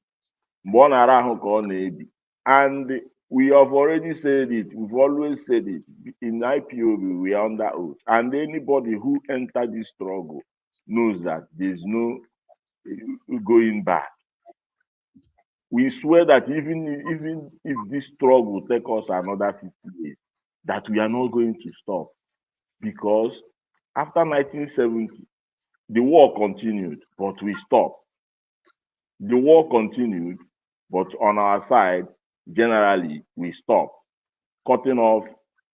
And we have already said it. We've always said it. In IPOB, we are under oath. And anybody who entered this struggle knows that there's no going back. We swear that even if this struggle take us another 50 years, that we are not going to stop. Because after 1970, the war continued, but we stopped. The war continued, but on our side, generally, we stopped, cutting off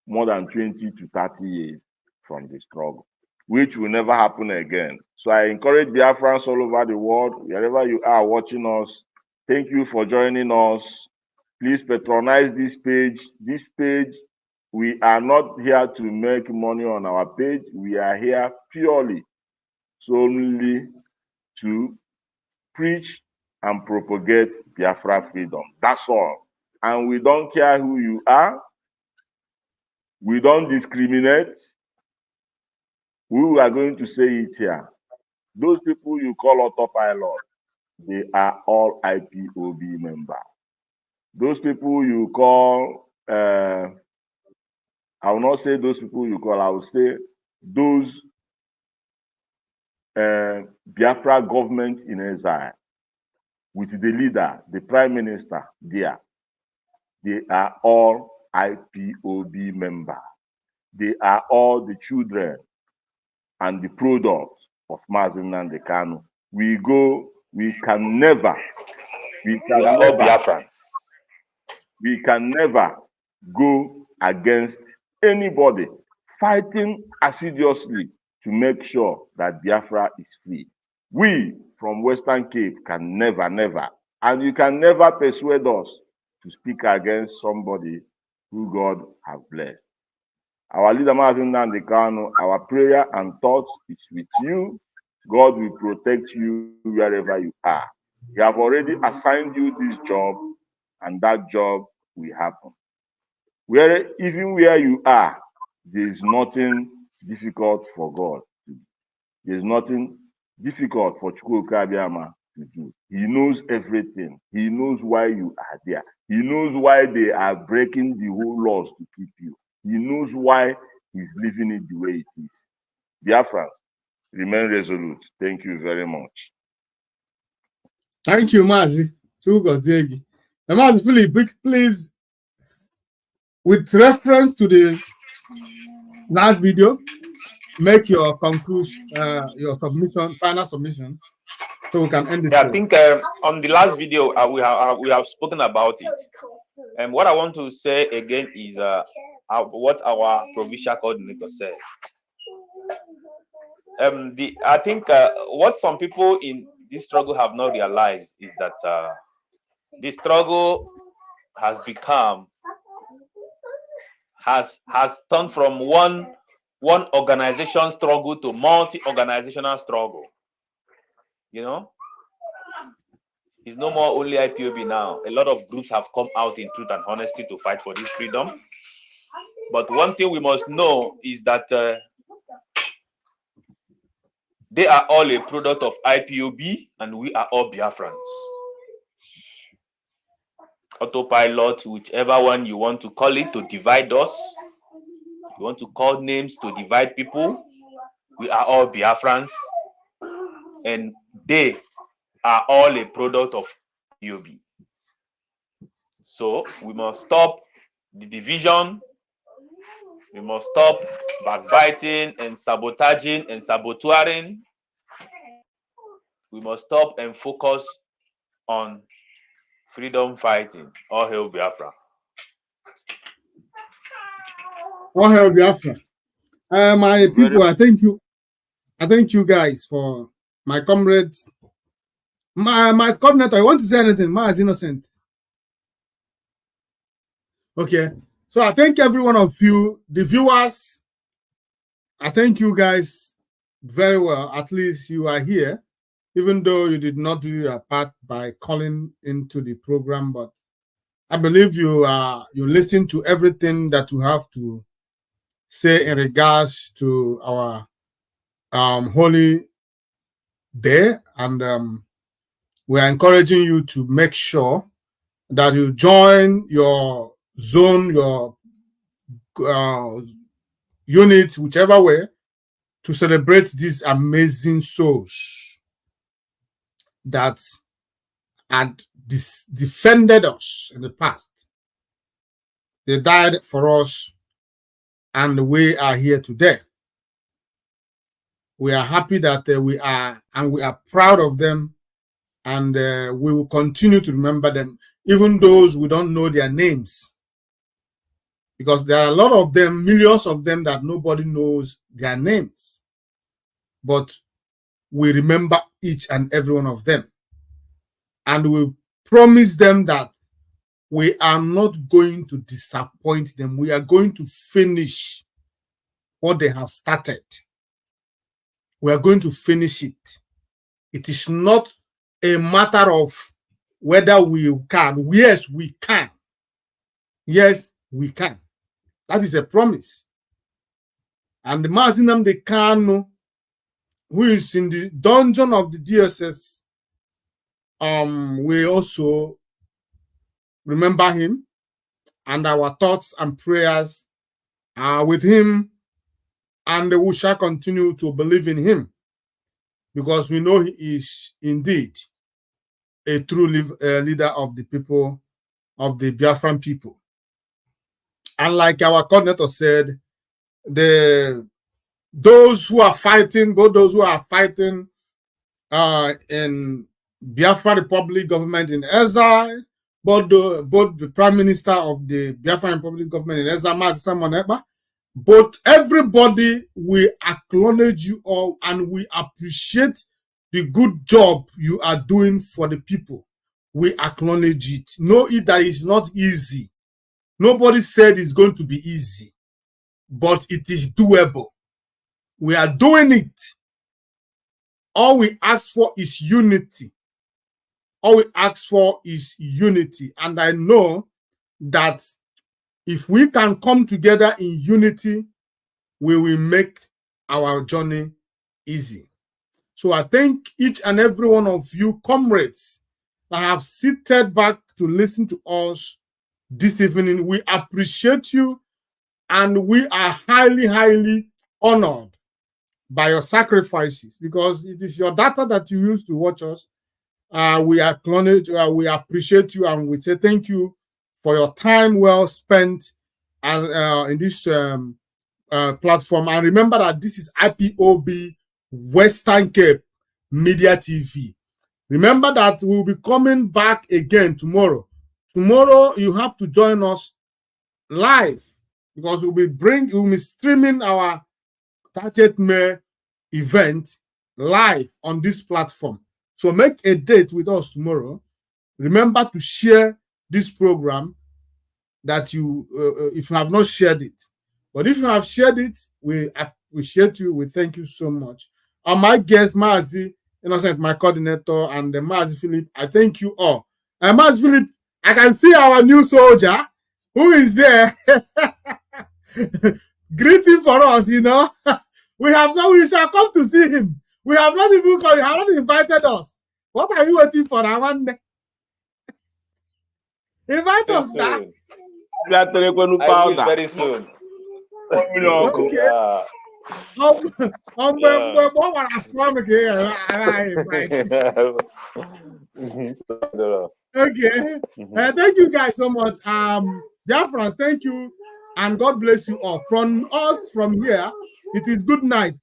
more than 20 to 30 years from the struggle, which will never happen again. So I encourage Biafrans all over the world, wherever you are watching us, thank you for joining us. Please patronize this page. This page, we are not here to make money on our page. We are here purely solely to preach and propagate Biafra freedom. That's all. And we don't care who you are. We don't discriminate. We are going to say it here. Those people you call autopilot, they are all IPOB members. Those people you call, I will not say those people you call, I will say those Biafra government in exile with the leader, the prime minister there. They are all IPOB members. They are all the children and the products of Mazi Nnamdi Kanu. We can never go against anybody fighting assiduously to make sure that Biafra is free. We from Western Cape can never, and you can never persuade us to speak against somebody who God has blessed. Our leader, Mazi Nnamdi Kanu, our prayer and thoughts is with you. God will protect you wherever you are. He have already assigned you this job, and that job will happen. Even where you are, there is nothing difficult for God to do. There is nothing difficult for Chukwuka Abiyama to do. He knows everything. He knows why you are there. He knows why they are breaking the whole laws to keep you. He knows why he's leaving it the way it is. Biafra, remain resolute. Thank you very much. Thank you, Mazi. Mazi, please, with reference to the last video, make your conclusion, your submission, final submission, so we can end it. Yeah, I think on the last video we have spoken about it, and what I want to say again is what our provincial coordinator said. I think what some people in this struggle have not realized is that the struggle has turned from one organization struggle to multi-organizational struggle. You know, it's no more only IPOB now. A lot of groups have come out in truth and honesty to fight for this freedom. But one thing we must know is that they are all a product of IPOB, and we are all Biafrans. Autopilot, whichever one you want to call it, to divide us. You want to call names to divide people. We are all Biafrans, and they are all a product of IPOB. So we must stop the division. We must stop backbiting and sabotaging and saboteuring. We must stop and focus on freedom fighting. All hail Biafra. All hail Biafra. My people, I thank you. I thank you guys for my comrades. My coordinator, I want to say anything. Ma is innocent. Okay. So I thank every one of you, the viewers. I thank you guys very well. At least you are here, even though you did not do your part by calling into the program. But I believe you listen to everything that you have to say in regards to our holy day, and we are encouraging you to make sure that you join your zone, your unit, whichever way, to celebrate these amazing souls that had defended us in the past. They died for us, and we are here today. We are happy that we are proud of them, and we will continue to remember them, even those we don't know their names. Because there are a lot of them, millions of them, that nobody knows their names. But we remember each and every one of them. And we promise them that we are not going to disappoint them. We are going to finish what they have started. we are going to finish it. It is not a matter of whether we can. Yes, we can. Yes, we can. That is a promise. And the Mazi Nnamdi Kanu, who is in the dungeon of the DSS, we also remember him, and our thoughts and prayers are with him, and we shall continue to believe in him, because we know he is indeed a true leader of the people, of the Biafran people. And like our coordinator said, those who are fighting, both those who are fighting in Biafra Republic government in exile, both the Prime Minister of the Biafra Republic government in exile, Simon Ekpa, but everybody, we acknowledge you all and we appreciate the good job you are doing for the people. We acknowledge it. Know it that it's not easy. Nobody said it's going to be easy, but it is doable. We are doing it. All we ask for is unity. All we ask for is unity. And I know that if we can come together in unity, we will make our journey easy. So I thank each and every one of you comrades that have seated back to listen to us this evening. We appreciate you, and we are highly, highly honored by your sacrifices, because it is your data that you use to watch us. We acknowledge, we appreciate you, and we say thank you for your time well spent in this platform. And remember that this is IPOB Western Cape Media TV. Remember that we'll be coming back again tomorrow. Tomorrow you have to join us live, because we'll be streaming our 30th May event live on this platform. So make a date with us tomorrow. Remember to share this program that you, if you have not shared it. But if you have shared it, we appreciate you. We thank you so much. And my guest, Mazi Innocent, my coordinator, and Mazi Philip, I thank you all. And Mazi Philip, I can see our new soldier who is there greeting for us, you know. We shall come to see him. We have not even come, you have not invited us. What are you waiting for? I want invite us back. I will very soon. Okay. Okay. Thank you guys so much. Biafrans, thank you, and God bless you all. From us, from here, it is good night.